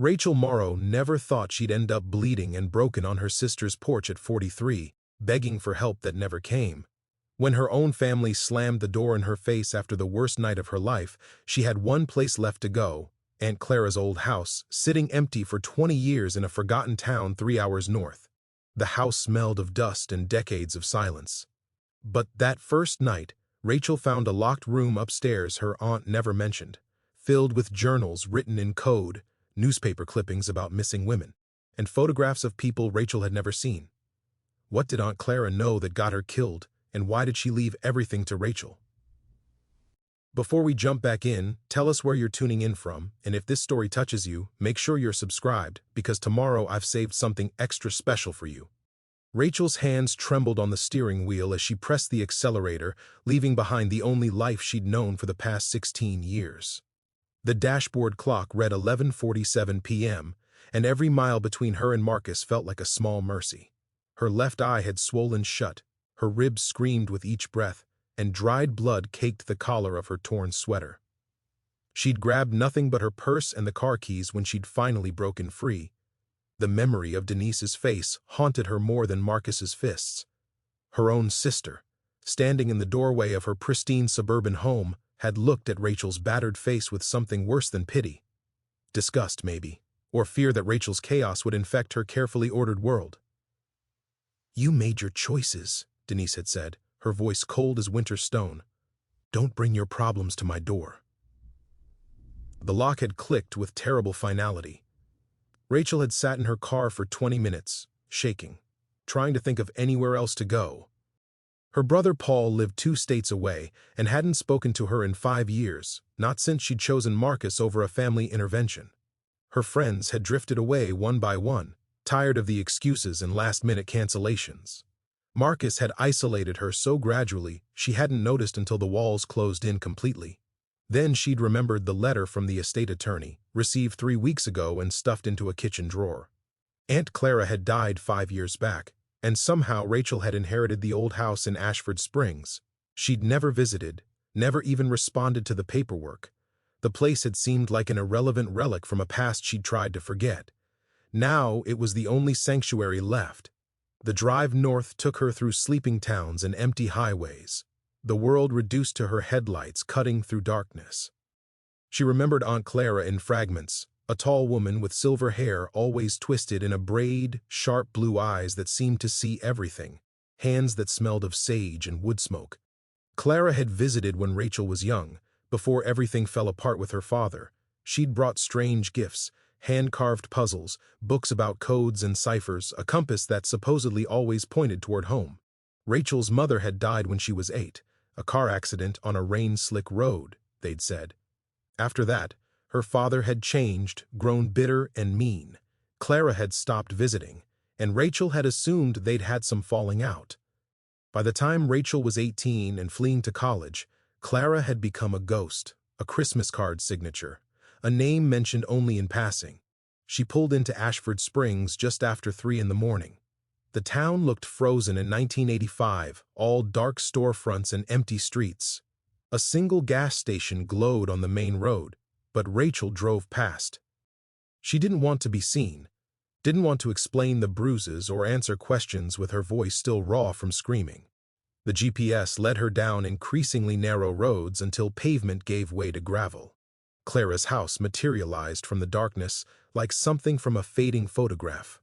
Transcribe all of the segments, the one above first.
Rachel Morrow never thought she'd end up bleeding and broken on her sister's porch at 43, begging for help that never came. When her own family slammed the door in her face after the worst night of her life, she had one place left to go: Aunt Clara's old house, sitting empty for 20 years in a forgotten town 3 hours north. The house smelled of dust and decades of silence. But that first night, Rachel found a locked room upstairs her aunt never mentioned, filled with journals written in code, newspaper clippings about missing women, and photographs of people Rachel had never seen. What did Aunt Clara know that got her killed, and why did she leave everything to Rachel? Before we jump back in, tell us where you're tuning in from, and if this story touches you, make sure you're subscribed, because tomorrow I've saved something extra special for you. Rachel's hands trembled on the steering wheel as she pressed the accelerator, leaving behind the only life she'd known for the past 16 years. The dashboard clock read 11:47 p.m., and every mile between her and Marcus felt like a small mercy. Her left eye had swollen shut, her ribs screamed with each breath, and dried blood caked the collar of her torn sweater. She'd grabbed nothing but her purse and the car keys when she'd finally broken free. The memory of Denise's face haunted her more than Marcus's fists. Her own sister, standing in the doorway of her pristine suburban home, had looked at Rachel's battered face with something worse than pity. Disgust, maybe, or fear that Rachel's chaos would infect her carefully ordered world. "You made your choices," Denise had said, her voice cold as winter stone. "Don't bring your problems to my door." The lock had clicked with terrible finality. Rachel had sat in her car for 20 minutes, shaking, trying to think of anywhere else to go. Her brother Paul lived 2 states away and hadn't spoken to her in 5 years, not since she'd chosen Marcus over a family intervention. Her friends had drifted away one by one, tired of the excuses and last-minute cancellations. Marcus had isolated her so gradually she hadn't noticed until the walls closed in completely. Then she'd remembered the letter from the estate attorney, received 3 weeks ago and stuffed into a kitchen drawer. Aunt Clara had died 5 years back, and somehow Rachel had inherited the old house in Ashford Springs. She'd never visited, never even responded to the paperwork. The place had seemed like an irrelevant relic from a past she'd tried to forget. Now it was the only sanctuary left. The drive north took her through sleeping towns and empty highways, the world reduced to her headlights cutting through darkness. She remembered Aunt Clara in fragments, a tall woman with silver hair always twisted in a braid, sharp blue eyes that seemed to see everything, hands that smelled of sage and wood smoke. Clara had visited when Rachel was young, before everything fell apart with her father. She'd brought strange gifts, hand-carved puzzles, books about codes and ciphers, a compass that supposedly always pointed toward home. Rachel's mother had died when she was 8, a car accident on a rain-slick road, they'd said. After that, her father had changed, grown bitter and mean. Clara had stopped visiting, and Rachel had assumed they'd had some falling out. By the time Rachel was 18 and fleeing to college, Clara had become a ghost, a Christmas card signature, a name mentioned only in passing. She pulled into Ashford Springs just after 3 in the morning. The town looked frozen in 1985, all dark storefronts and empty streets. A single gas station glowed on the main road, but Rachel drove past. She didn't want to be seen, didn't want to explain the bruises or answer questions with her voice still raw from screaming. The GPS led her down increasingly narrow roads until pavement gave way to gravel. Clara's house materialized from the darkness like something from a fading photograph.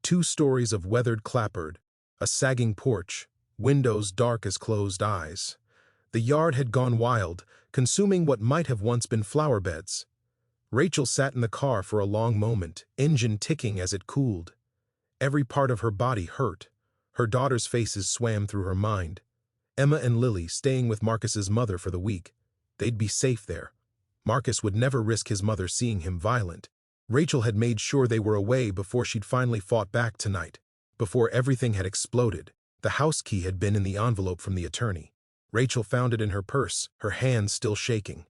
2 stories of weathered clapboard, a sagging porch, windows dark as closed eyes. The yard had gone wild, consuming what might have once been flower beds. Rachel sat in the car for a long moment, engine ticking as it cooled. Every part of her body hurt. Her daughters' faces swam through her mind. Emma and Lily staying with Marcus's mother for the week. They'd be safe there. Marcus would never risk his mother seeing him violent. Rachel had made sure they were away before she'd finally fought back tonight. Before everything had exploded, the house key had been in the envelope from the attorney. Rachel found it in her purse, her hands still shaking.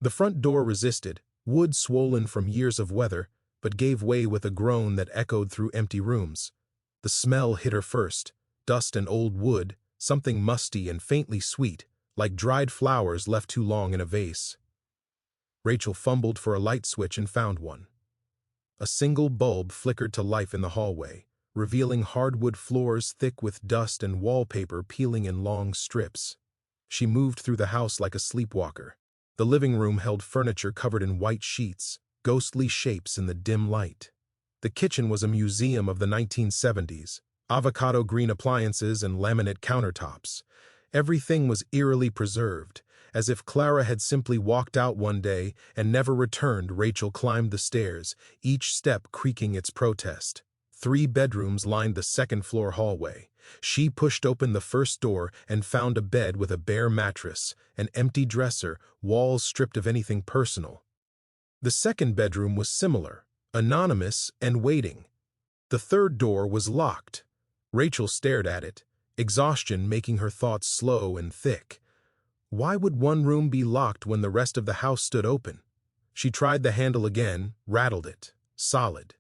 The front door resisted, wood swollen from years of weather, but gave way with a groan that echoed through empty rooms. The smell hit her first, dust and old wood, something musty and faintly sweet, like dried flowers left too long in a vase. Rachel fumbled for a light switch and found one. A single bulb flickered to life in the hallway, revealing hardwood floors thick with dust and wallpaper peeling in long strips. She moved through the house like a sleepwalker. The living room held furniture covered in white sheets, ghostly shapes in the dim light. The kitchen was a museum of the 1970s, avocado green appliances and laminate countertops. Everything was eerily preserved, as if Clara had simply walked out one day and never returned. Rachel climbed the stairs, each step creaking its protest. 3 bedrooms lined the second-floor hallway. She pushed open the first door and found a bed with a bare mattress, an empty dresser, walls stripped of anything personal. The second bedroom was similar, anonymous and waiting. The third door was locked. Rachel stared at it, exhaustion making her thoughts slow and thick. Why would one room be locked when the rest of the house stood open? She tried the handle again, rattled it. Solid.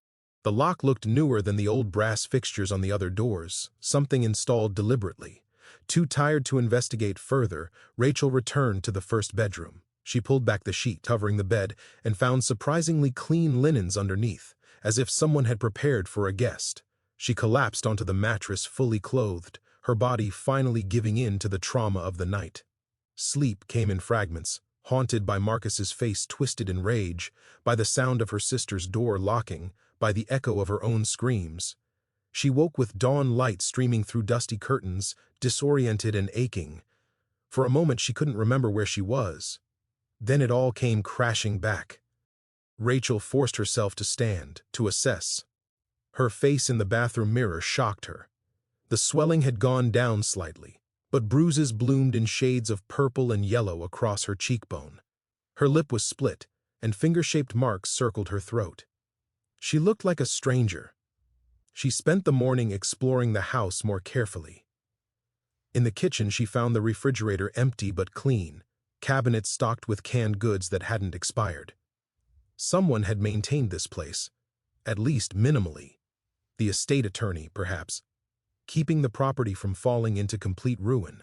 The lock looked newer than the old brass fixtures on the other doors, something installed deliberately. Too tired to investigate further, Rachel returned to the first bedroom. She pulled back the sheet covering the bed and found surprisingly clean linens underneath, as if someone had prepared for a guest. She collapsed onto the mattress fully clothed, her body finally giving in to the trauma of the night. Sleep came in fragments, haunted by Marcus's face twisted in rage, by the sound of her sister's door locking, by the echo of her own screams. She woke with dawn light streaming through dusty curtains, disoriented and aching. For a moment she couldn't remember where she was. Then it all came crashing back. Rachel forced herself to stand, to assess. Her face in the bathroom mirror shocked her. The swelling had gone down slightly, but bruises bloomed in shades of purple and yellow across her cheekbone. Her lip was split, and finger-shaped marks circled her throat. She looked like a stranger. She spent the morning exploring the house more carefully. In the kitchen she found the refrigerator empty but clean, cabinets stocked with canned goods that hadn't expired. Someone had maintained this place, at least minimally. The estate attorney, perhaps, keeping the property from falling into complete ruin.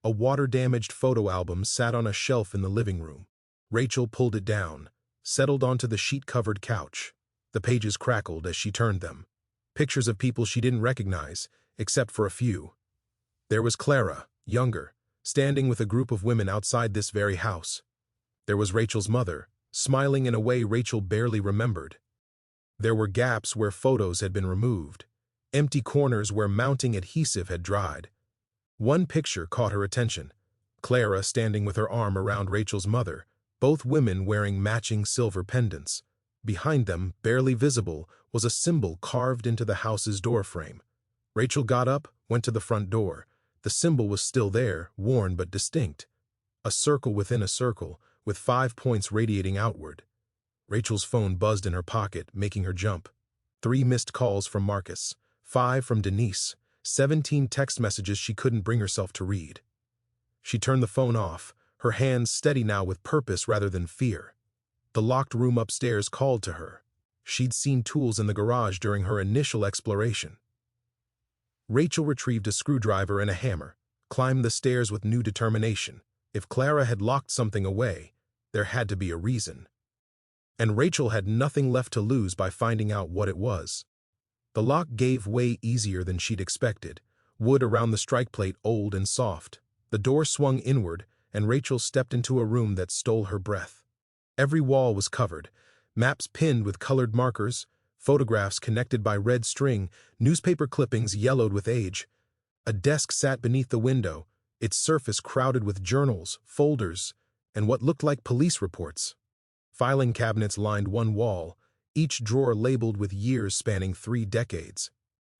A water-damaged photo album sat on a shelf in the living room. Rachel pulled it down, settled onto the sheet-covered couch. The pages crackled as she turned them. Pictures of people she didn't recognize, except for a few. There was Clara, younger, standing with a group of women outside this very house. There was Rachel's mother, smiling in a way Rachel barely remembered. There were gaps where photos had been removed, empty corners where mounting adhesive had dried. One picture caught her attention. Clara standing with her arm around Rachel's mother, both women wearing matching silver pendants. Behind them, barely visible, was a symbol carved into the house's doorframe. Rachel got up, went to the front door. The symbol was still there, worn but distinct. A circle within a circle, with 5 points radiating outward. Rachel's phone buzzed in her pocket, making her jump. 3 missed calls from Marcus, 5 from Denise, 17 text messages she couldn't bring herself to read. She turned the phone off, her hands steady now with purpose rather than fear. The locked room upstairs called to her. She'd seen tools in the garage during her initial exploration. Rachel retrieved a screwdriver and a hammer, climbed the stairs with new determination. If Clara had locked something away, there had to be a reason. And Rachel had nothing left to lose by finding out what it was. The lock gave way easier than she'd expected, wood around the strike plate old and soft. The door swung inward, and Rachel stepped into a room that stole her breath. Every wall was covered, maps pinned with colored markers, photographs connected by red string, newspaper clippings yellowed with age. A desk sat beneath the window, its surface crowded with journals, folders, and what looked like police reports. Filing cabinets lined one wall, each drawer labeled with years spanning 3 decades.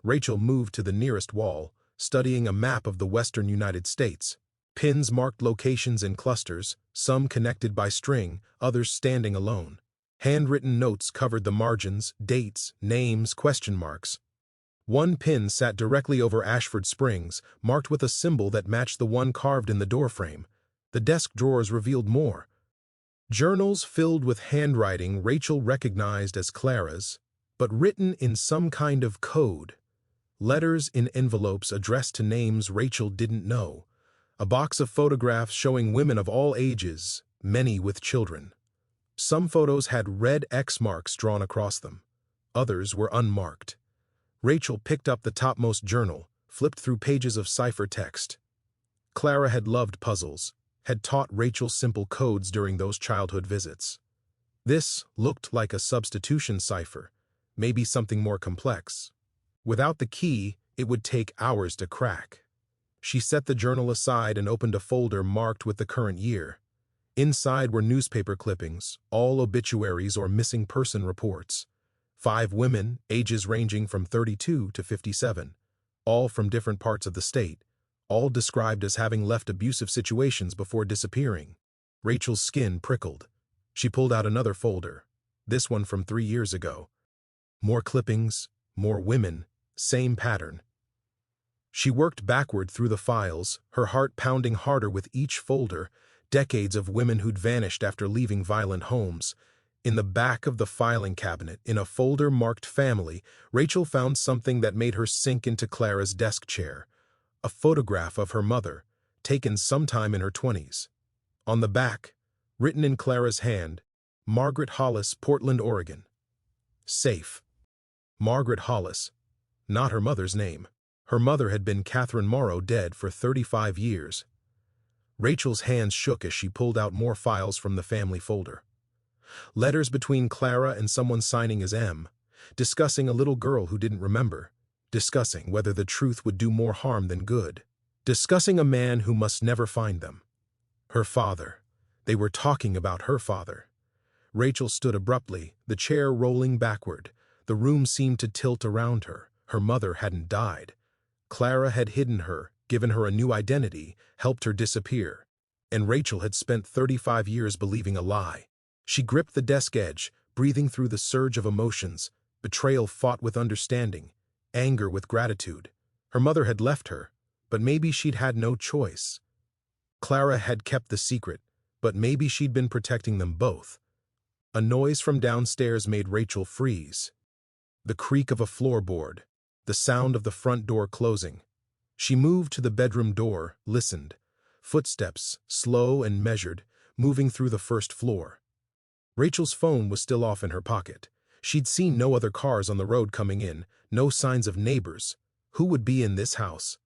Rachel moved to the nearest wall, studying a map of the western United States. Pins marked locations in clusters, some connected by string, others standing alone. Handwritten notes covered the margins, dates, names, question marks. One pin sat directly over Ashford Springs, marked with a symbol that matched the one carved in the doorframe. The desk drawers revealed more. Journals filled with handwriting Rachel recognized as Clara's, but written in some kind of code. Letters in envelopes addressed to names Rachel didn't know. A box of photographs showing women of all ages, many with children. Some photos had red X marks drawn across them. Others were unmarked. Rachel picked up the topmost journal, flipped through pages of cipher text. Clara had loved puzzles, had taught Rachel simple codes during those childhood visits. This looked like a substitution cipher, maybe something more complex. Without the key, it would take hours to crack. She set the journal aside and opened a folder marked with the current year. Inside were newspaper clippings, all obituaries or missing person reports. 5 women, ages ranging from 32 to 57, all from different parts of the state, all described as having left abusive situations before disappearing. Rachel's skin prickled. She pulled out another folder, this one from 3 years ago. More clippings, more women, same pattern. She worked backward through the files, her heart pounding harder with each folder, decades of women who'd vanished after leaving violent homes. In the back of the filing cabinet, in a folder marked Family, Rachel found something that made her sink into Clara's desk chair. A photograph of her mother, taken sometime in her 20s. On the back, written in Clara's hand, Margaret Hollis, Portland, Oregon. Safe. Margaret Hollis, not her mother's name. Her mother had been Catherine Morrow, dead for 35 years. Rachel's hands shook as she pulled out more files from the family folder. Letters between Clara and someone signing as M, discussing a little girl who didn't remember, discussing whether the truth would do more harm than good, discussing a man who must never find them. Her father. They were talking about her father. Rachel stood abruptly, the chair rolling backward. The room seemed to tilt around her. Her mother hadn't died. Clara had hidden her, given her a new identity, helped her disappear. And Rachel had spent 35 years believing a lie. She gripped the desk edge, breathing through the surge of emotions. Betrayal fought with understanding, anger with gratitude. Her mother had left her, but maybe she'd had no choice. Clara had kept the secret, but maybe she'd been protecting them both. A noise from downstairs made Rachel freeze. The creak of a floorboard, the sound of the front door closing. She moved to the bedroom door, listened. Footsteps, slow and measured, moving through the first floor. Rachel's phone was still off in her pocket. She'd seen no other cars on the road coming in, no signs of neighbors. Who would be in this house?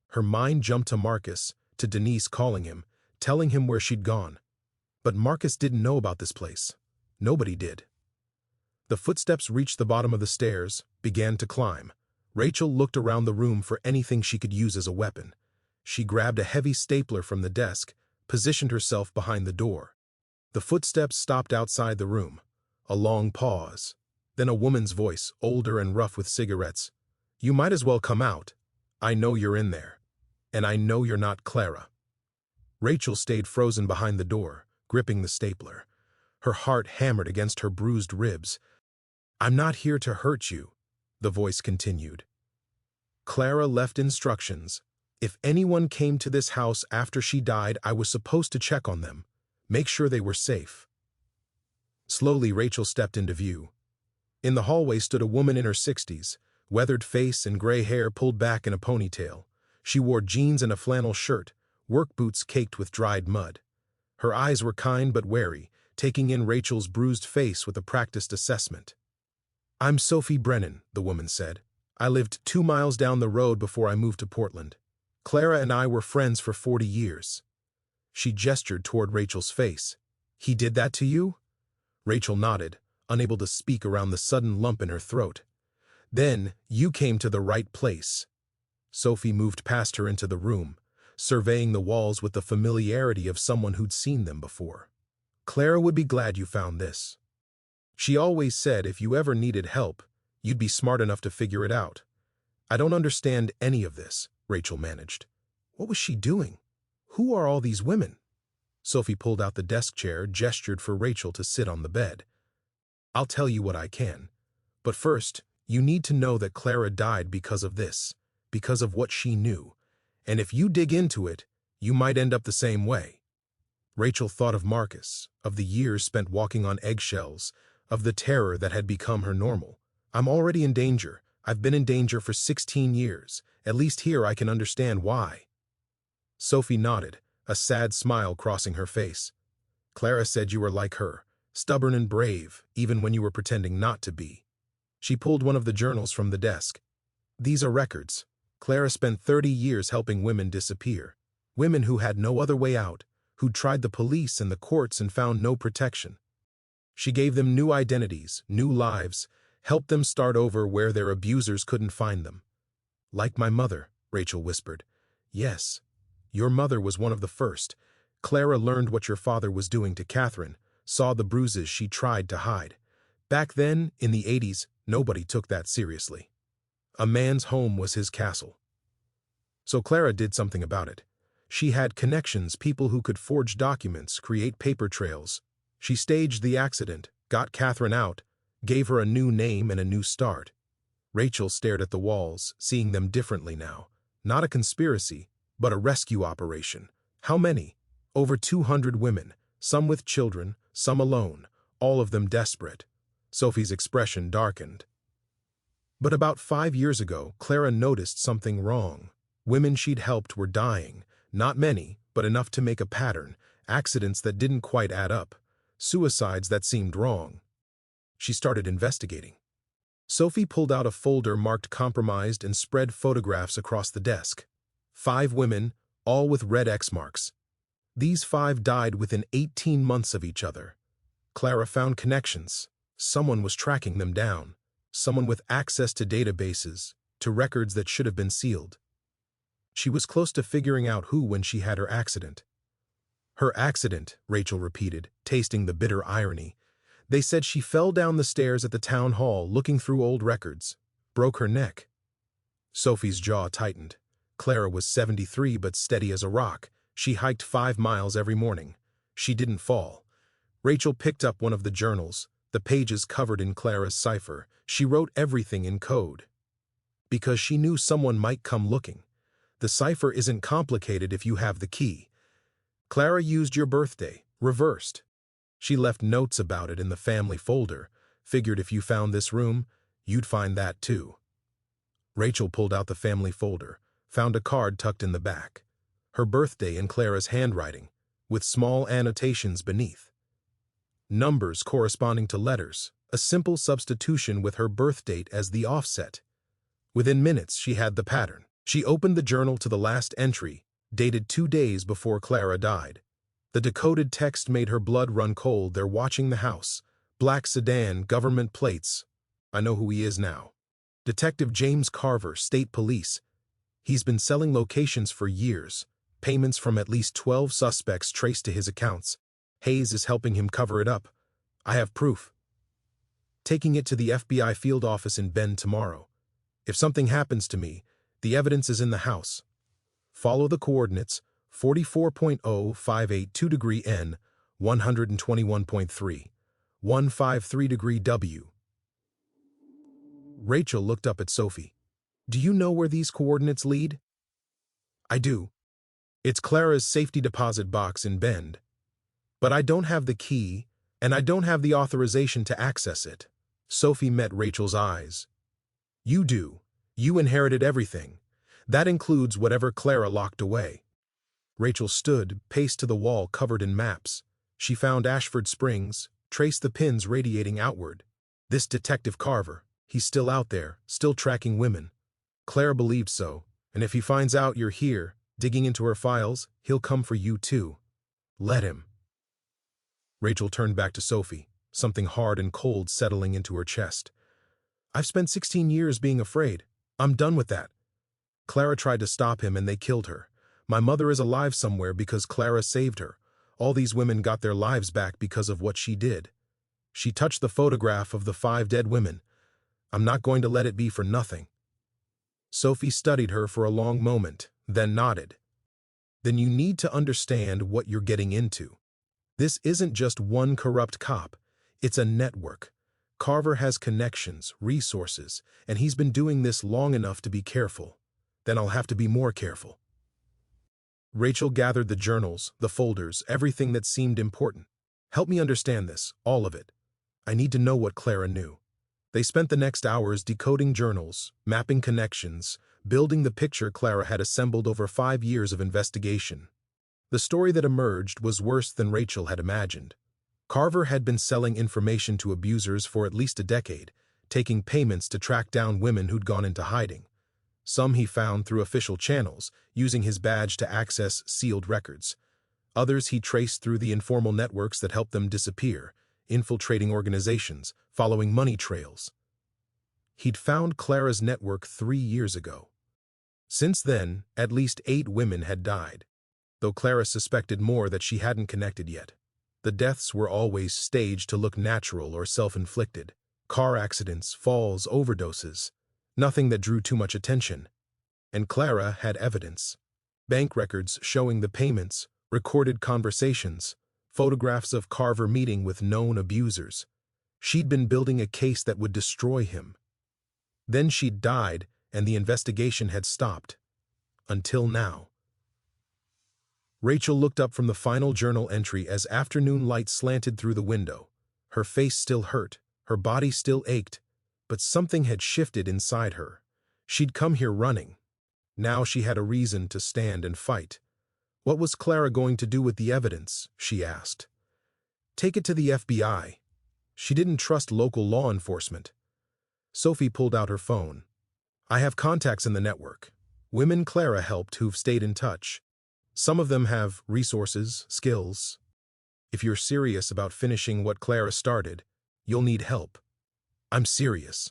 Her mind jumped to Marcus, to Denise calling him, telling him where she'd gone. But Marcus didn't know about this place. Nobody did. The footsteps reached the bottom of the stairs, began to climb. Rachel looked around the room for anything she could use as a weapon. She grabbed a heavy stapler from the desk, positioned herself behind the door. The footsteps stopped outside the room. A long pause. Then a woman's voice, older and rough with cigarettes. "You might as well come out. I know you're in there. And I know you're not Clara." Rachel stayed frozen behind the door, gripping the stapler. Her heart hammered against her bruised ribs. "I'm not here to hurt you," the voice continued. "Clara left instructions. If anyone came to this house after she died, I was supposed to check on them, make sure they were safe." Slowly, Rachel stepped into view. In the hallway stood a woman in her 60s, weathered face and gray hair pulled back in a ponytail. She wore jeans and a flannel shirt, work boots caked with dried mud. Her eyes were kind but wary, taking in Rachel's bruised face with a practiced assessment. "I'm Sophie Brennan," the woman said. "I lived 2 miles down the road before I moved to Portland. Clara and I were friends for 40 years. She gestured toward Rachel's face. "He did that to you?" Rachel nodded, unable to speak around the sudden lump in her throat. "Then you came to the right place." Sophie moved past her into the room, surveying the walls with the familiarity of someone who'd seen them before. "Clara would be glad you found this. She always said if you ever needed help, you'd be smart enough to figure it out." "I don't understand any of this," Rachel managed. What was she doing? Who are all these women? Sophie pulled out the desk chair, gestured for Rachel to sit on the bed. "I'll tell you what I can. But first, you need to know that Clara died because of this, because of what she knew. And if you dig into it, you might end up the same way." Rachel thought of Marcus, of the years spent walking on eggshells, of the terror that had become her normal. "I'm already in danger. I've been in danger for 16 years. At least here I can understand why." Sophie nodded, a sad smile crossing her face. "Clara said you were like her, stubborn and brave, even when you were pretending not to be." She pulled one of the journals from the desk. These are records. Clara spent 30 years helping women disappear. Women who had no other way out, who'd tried the police and the courts and found no protection. She gave them new identities, new lives, helped them start over where their abusers couldn't find them. Like my mother, Rachel whispered. Yes, your mother was one of the first. Clara learned what your father was doing to Catherine, saw the bruises she tried to hide. Back then, in the 80s, nobody took that seriously. A man's home was his castle. So Clara did something about it. She had connections, people who could forge documents, create paper trails. She staged the accident, got Catherine out, gave her a new name and a new start. Rachel stared at the walls, seeing them differently now. Not a conspiracy, but a rescue operation. How many? Over 200 women, some with children, some alone, all of them desperate. Sophie's expression darkened. But about 5 years ago, Clara noticed something wrong. Women she'd helped were dying. Not many, but enough to make a pattern. Accidents that didn't quite add up. Suicides that seemed wrong. She started investigating. Sophie pulled out a folder marked compromised and spread photographs across the desk. 5 women, all with red X marks. These 5 died within 18 months of each other. Clara found connections. Someone was tracking them down. Someone with access to databases, to records that should have been sealed. She was close to figuring out who when she had her accident. Her accident, Rachel repeated, tasting the bitter irony. They said she fell down the stairs at the town hall looking through old records, broke her neck. Sophie's jaw tightened. Clara was 73 but steady as a rock. She hiked 5 miles every morning. She didn't fall. Rachel picked up one of the journals, the pages covered in Clara's cipher. She wrote everything in code. Because she knew someone might come looking. The cipher isn't complicated if you have the key. Clara used your birthday, reversed. She left notes about it in the family folder, figured if you found this room, you'd find that too. Rachel pulled out the family folder, found a card tucked in the back. Her birthday in Clara's handwriting, with small annotations beneath. Numbers corresponding to letters, a simple substitution with her birth date as the offset. Within minutes, she had the pattern. She opened the journal to the last entry, dated 2 days before Clara died. The decoded text made her blood run cold. They're watching the house. Black sedan, government plates. I know who he is now. Detective James Carver, State Police. He's been selling locations for years. Payments from at least 12 suspects traced to his accounts. Hayes is helping him cover it up. I have proof. Taking it to the FBI field office in Bend tomorrow. If something happens to me, the evidence is in the house. Follow the coordinates, 44.0582 degree N, 121.3, 153 degree W. Rachel looked up at Sophie. Do you know where these coordinates lead? I do. It's Clara's safety deposit box in Bend. But I don't have the key, and I don't have the authorization to access it. Sophie met Rachel's eyes. You do. You inherited everything. That includes whatever Clara locked away. Rachel stood, paced to the wall covered in maps. She found Ashford Springs, traced the pins radiating outward. This Detective Carver, he's still out there, still tracking women. Clara believed so, and if he finds out you're here, digging into her files, he'll come for you too. Let him. Rachel turned back to Sophie, something hard and cold settling into her chest. I've spent 16 years being afraid. I'm done with that. Clara tried to stop him and they killed her. My mother is alive somewhere because Clara saved her. All these women got their lives back because of what she did. She touched the photograph of the 5 dead women. I'm not going to let it be for nothing. Sophie studied her for a long moment, then nodded. Then you need to understand what you're getting into. This isn't just one corrupt cop. It's a network. Carver has connections, resources, and he's been doing this long enough to be careful. Then I'll have to be more careful. Rachel gathered the journals, the folders, everything that seemed important. Help me understand this, all of it. I need to know what Clara knew. They spent the next hours decoding journals, mapping connections, building the picture Clara had assembled over 5 years of investigation. The story that emerged was worse than Rachel had imagined. Carver had been selling information to abusers for at least a decade, taking payments to track down women who'd gone into hiding. Some he found through official channels, using his badge to access sealed records. Others he traced through the informal networks that helped them disappear, infiltrating organizations, following money trails. He'd found Clara's network 3 years ago. Since then, at least 8 women had died, though Clara suspected more that she hadn't connected yet. The deaths were always staged to look natural or self-inflicted. Car accidents, falls, overdoses. Nothing that drew too much attention. And Clara had evidence. Bank records showing the payments, recorded conversations, photographs of Carver meeting with known abusers. She'd been building a case that would destroy him. Then she'd died, and the investigation had stopped. Until now. Rachel looked up from the final journal entry as afternoon light slanted through the window. Her face still hurt, her body still ached, but something had shifted inside her. She'd come here running. Now she had a reason to stand and fight. What was Clara going to do with the evidence, she asked. Take it to the FBI. She didn't trust local law enforcement. Sophie pulled out her phone. I have contacts in the network. Women Clara helped who've stayed in touch. Some of them have resources, skills. If you're serious about finishing what Clara started, you'll need help. I'm serious.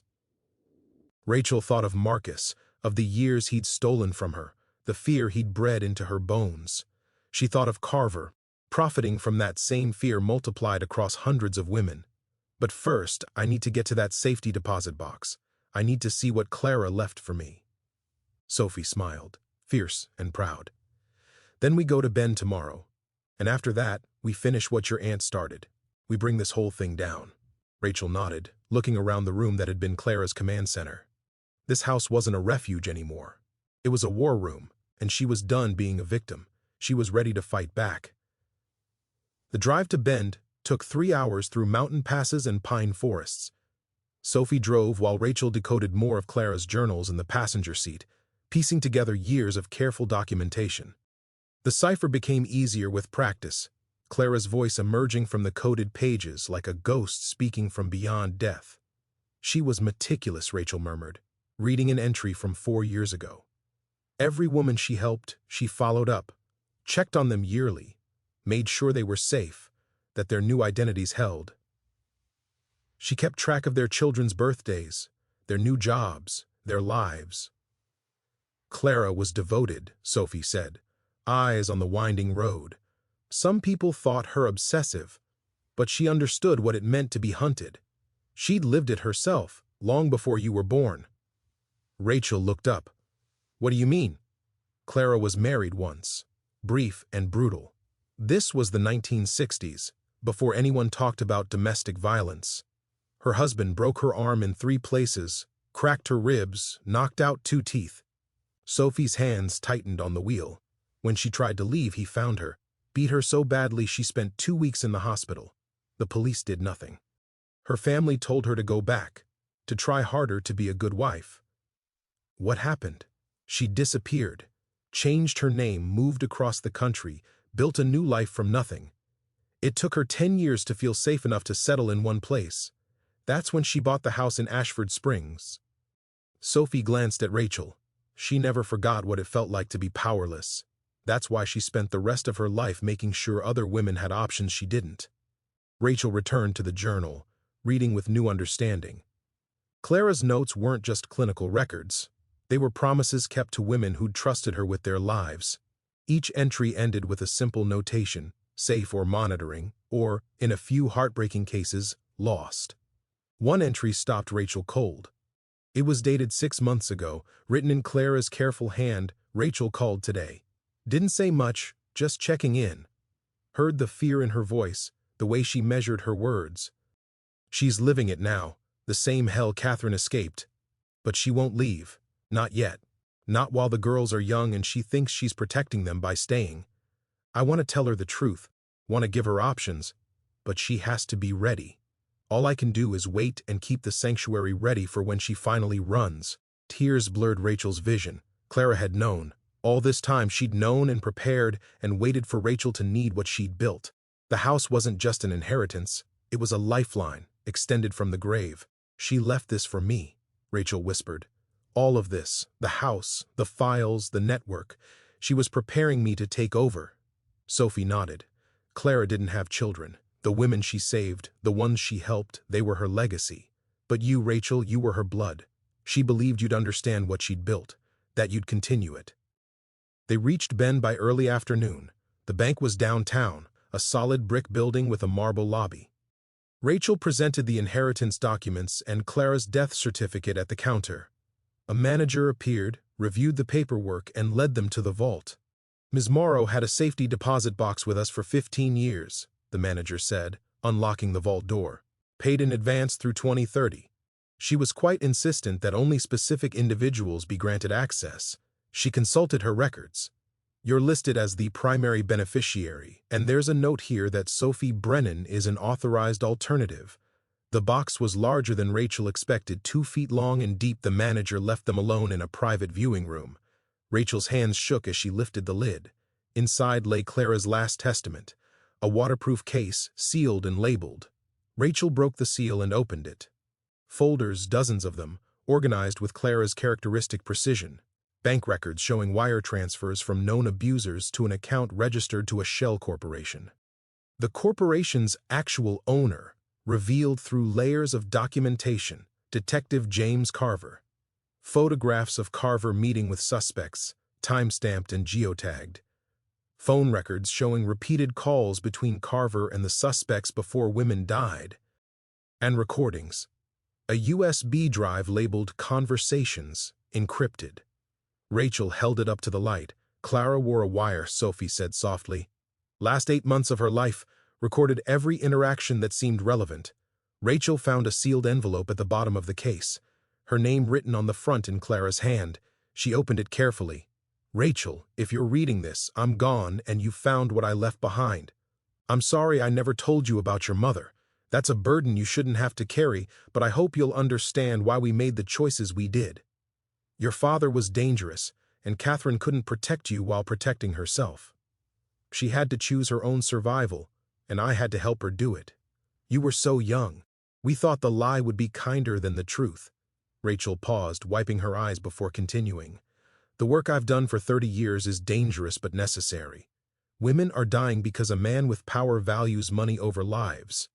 Rachel thought of Marcus, of the years he'd stolen from her, the fear he'd bred into her bones. She thought of Carver, profiting from that same fear multiplied across hundreds of women. But first, I need to get to that safety deposit box. I need to see what Clara left for me. Sophie smiled, fierce and proud. Then we go to Ben tomorrow. And after that, we finish what your aunt started. We bring this whole thing down. Rachel nodded, looking around the room that had been Clara's command center. This house wasn't a refuge anymore. It was a war room, and she was done being a victim. She was ready to fight back. The drive to Bend took 3 hours through mountain passes and pine forests. Sophie drove while Rachel decoded more of Clara's journals in the passenger seat, piecing together years of careful documentation. The cipher became easier with practice, Clara's voice emerging from the coded pages like a ghost speaking from beyond death. She was meticulous, Rachel murmured, reading an entry from 4 years ago. Every woman she helped, she followed up, checked on them yearly, made sure they were safe, that their new identities held. She kept track of their children's birthdays, their new jobs, their lives. Clara was devoted, Sophie said, eyes on the winding road. Some people thought her obsessive, but she understood what it meant to be hunted. She'd lived it herself, long before you were born. Rachel looked up. What do you mean? Clara was married once, brief and brutal. This was the 1960s, before anyone talked about domestic violence. Her husband broke her arm in 3 places, cracked her ribs, knocked out 2 teeth. Sophie's hands tightened on the wheel. When she tried to leave, he found her, beat her so badly she spent 2 weeks in the hospital. The police did nothing. Her family told her to go back, to try harder to be a good wife. What happened? She disappeared, changed her name, moved across the country, built a new life from nothing. It took her 10 years to feel safe enough to settle in one place. That's when she bought the house in Ashford Springs. Sophie glanced at Rachel. She never forgot what it felt like to be powerless. That's why she spent the rest of her life making sure other women had options she didn't. Rachel returned to the journal, reading with new understanding. Clara's notes weren't just clinical records. They were promises kept to women who'd trusted her with their lives. Each entry ended with a simple notation, safe or monitoring, or, in a few heartbreaking cases, lost. One entry stopped Rachel cold. It was dated 6 months ago, written in Clara's careful hand. Rachel called today. Didn't say much, just checking in. Heard the fear in her voice, the way she measured her words. She's living it now, the same hell Catherine escaped. But she won't leave. Not yet. Not while the girls are young and she thinks she's protecting them by staying. I want to tell her the truth, want to give her options, but she has to be ready. All I can do is wait and keep the sanctuary ready for when she finally runs. Tears blurred Rachel's vision. Clara had known. All this time she'd known and prepared and waited for Rachel to need what she'd built. The house wasn't just an inheritance, it was a lifeline, extended from the grave. She left this for me, Rachel whispered. All of this, the house, the files, the network. She was preparing me to take over. Sophie nodded. Clara didn't have children. The women she saved, the ones she helped, they were her legacy. But you, Rachel, you were her blood. She believed you'd understand what she'd built, that you'd continue it. They reached Bend by early afternoon. The bank was downtown, a solid brick building with a marble lobby. Rachel presented the inheritance documents and Clara's death certificate at the counter. A manager appeared, reviewed the paperwork, and led them to the vault. Ms. Morrow had a safety deposit box with us for 15 years, the manager said, unlocking the vault door. Paid in advance through 2030. She was quite insistent that only specific individuals be granted access. She consulted her records. You're listed as the primary beneficiary, and there's a note here that Sophie Brennan is an authorized alternative. The box was larger than Rachel expected, 2 feet long and deep. The manager left them alone in a private viewing room. Rachel's hands shook as she lifted the lid. Inside lay Clara's last testament, a waterproof case, sealed and labeled. Rachel broke the seal and opened it. Folders, dozens of them, organized with Clara's characteristic precision. Bank records showing wire transfers from known abusers to an account registered to a shell corporation. The corporation's actual owner, revealed through layers of documentation, Detective James Carver. Photographs of Carver meeting with suspects, time-stamped and geotagged. Phone records showing repeated calls between Carver and the suspects before women died. And recordings. A USB drive labeled Conversations, encrypted. Rachel held it up to the light. Clara wore a wire, Sophie said softly. Last 8 months of her life, recorded every interaction that seemed relevant. Rachel found a sealed envelope at the bottom of the case, her name written on the front in Clara's hand. She opened it carefully. Rachel, if you're reading this, I'm gone and you found what I left behind. I'm sorry I never told you about your mother. That's a burden you shouldn't have to carry, but I hope you'll understand why we made the choices we did. Your father was dangerous, and Catherine couldn't protect you while protecting herself. She had to choose her own survival, and I had to help her do it. You were so young. We thought the lie would be kinder than the truth. Rachel paused, wiping her eyes before continuing. The work I've done for 30 years is dangerous but necessary. Women are dying because a man with power values money over lives.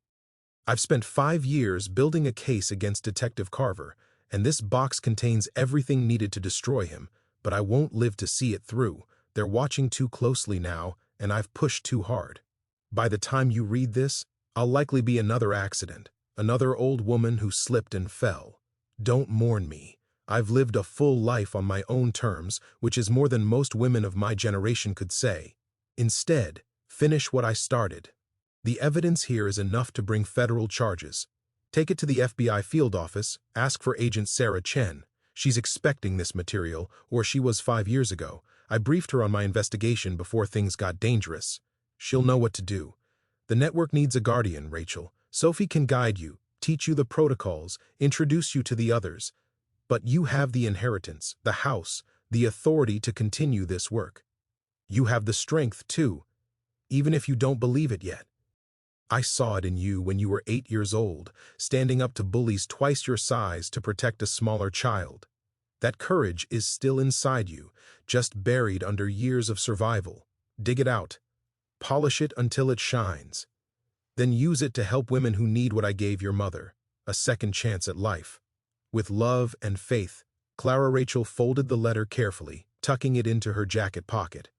I've spent 5 years building a case against Detective Carver, and this box contains everything needed to destroy him, but I won't live to see it through. They're watching too closely now, and I've pushed too hard. By the time you read this, I'll likely be another accident, another old woman who slipped and fell. Don't mourn me. I've lived a full life on my own terms, which is more than most women of my generation could say. Instead, finish what I started. The evidence here is enough to bring federal charges. Take it to the FBI field office, ask for Agent Sarah Chen. She's expecting this material, or she was 5 years ago. I briefed her on my investigation before things got dangerous. She'll know what to do. The network needs a guardian, Rachel. Sophie can guide you, teach you the protocols, introduce you to the others. But you have the inheritance, the house, the authority to continue this work. You have the strength, too, even if you don't believe it yet. I saw it in you when you were 8 years old, standing up to bullies twice your size to protect a smaller child. That courage is still inside you, just buried under years of survival. Dig it out. Polish it until it shines. Then use it to help women who need what I gave your mother, a second chance at life. With love and faith, Clara Rachel folded the letter carefully, tucking it into her jacket pocket.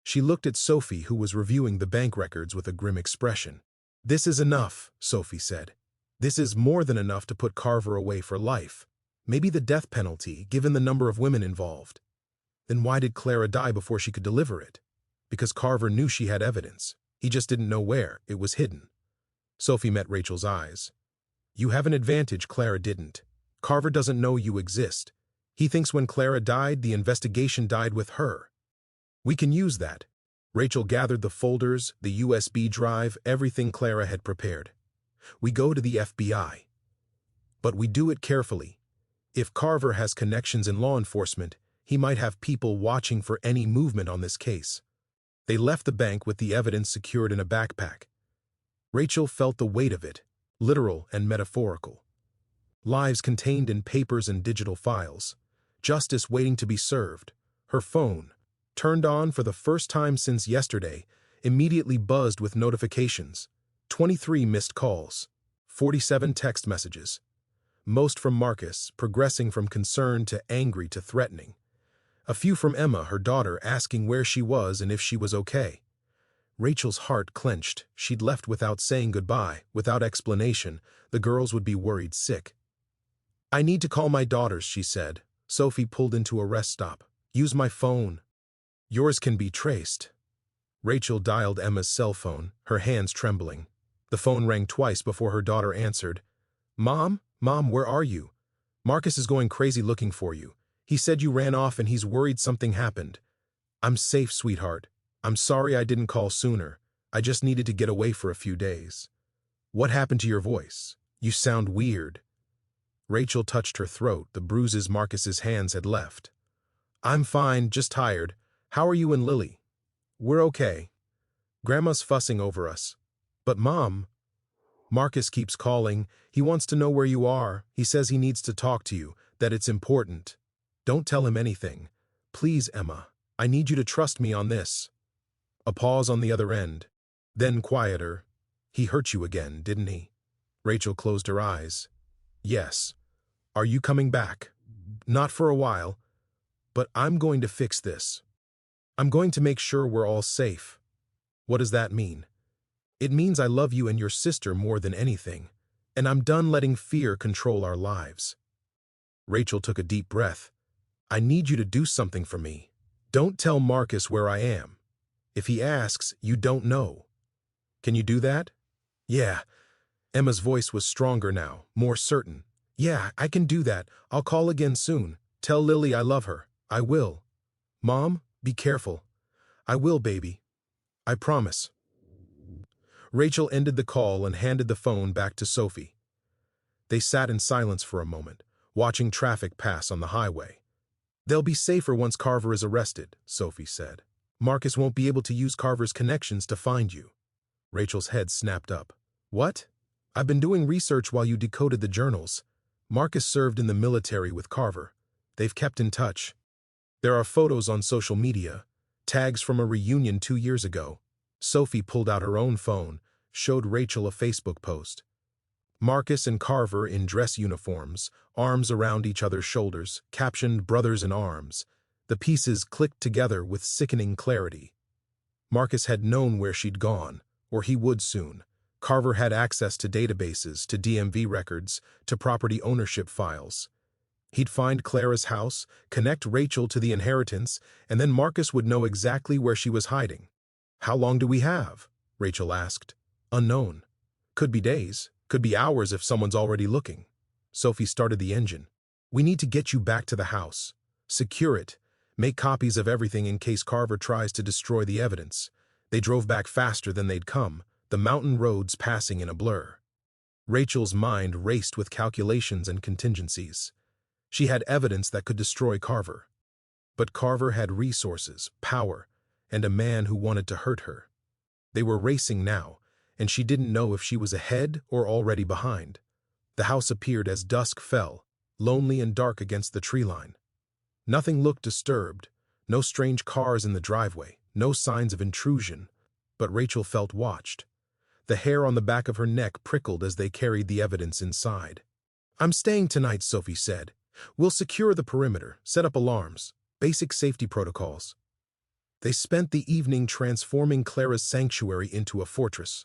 She looked at Sophie, who was reviewing the bank records with a grim expression. This is enough, Sophie said. This is more than enough to put Carver away for life. Maybe the death penalty, given the number of women involved. Then why did Clara die before she could deliver it? Because Carver knew she had evidence. He just didn't know where. It was hidden. Sophie met Rachel's eyes. You have an advantage Clara didn't. Carver doesn't know you exist. He thinks when Clara died, the investigation died with her. We can use that. Rachel gathered the folders, the USB drive, everything Clara had prepared. We go to the FBI. But we do it carefully. If Carver has connections in law enforcement, he might have people watching for any movement on this case. They left the bank with the evidence secured in a backpack. Rachel felt the weight of it, literal and metaphorical. lives contained in papers and digital files, justice waiting to be served. Her phone, turned on for the first time since yesterday, immediately buzzed with notifications. 23 missed calls, 47 text messages, most from Marcus, progressing from concerned to angry to threatening. A few from Emma, her daughter, asking where she was and if she was okay. Rachel's heart clenched. She'd left without saying goodbye, without explanation. The girls would be worried sick. "I need to call my daughters," she said. Sophie pulled into a rest stop. "Use my phone." "Yours can be traced." Rachel dialed Emma's cell phone, her hands trembling. The phone rang twice before her daughter answered. Mom, where are you? Marcus is going crazy looking for you. He said you ran off and he's worried something happened." "I'm safe, sweetheart. I'm sorry I didn't call sooner. I just needed to get away for a few days." "What happened to your voice? You sound weird." Rachel touched her throat, the bruises Marcus's hands had left. "I'm fine, just tired. How are you and Lily?" "We're okay. Grandma's fussing over us." "But Mom..." "Marcus keeps calling. He wants to know where you are. He says he needs to talk to you, that it's important. Don't tell him anything. Please, Emma. I need you to trust me on this." A pause on the other end. Then quieter. "He hurt you again, didn't he?" Rachel closed her eyes. "Yes. Are you coming back?" "Not for a while. But I'm going to fix this. I'm going to make sure we're all safe." "What does that mean?" "It means I love you and your sister more than anything, and I'm done letting fear control our lives." Rachel took a deep breath. "I need you to do something for me. Don't tell Marcus where I am. If he asks, you don't know. Can you do that?" "Yeah." Emma's voice was stronger now, more certain. "Yeah, I can do that. I'll call again soon. Tell Lily I love her. I will. Mom, be careful." "I will, baby. I promise." Rachel ended the call and handed the phone back to Sophie. They sat in silence for a moment, watching traffic pass on the highway. "They'll be safer once Carver is arrested," Sophie said. "Marcus won't be able to use Carver's connections to find you." Rachel's head snapped up. "What?" "I've been doing research while you decoded the journals. Marcus served in the military with Carver. They've kept in touch. There are photos on social media, tags from a reunion 2 years ago." Sophie pulled out her own phone, showed Rachel a Facebook post. Marcus and Carver in dress uniforms, arms around each other's shoulders, captioned "Brothers in Arms." The pieces clicked together with sickening clarity. Marcus had known where she'd gone, or he would soon. Carver had access to databases, to DMV records, to property ownership files. He'd find Clara's house, connect Rachel to the inheritance, and then Marcus would know exactly where she was hiding. "How long do we have?" Rachel asked. "Unknown. Could be days, could be hours if someone's already looking." Sophie started the engine. "We need to get you back to the house. Secure it. Make copies of everything in case Carver tries to destroy the evidence." They drove back faster than they'd come, the mountain roads passing in a blur. Rachel's mind raced with calculations and contingencies. She had evidence that could destroy Carver. But Carver had resources, power, and a man who wanted to hurt her. They were racing now, and she didn't know if she was ahead or already behind. The house appeared as dusk fell, lonely and dark against the tree line. Nothing looked disturbed, no strange cars in the driveway, no signs of intrusion, but Rachel felt watched. The hair on the back of her neck prickled as they carried the evidence inside. "I'm staying tonight," Sophie said. "We'll secure the perimeter, set up alarms, basic safety protocols." They spent the evening transforming Clara's sanctuary into a fortress.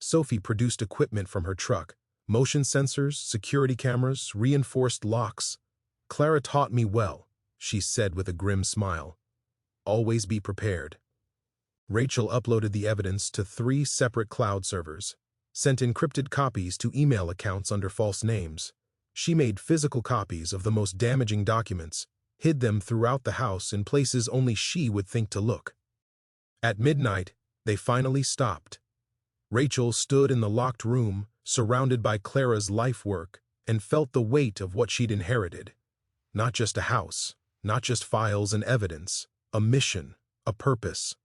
Sophie produced equipment from her truck, motion sensors, security cameras, reinforced locks. "Clara taught me well," she said with a grim smile. "Always be prepared." Rachel uploaded the evidence to 3 separate cloud servers, sent encrypted copies to email accounts under false names. She made physical copies of the most damaging documents, hid them throughout the house in places only she would think to look. At midnight, they finally stopped. Rachel stood in the locked room, surrounded by Clara's life work, and felt the weight of what she'd inherited. Not just a house, not just files and evidence, a mission, a purpose,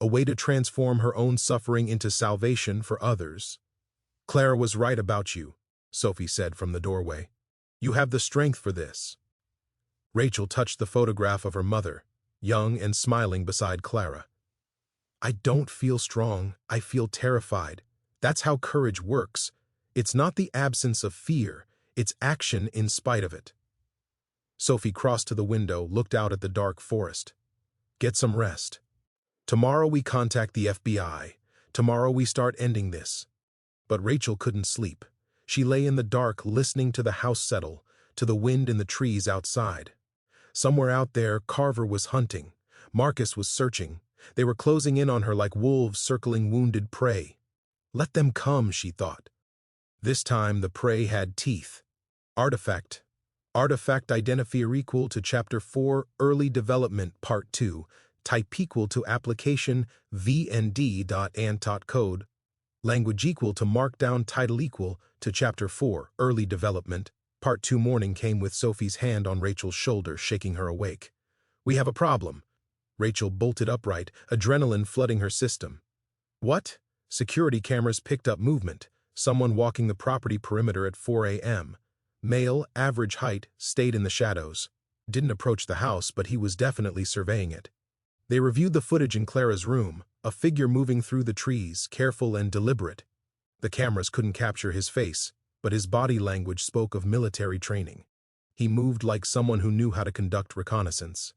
a way to transform her own suffering into salvation for others. "Clara was right about you," Sophie said from the doorway. You have the strength for this. Rachel touched the photograph of her mother, young and smiling beside Clara. I don't feel strong, I feel terrified. That's how courage works. It's not the absence of fear, it's action in spite of it. Sophie crossed to the window, looked out at the dark forest. Get some rest. Tomorrow we contact the FBI. Tomorrow we start ending this. But Rachel couldn't sleep. She lay in the dark, listening to the house settle, to the wind in the trees outside. Somewhere out there, Carver was hunting. Marcus was searching. They were closing in on her like wolves circling wounded prey. Let them come, she thought. This time the prey had teeth. Artifact. Artifact identifier equal to Chapter 4, Early Development, Part 2, type equal to application vnd.ant code, language equal to markdown title equal to Chapter 4, Early Development, Part 2. Morning came with Sophie's hand on Rachel's shoulder, shaking her awake. We have a problem. Rachel bolted upright, adrenaline flooding her system. What? Security cameras picked up movement. Someone walking the property perimeter at 4 a.m. Male, average height, stayed in the shadows. Didn't approach the house, but he was definitely surveying it. They reviewed the footage in Clara's room, a figure moving through the trees, careful and deliberate. The cameras couldn't capture his face, but his body language spoke of military training. He moved like someone who knew how to conduct reconnaissance.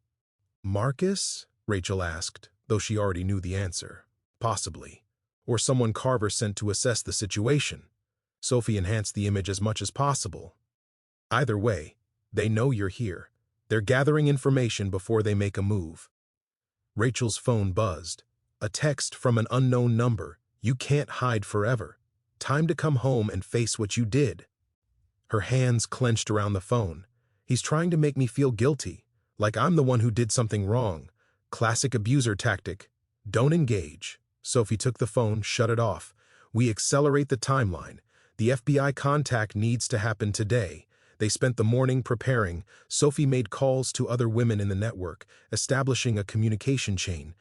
Marcus? Rachel asked, though she already knew the answer. Possibly. Or someone Carver sent to assess the situation. Sophie enhanced the image as much as possible. Either way, they know you're here. They're gathering information before they make a move. Rachel's phone buzzed. A text from an unknown number. You can't hide forever. Time to come home and face what you did. Her hands clenched around the phone. He's trying to make me feel guilty, like I'm the one who did something wrong. Classic abuser tactic. Don't engage. Sophie took the phone, shut it off. We accelerate the timeline. The FBI contact needs to happen today. They spent the morning preparing. Sophie made calls to other women in the network, establishing a communication chain.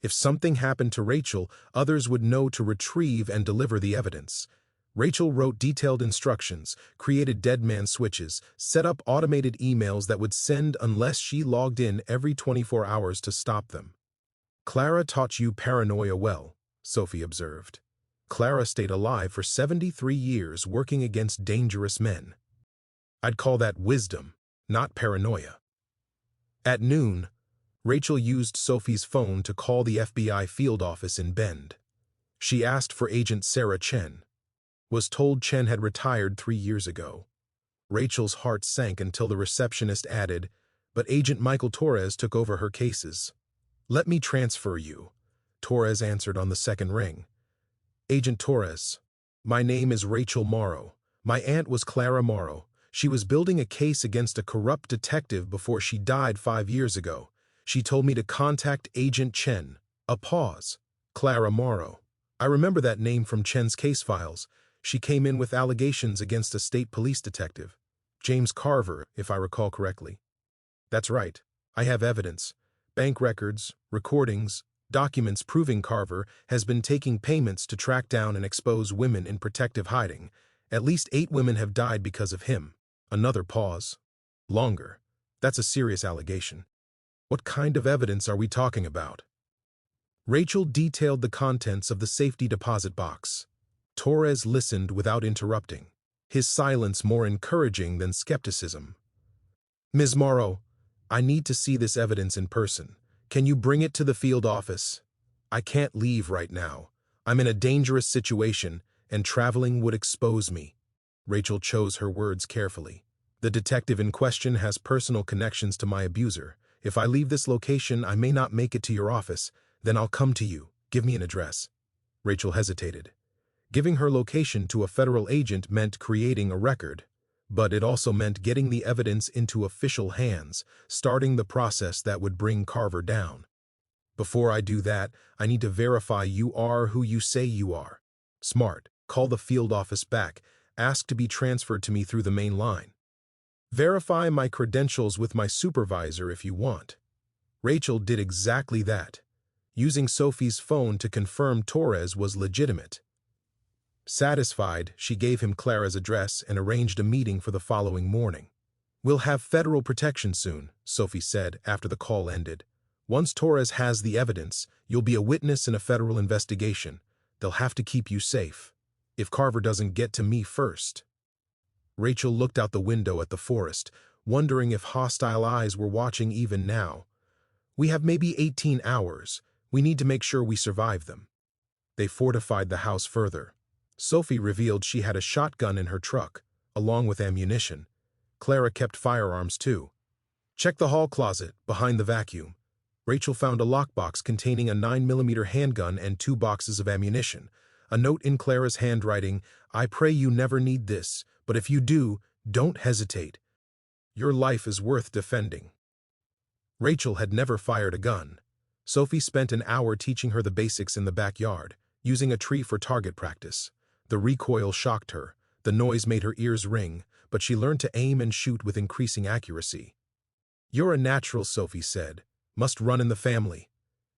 If something happened to Rachel, others would know to retrieve and deliver the evidence. Rachel wrote detailed instructions, created deadman switches, set up automated emails that would send unless she logged in every 24 hours to stop them. Clara taught you paranoia well, Sophie observed. Clara stayed alive for 73 years working against dangerous men. I'd call that wisdom, not paranoia. At noon, Rachel used Sophie's phone to call the FBI field office in Bend. She asked for Agent Sarah Chen. Was told Chen had retired 3 years ago. Rachel's heart sank until the receptionist added, but Agent Michael Torres took over her cases. Let me transfer you, Torres answered on the second ring. Agent Torres, my name is Rachel Morrow. My aunt was Clara Morrow. She was building a case against a corrupt detective before she died 5 years ago. She told me to contact Agent Chen. A pause. Clara Morrow. I remember that name from Chen's case files. She came in with allegations against a state police detective. James Carver, if I recall correctly. That's right. I have evidence. Bank records, recordings, documents proving Carver has been taking payments to track down and expose women in protective hiding. At least 8 women have died because of him. Another pause. Longer. That's a serious allegation. What kind of evidence are we talking about? Rachel detailed the contents of the safety deposit box. Torres listened without interrupting, his silence more encouraging than skepticism. Ms. Morrow, I need to see this evidence in person. Can you bring it to the field office? I can't leave right now. I'm in a dangerous situation, and traveling would expose me. Rachel chose her words carefully. The detective in question has personal connections to my abuser. If I leave this location, I may not make it to your office. Then I'll come to you. Give me an address. Rachel hesitated. Giving her location to a federal agent meant creating a record, but it also meant getting the evidence into official hands, starting the process that would bring Carver down. Before I do that, I need to verify you are who you say you are. Smart. Call the field office back. Ask to be transferred to me through the main line. Verify my credentials with my supervisor if you want. Rachel did exactly that. Using Sophie's phone to confirm Torres was legitimate. Satisfied, she gave him Clara's address and arranged a meeting for the following morning. "We'll have federal protection soon," Sophie said after the call ended. "Once Torres has the evidence, you'll be a witness in a federal investigation. They'll have to keep you safe. If Carver doesn't get to me first." Rachel looked out the window at the forest, wondering if hostile eyes were watching even now. "We have maybe 18 hours. We need to make sure we survive them." They fortified the house further. Sophie revealed she had a shotgun in her truck, along with ammunition. Clara kept firearms too. "Check the hall closet, behind the vacuum." Rachel found a lockbox containing a 9mm handgun and 2 boxes of ammunition. A note in Clara's handwriting: "I pray you never need this, but if you do, don't hesitate. Your life is worth defending." Rachel had never fired a gun. Sophie spent an hour teaching her the basics in the backyard, using a tree for target practice. The recoil shocked her. The noise made her ears ring, but she learned to aim and shoot with increasing accuracy. "You're a natural," Sophie said. "Must run in the family."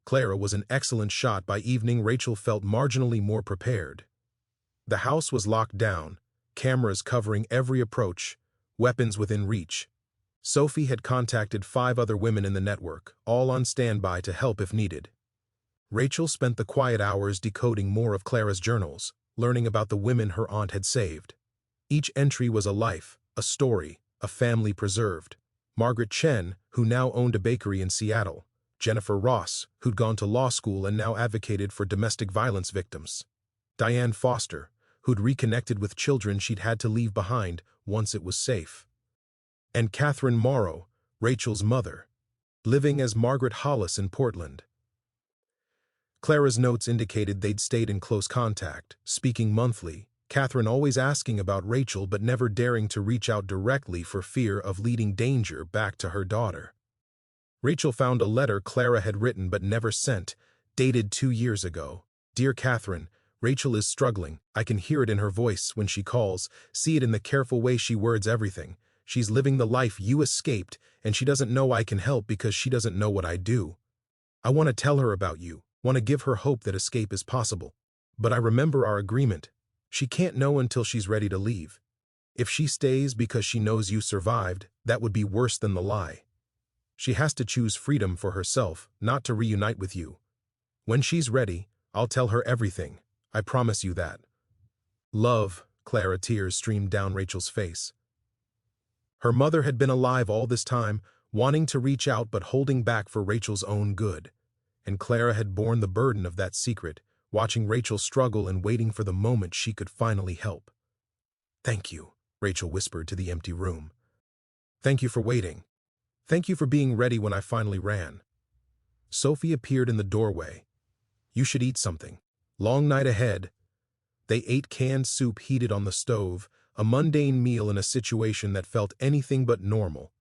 Clara was an excellent shot. By evening, Rachel felt marginally more prepared. The house was locked down, cameras covering every approach, weapons within reach. Sophie had contacted 5 other women in the network, all on standby to help if needed. Rachel spent the quiet hours decoding more of Clara's journals, learning about the women her aunt had saved. Each entry was a life, a story, a family preserved. Margaret Chen, who now owned a bakery in Seattle. Jennifer Ross, who'd gone to law school and now advocated for domestic violence victims. Diane Foster, who'd reconnected with children she'd had to leave behind once it was safe. And Catherine Morrow, Rachel's mother, living as Margaret Hollis in Portland. Clara's notes indicated they'd stayed in close contact, speaking monthly, Catherine always asking about Rachel but never daring to reach out directly for fear of leading danger back to her daughter. Rachel found a letter Clara had written but never sent, dated 2 years ago. "Dear Catherine, Rachel is struggling. I can hear it in her voice when she calls, see it in the careful way she words everything. She's living the life you escaped, and she doesn't know I can help because she doesn't know what I do. I want to tell her about you, want to give her hope that escape is possible. But I remember our agreement. She can't know until she's ready to leave. If she stays because she knows you survived, that would be worse than the lie. She has to choose freedom for herself, not to reunite with you. When she's ready, I'll tell her everything. I promise you that. Love." Clara. Tears streamed down Rachel's face. Her mother had been alive all this time, wanting to reach out but holding back for Rachel's own good. And Clara had borne the burden of that secret, watching Rachel struggle and waiting for the moment she could finally help. "Thank you," Rachel whispered to the empty room. "Thank you for waiting. Thank you for being ready when I finally ran." Sophie appeared in the doorway. "You should eat something. Long night ahead." They ate canned soup heated on the stove, a mundane meal in a situation that felt anything but normal.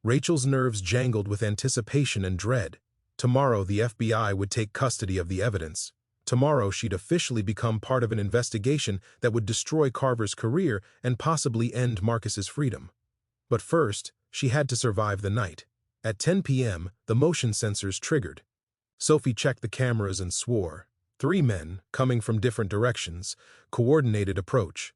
Rachel's nerves jangled with anticipation and dread. Tomorrow the FBI would take custody of the evidence. Tomorrow she'd officially become part of an investigation that would destroy Carver's career and possibly end Marcus's freedom. But first, she had to survive the night. At 10 p.m., the motion sensors triggered. Sophie checked the cameras and swore. 3 men, coming from different directions, coordinated approach.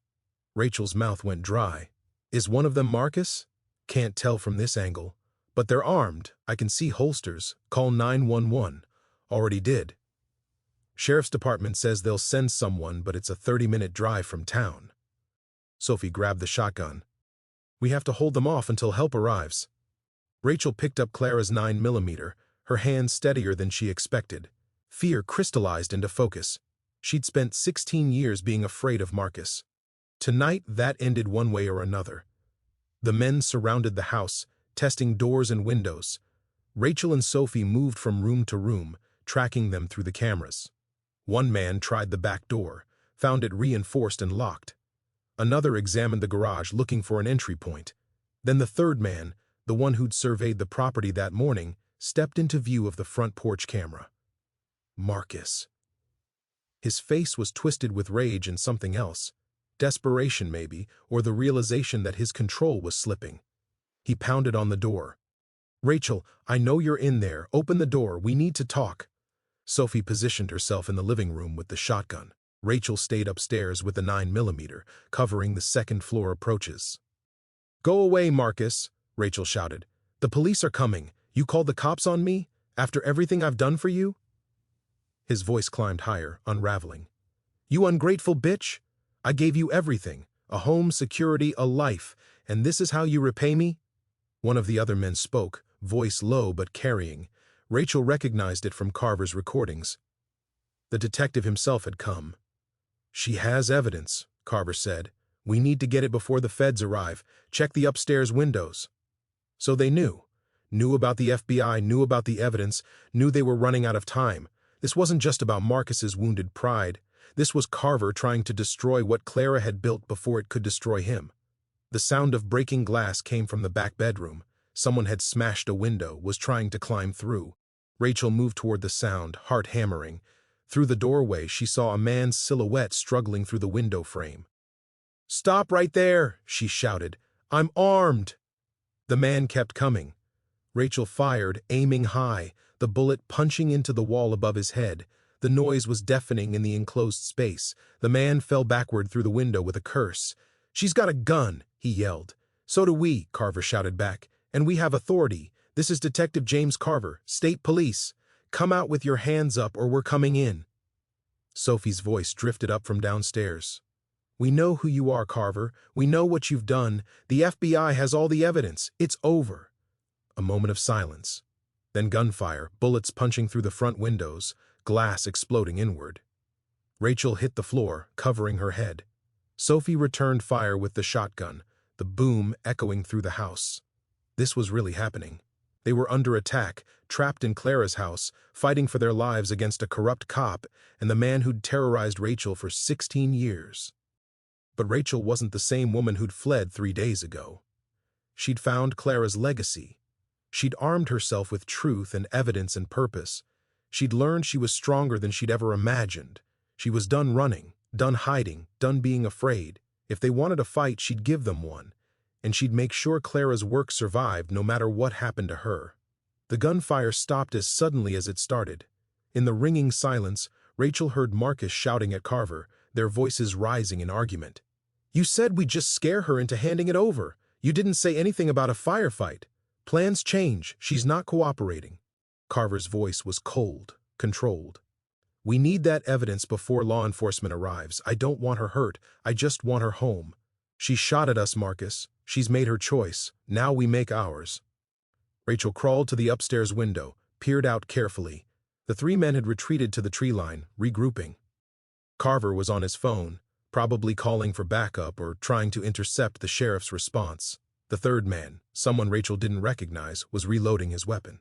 Rachel's mouth went dry. "Is one of them Marcus? Can't tell from this angle. But they're armed. I can see holsters. Call 911. Already did. Sheriff's Department says they'll send someone, but it's a 30-minute drive from town." Sophie grabbed the shotgun. "We have to hold them off until help arrives." Rachel picked up Clara's 9mm, her hand steadier than she expected. Fear crystallized into focus. She'd spent 16 years being afraid of Marcus. Tonight, that ended one way or another. The men surrounded the house, testing doors and windows. Rachel and Sophie moved from room to room, tracking them through the cameras. One man tried the back door, found it reinforced and locked. Another examined the garage looking for an entry point. Then the third man, the one who'd surveyed the property that morning, stepped into view of the front porch camera. Marcus. His face was twisted with rage and something else. Desperation, maybe, or the realization that his control was slipping. He pounded on the door. "Rachel, I know you're in there. Open the door. We need to talk." Sophie positioned herself in the living room with the shotgun. Rachel stayed upstairs with the 9mm, covering the second-floor approaches. "Go away, Marcus," Rachel shouted. "The police are coming. You called the cops on me? After everything I've done for you?" His voice climbed higher, unraveling. "You ungrateful bitch! I gave you everything, a home, security, a life, and this is how you repay me?" One of the other men spoke, voice low but carrying. Rachel recognized it from Carver's recordings. The detective himself had come. "She has evidence," Carver said. "We need to get it before the feds arrive. Check the upstairs windows." So they knew. Knew about the FBI, knew about the evidence, knew they were running out of time. This wasn't just about Marcus's wounded pride. This was Carver trying to destroy what Clara had built before it could destroy him. The sound of breaking glass came from the back bedroom. Someone had smashed a window, was trying to climb through. Rachel moved toward the sound, heart hammering. Through the doorway, she saw a man's silhouette struggling through the window frame. "Stop right there," she shouted. "I'm armed." The man kept coming. Rachel fired, aiming high, the bullet punching into the wall above his head. The noise was deafening in the enclosed space. The man fell backward through the window with a curse. "She's got a gun," he yelled. "So do we," Carver shouted back. "And we have authority. This is Detective James Carver, State Police. Come out with your hands up or we're coming in." Sophie's voice drifted up from downstairs. "We know who you are, Carver. We know what you've done. The FBI has all the evidence. It's over." A moment of silence. Then gunfire, bullets punching through the front windows, glass exploding inward. Rachel hit the floor, covering her head. Sophie returned fire with the shotgun, the boom echoing through the house. This was really happening. They were under attack, trapped in Clara's house, fighting for their lives against a corrupt cop and the man who'd terrorized Rachel for 16 years. But Rachel wasn't the same woman who'd fled 3 days ago. She'd found Clara's legacy. She'd armed herself with truth and evidence and purpose. She'd learned she was stronger than she'd ever imagined. She was done running, done hiding, done being afraid. If they wanted a fight, she'd give them one. And she'd make sure Clara's work survived no matter what happened to her. The gunfire stopped as suddenly as it started. In the ringing silence, Rachel heard Marcus shouting at Carver, their voices rising in argument. "You said we'd just scare her into handing it over. You didn't say anything about a firefight. Plans change. She's not cooperating." Carver's voice was cold, controlled. "We need that evidence before law enforcement arrives. I don't want her hurt. I just want her home. She shot at us, Marcus. She's made her choice. Now we make ours." Rachel crawled to the upstairs window, peered out carefully. The 3 men had retreated to the tree line, regrouping. Carver was on his phone, probably calling for backup or trying to intercept the sheriff's response. The 3rd man, someone Rachel didn't recognize, was reloading his weapon.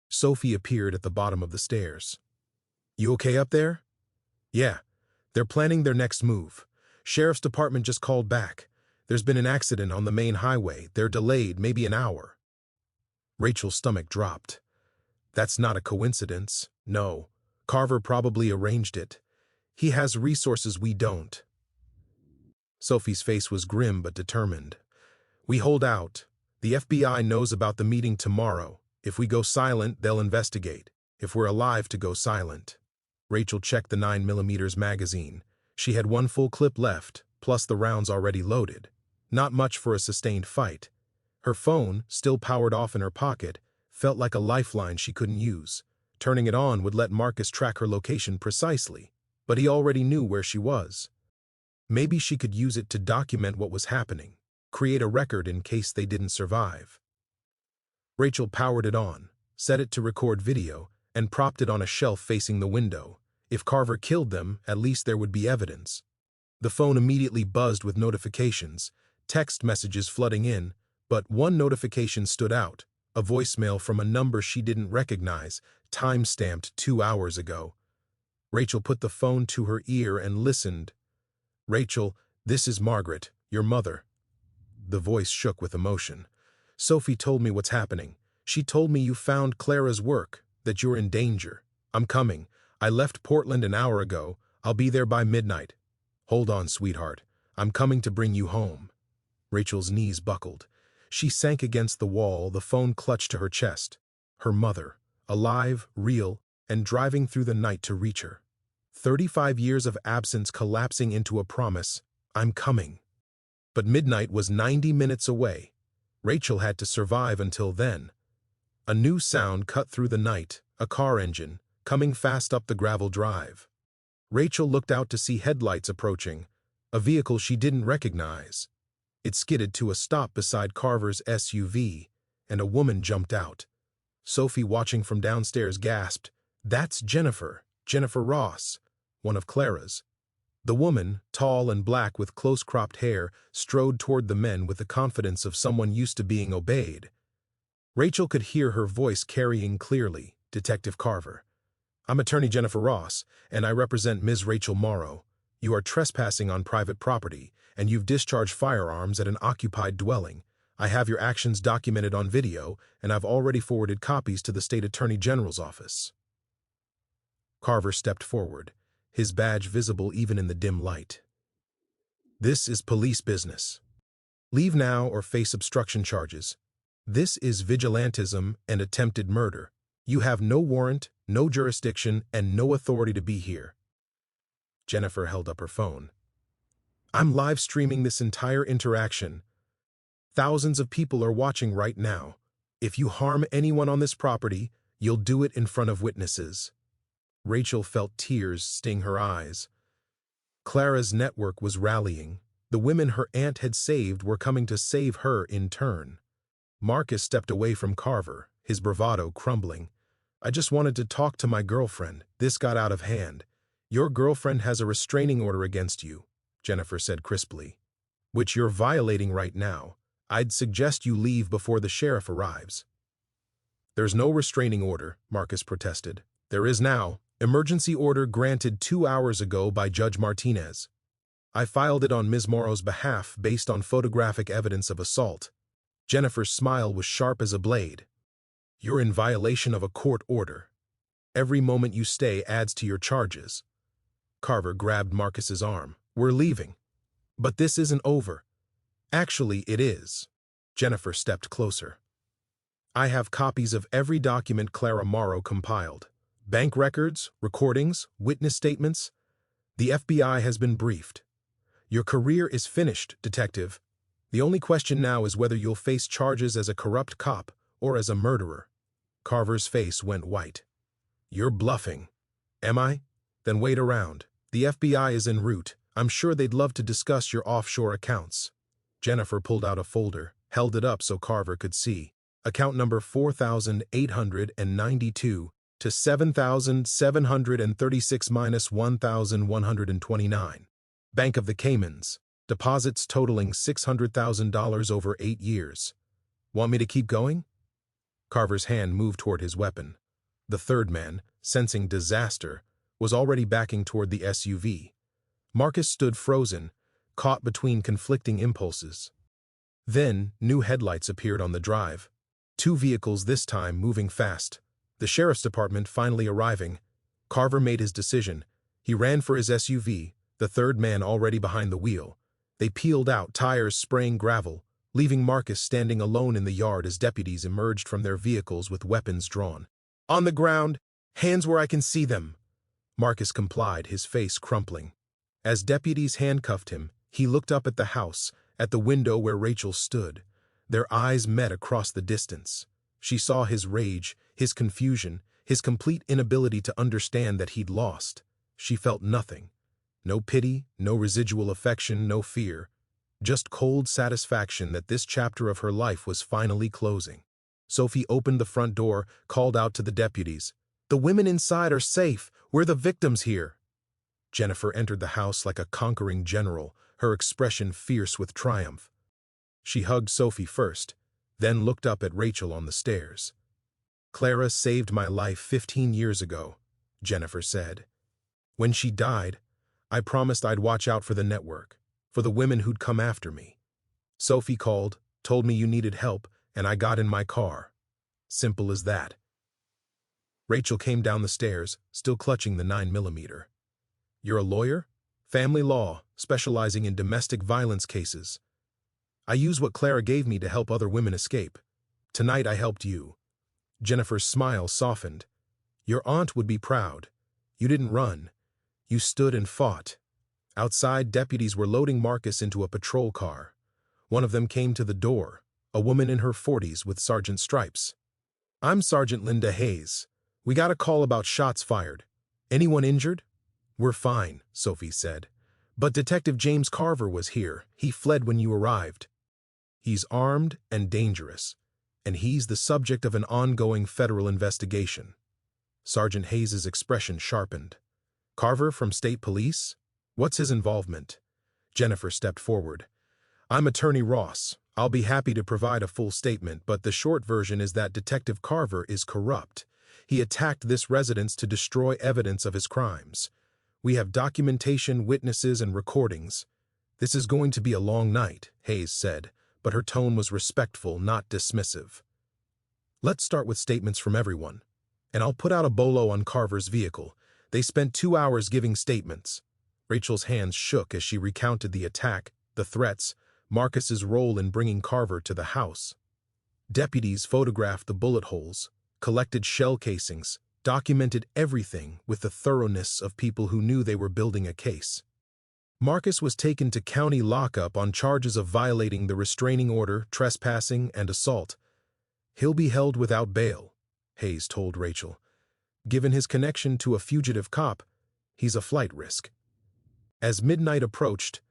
Sophie appeared at the bottom of the stairs. "You okay up there?" "Yeah. They're planning their next move. Sheriff's department just called back. There's been an accident on the main highway. They're delayed, maybe an hour." Rachel's stomach dropped. That's not a coincidence. No. Carver probably arranged it. He has resources we don't. Sophie's face was grim but determined. "We hold out. The FBI knows about the meeting tomorrow. If we go silent, they'll investigate. If we're alive to go silent." Rachel checked the 9mm magazine. She had 1 full clip left, plus the rounds already loaded. Not much for a sustained fight. Her phone, still powered off in her pocket, felt like a lifeline she couldn't use. Turning it on would let Marcus track her location precisely, but he already knew where she was. Maybe she could use it to document what was happening, create a record in case they didn't survive. Rachel powered it on, set it to record video, and propped it on a shelf facing the window. If Carver killed them, at least there would be evidence. The phone immediately buzzed with notifications, text messages flooding in, but one notification stood out, a voicemail from a number she didn't recognize, time-stamped 2 hours ago. Rachel put the phone to her ear and listened. "Rachel, this is Margaret, your mother." The voice shook with emotion. "Sophie told me what's happening. She told me you found Clara's work, that you're in danger. I'm coming. I left Portland an hour ago. I'll be there by midnight. Hold on, sweetheart. I'm coming to bring you home." Rachel's knees buckled. She sank against the wall, the phone clutched to her chest. Her mother, alive, real, and driving through the night to reach her. 35 years of absence collapsing into a promise, I'm coming. But midnight was 90 minutes away. Rachel had to survive until then. A new sound cut through the night, a car engine, coming fast up the gravel drive. Rachel looked out to see headlights approaching, a vehicle she didn't recognize. It skidded to a stop beside Carver's SUV, and a woman jumped out. Sophie, watching from downstairs, gasped, "That's Jennifer Ross, one of Clara's." The woman, tall and black with close-cropped hair, strode toward the men with the confidence of someone used to being obeyed. Rachel could hear her voice carrying clearly, "Detective Carver. I'm attorney Jennifer Ross, and I represent Ms. Rachel Morrow. You are trespassing on private property, and you've discharged firearms at an occupied dwelling. I have your actions documented on video, and I've already forwarded copies to the State Attorney General's office." Carver stepped forward, his badge visible even in the dim light. "This is police business. Leave now or face obstruction charges. This is vigilantism and attempted murder. You have no warrant, no jurisdiction, and no authority to be here." Jennifer held up her phone. "I'm live streaming this entire interaction. Thousands of people are watching right now. If you harm anyone on this property, you'll do it in front of witnesses." Rachel felt tears sting her eyes. Clara's network was rallying. The women her aunt had saved were coming to save her in turn. Marcus stepped away from Carver, his bravado crumbling. "I just wanted to talk to my girlfriend. This got out of hand." "Your girlfriend has a restraining order against you," Jennifer said crisply, "which you're violating right now. I'd suggest you leave before the sheriff arrives." "There's no restraining order," Marcus protested. "There is now. Emergency order granted 2 hours ago by Judge Martinez. I filed it on Ms. Morrow's behalf based on photographic evidence of assault." Jennifer's smile was sharp as a blade. "You're in violation of a court order. Every moment you stay adds to your charges." Carver grabbed Marcus's arm. "We're leaving." "But this isn't over." "Actually, it is." Jennifer stepped closer. "I have copies of every document Clara Morrow compiled. Bank records, recordings, witness statements. The FBI has been briefed. Your career is finished, detective. The only question now is whether you'll face charges as a corrupt cop or as a murderer." Carver's face went white. "You're bluffing." "Am I? Then wait around. The FBI is en route. I'm sure they'd love to discuss your offshore accounts." Jennifer pulled out a folder, held it up so Carver could see. "Account number 4,892 to 7,736 minus 1,129. Bank of the Caymans. Deposits totaling $600,000 over 8 years. Want me to keep going?" Carver's hand moved toward his weapon. The third man, sensing disaster, was already backing toward the SUV. Marcus stood frozen, caught between conflicting impulses. Then, new headlights appeared on the drive. 2 vehicles this time moving fast. The sheriff's department finally arriving. Carver made his decision. He ran for his SUV, the third man already behind the wheel. They peeled out, tires spraying gravel, leaving Marcus standing alone in the yard as deputies emerged from their vehicles with weapons drawn. "On the ground, hands where I can see them." Marcus complied, his face crumpling. As deputies handcuffed him, he looked up at the house, at the window where Rachel stood. Their eyes met across the distance. She saw his rage, his confusion, his complete inability to understand that he'd lost. She felt nothing. No pity, no residual affection, no fear. Just cold satisfaction that this chapter of her life was finally closing. Sophie opened the front door, called out to the deputies. "The women inside are safe. We're the victims here." Jennifer entered the house like a conquering general, her expression fierce with triumph. She hugged Sophie first, then looked up at Rachel on the stairs. "Clara saved my life 15 years ago," Jennifer said. "When she died, I promised I'd watch out for the network, for the women who'd come after me. Sophie called, told me you needed help, and I got in my car. Simple as that." Rachel came down the stairs, still clutching the 9mm. "You're a lawyer?" "Family law, specializing in domestic violence cases. I use what Clara gave me to help other women escape. Tonight I helped you." Jennifer's smile softened. "Your aunt would be proud. You didn't run. You stood and fought. Outside, deputies were loading Marcus into a patrol car. One of them came to the door, a woman in her 40s with sergeant stripes. "I'm Sergeant Linda Hayes. We got a call about shots fired. Anyone injured?" "We're fine," Sophie said. "But Detective James Carver was here. He fled when you arrived. He's armed and dangerous, and he's the subject of an ongoing federal investigation." Sergeant Hayes's expression sharpened. "Carver from state police? What's his involvement?" Jennifer stepped forward. "I'm Attorney Ross. I'll be happy to provide a full statement, but the short version is that Detective Carver is corrupt. He attacked this residence to destroy evidence of his crimes. We have documentation, witnesses, and recordings. This is going to be a long night," Hayes said, but her tone was respectful, not dismissive. "Let's start with statements from everyone. And I'll put out a bolo on Carver's vehicle. They spent 2 hours giving statements." Rachel's hands shook as she recounted the attack, the threats, Marcus's role in bringing Carver to the house. Deputies photographed the bullet holes, collected shell casings, documented everything with the thoroughness of people who knew they were building a case. Marcus was taken to county lockup on charges of violating the restraining order, trespassing, and assault. "He'll be held without bail," Hayes told Rachel. "Given his connection to a fugitive cop, he's a flight risk." As midnight approached,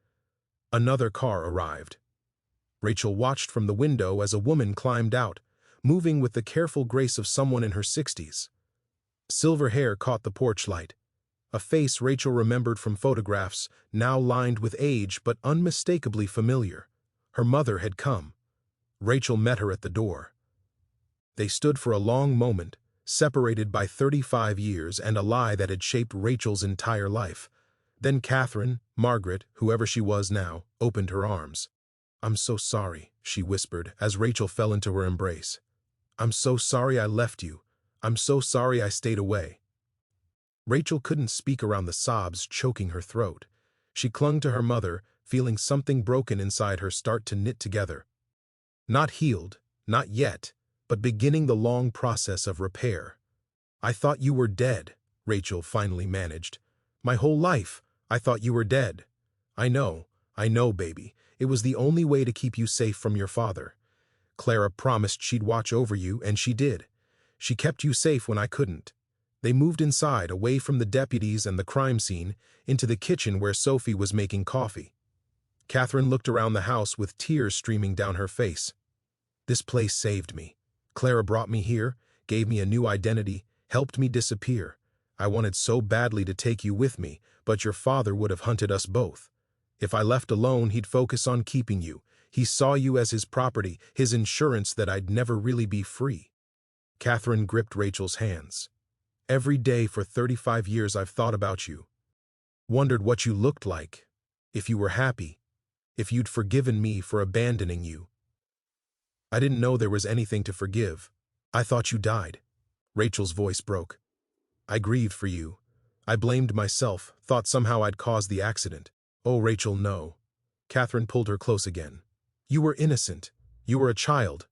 another car arrived. Rachel watched from the window as a woman climbed out, moving with the careful grace of someone in her 60s. Silver hair caught the porch light, a face Rachel remembered from photographs, now lined with age but unmistakably familiar. Her mother had come. Rachel met her at the door. They stood for a long moment, separated by 35 years and a lie that had shaped Rachel's entire life. Then Catherine, Margaret, whoever she was now, opened her arms. "I'm so sorry," she whispered as Rachel fell into her embrace. "I'm so sorry I left you. I'm so sorry I stayed away." Rachel couldn't speak around the sobs choking her throat. She clung to her mother, feeling something broken inside her start to knit together. Not healed, not yet, but beginning the long process of repair. "I thought you were dead," Rachel finally managed. "My whole life, I thought you were dead." I know, baby. It was the only way to keep you safe from your father. Clara promised she'd watch over you, and she did. She kept you safe when I couldn't." They moved inside, away from the deputies and the crime scene, into the kitchen where Sophie was making coffee. Catherine looked around the house with tears streaming down her face. "This place saved me. Clara brought me here, gave me a new identity, helped me disappear. I wanted so badly to take you with me, but your father would have hunted us both. If I left alone, he'd focus on keeping you. He saw you as his property, his insurance that I'd never really be free." Catherine gripped Rachel's hands. "Every day for 35 years I've thought about you. Wondered what you looked like, if you were happy, if you'd forgiven me for abandoning you. I didn't know there was anything to forgive. I thought you died." Rachel's voice broke. "I grieved for you. I blamed myself, thought somehow I'd caused the accident." "Oh, Rachel, no." Catherine pulled her close again. "You were innocent. You were a child.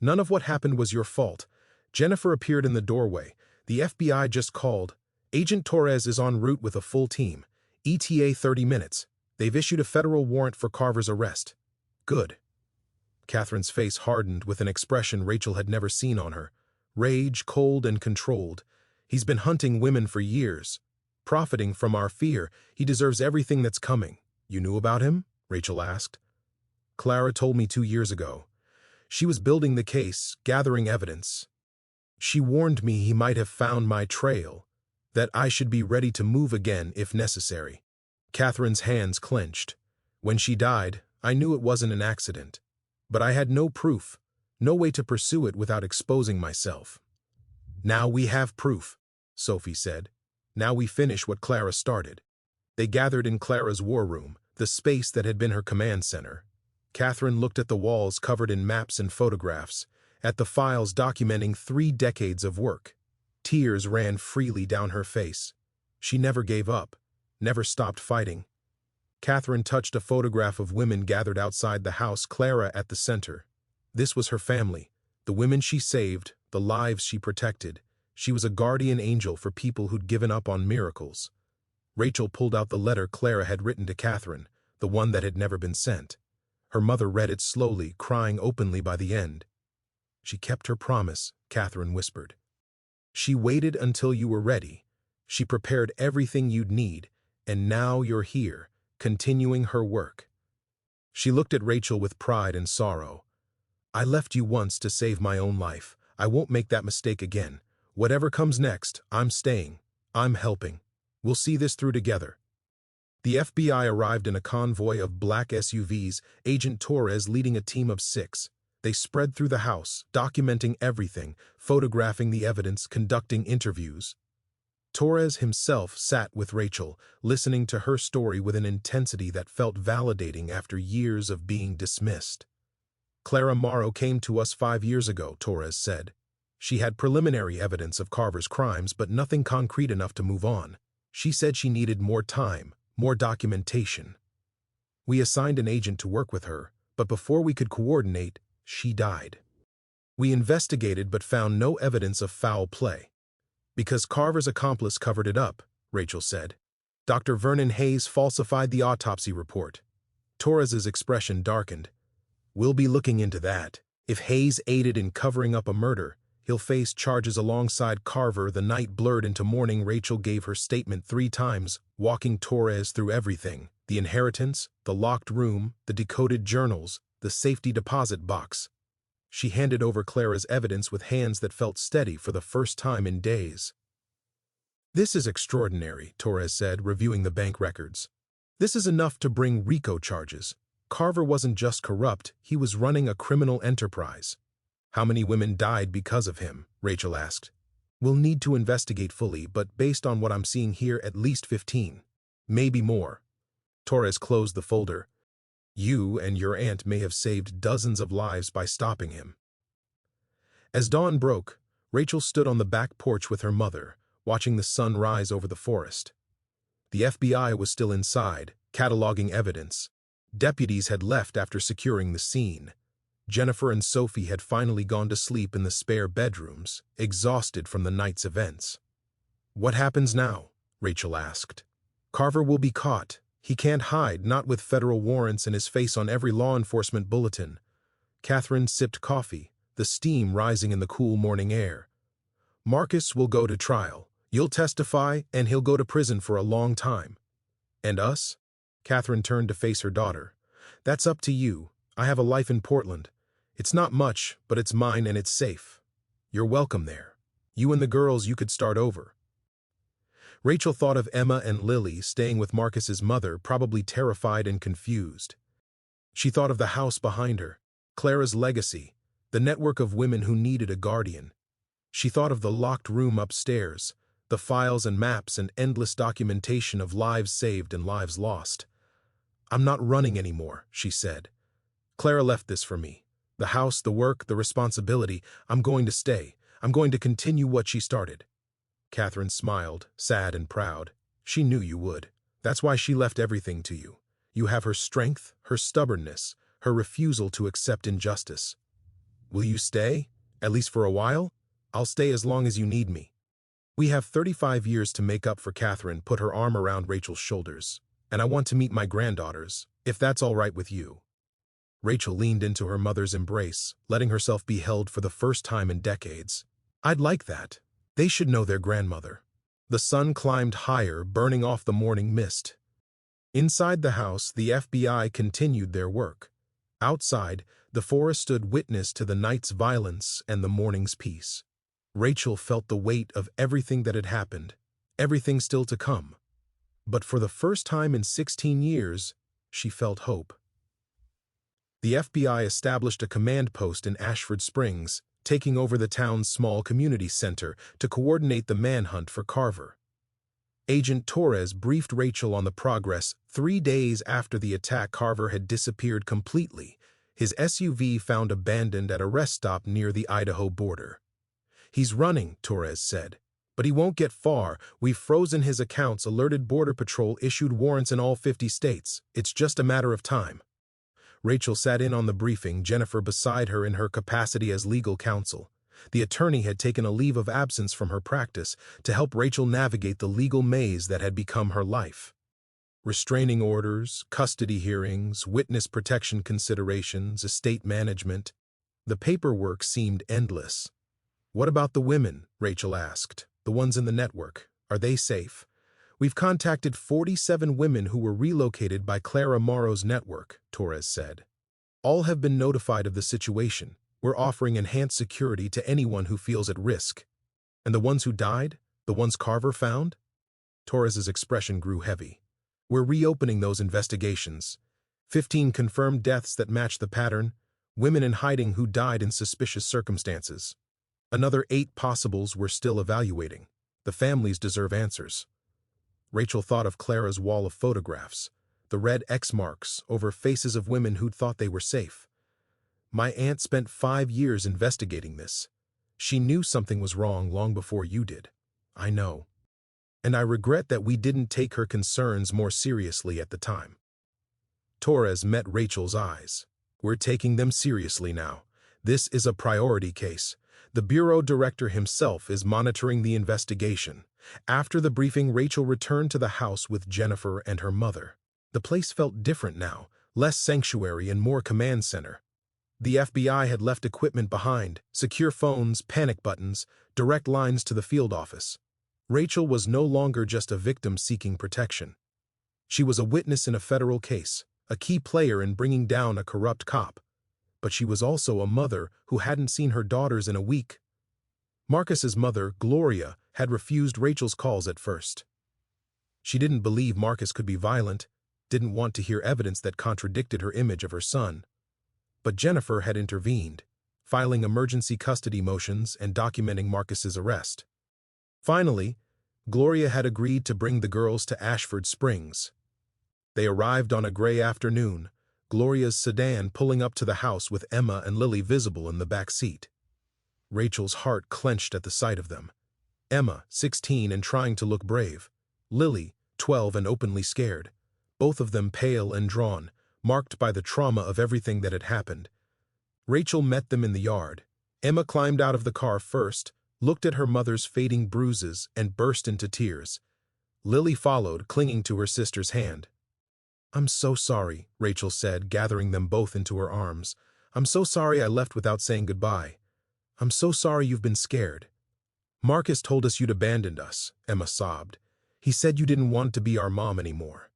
None of what happened was your fault." Jennifer appeared in the doorway. "The FBI just called. Agent Torres is en route with a full team. ETA 30 minutes. They've issued a federal warrant for Carver's arrest." "Good." Catherine's face hardened with an expression Rachel had never seen on her. Rage, cold and controlled. "He's been hunting women for years. Profiting from our fear. He deserves everything that's coming." "You knew about him?" Rachel asked. "Clara told me 2 years ago. She was building the case, gathering evidence. She warned me he might have found my trail, that I should be ready to move again if necessary." Catherine's hands clenched. "When she died, I knew it wasn't an accident. But I had no proof, no way to pursue it without exposing myself." "Now we have proof," Sophie said. "Now we finish what Clara started." They gathered in Clara's war room, the space that had been her command center. Catherine looked at the walls covered in maps and photographs, at the files documenting 3 decades of work. Tears ran freely down her face. She never gave up, never stopped fighting. Catherine touched a photograph of women gathered outside the house, Clara at the center. This was her family, the women she saved, the lives she protected. She was a guardian angel for people who'd given up on miracles. Rachel pulled out the letter Clara had written to Catherine, the one that had never been sent. Her mother read it slowly, crying openly by the end. "She kept her promise," Catherine whispered. "She waited until you were ready. She prepared everything you'd need, and now you're here, continuing her work." She looked at Rachel with pride and sorrow. "I left you once to save my own life. I won't make that mistake again. Whatever comes next, I'm staying. I'm helping. We'll see this through together." The FBI arrived in a convoy of black SUVs, Agent Torres leading a team of 6. They spread through the house, documenting everything, photographing the evidence, conducting interviews. Torres himself sat with Rachel, listening to her story with an intensity that felt validating after years of being dismissed. "Clara Morrow came to us 5 years ago," Torres said. "She had preliminary evidence of Carver's crimes, but nothing concrete enough to move on. She said she needed more time, more documentation. We assigned an agent to work with her, but before we could coordinate, she died. We investigated but found no evidence of foul play. Because Carver's accomplice covered it up," Rachel said. "Dr. Vernon Hayes falsified the autopsy report." Torres's expression darkened. "We'll be looking into that. If Hayes aided in covering up a murder, he'll face charges alongside Carver." The night blurred into morning. Rachel gave her statement 3 times, walking Torres through everything: the inheritance, the locked room, the decoded journals, the safety deposit box. She handed over Clara's evidence with hands that felt steady for the first time in days. "This is extraordinary," Torres said, reviewing the bank records. "This is enough to bring RICO charges. Carver wasn't just corrupt, he was running a criminal enterprise." "How many women died because of him?" Rachel asked. "We'll need to investigate fully, but based on what I'm seeing here, at least 15. Maybe more." Torres closed the folder. "You and your aunt may have saved dozens of lives by stopping him." As dawn broke, Rachel stood on the back porch with her mother, watching the sun rise over the forest. The FBI was still inside, cataloging evidence. Deputies had left after securing the scene. Jennifer and Sophie had finally gone to sleep in the spare bedrooms, exhausted from the night's events. "What happens now?" Rachel asked. "Carver will be caught. He can't hide, not with federal warrants and his face on every law enforcement bulletin." Catherine sipped coffee, the steam rising in the cool morning air. "Marcus will go to trial. You'll testify, and he'll go to prison for a long time." "And us?" Catherine turned to face her daughter. "That's up to you. I have a life in Portland. It's not much, but it's mine and it's safe. You're welcome there. You and the girls, you could start over." Rachel thought of Emma and Lily staying with Marcus's mother, probably terrified and confused. She thought of the house behind her, Clara's legacy, the network of women who needed a guardian. She thought of the locked room upstairs, the files and maps and endless documentation of lives saved and lives lost. "I'm not running anymore," she said. "Clara left this for me. The house, the work, the responsibility. I'm going to stay. I'm going to continue what she started." Catherine smiled, sad and proud. "She knew you would. That's why she left everything to you. You have her strength, her stubbornness, her refusal to accept injustice. Will you stay? At least for a while? I'll stay as long as you need me." "We have 35 years to make up for." Catherine put her arm around Rachel's shoulders. "And I want to meet my granddaughters, if that's all right with you." Rachel leaned into her mother's embrace, letting herself be held for the first time in decades. "I'd like that. They should know their grandmother." The sun climbed higher, burning off the morning mist. Inside the house, the FBI continued their work. Outside, the forest stood witness to the night's violence and the morning's peace. Rachel felt the weight of everything that had happened, everything still to come. But for the first time in 16 years, she felt hope. The FBI established a command post in Ashford Springs, taking over the town's small community center to coordinate the manhunt for Carver. Agent Torres briefed Rachel on the progress. 3 days after the attack, Carver had disappeared completely, his SUV found abandoned at a rest stop near the Idaho border. "He's running," Torres said. "But he won't get far. We've frozen his accounts, alerted Border Patrol, issued warrants in all 50 states. It's just a matter of time." Rachel sat in on the briefing, Jennifer beside her in her capacity as legal counsel. The attorney had taken a leave of absence from her practice to help Rachel navigate the legal maze that had become her life. Restraining orders, custody hearings, witness protection considerations, estate management. The paperwork seemed endless. "What about the women?" Rachel asked. "The ones in the network. Are they safe?" "We've contacted 47 women who were relocated by Clara Morrow's network," Torres said. "All have been notified of the situation. We're offering enhanced security to anyone who feels at risk." "And the ones who died? The ones Carver found?" Torres's expression grew heavy. "We're reopening those investigations. 15 confirmed deaths that match the pattern, women in hiding who died in suspicious circumstances. Another 8 possibles we're still evaluating. The families deserve answers." Rachel thought of Clara's wall of photographs, the red X marks over faces of women who'd thought they were safe. "My aunt spent 5 years investigating this. She knew something was wrong long before you did." "I know. And I regret that we didn't take her concerns more seriously at the time." Torres met Rachel's eyes. "We're taking them seriously now. This is a priority case. The bureau director himself is monitoring the investigation." After the briefing, Rachel returned to the house with Jennifer and her mother. The place felt different now, less sanctuary and more command center. The FBI had left equipment behind, secure phones, panic buttons, direct lines to the field office. Rachel was no longer just a victim seeking protection. She was a witness in a federal case, a key player in bringing down a corrupt cop. But she was also a mother who hadn't seen her daughters in a week. Marcus's mother, Gloria, had refused Rachel's calls at first. She didn't believe Marcus could be violent, didn't want to hear evidence that contradicted her image of her son. But Jennifer had intervened, filing emergency custody motions and documenting Marcus's arrest. Finally, Gloria had agreed to bring the girls to Ashford Springs. They arrived on a gray afternoon, Gloria's sedan pulling up to the house with Emma and Lily visible in the back seat. Rachel's heart clenched at the sight of them. Emma, 16 and trying to look brave. Lily, 12 and openly scared. Both of them pale and drawn, marked by the trauma of everything that had happened. Rachel met them in the yard. Emma climbed out of the car first, looked at her mother's fading bruises, and burst into tears. Lily followed, clinging to her sister's hand. "I'm so sorry," Rachel said, gathering them both into her arms. "I'm so sorry I left without saying goodbye. I'm so sorry you've been scared." "Marcus told us you'd abandoned us," Emma sobbed. "He said you didn't want to be our mom anymore."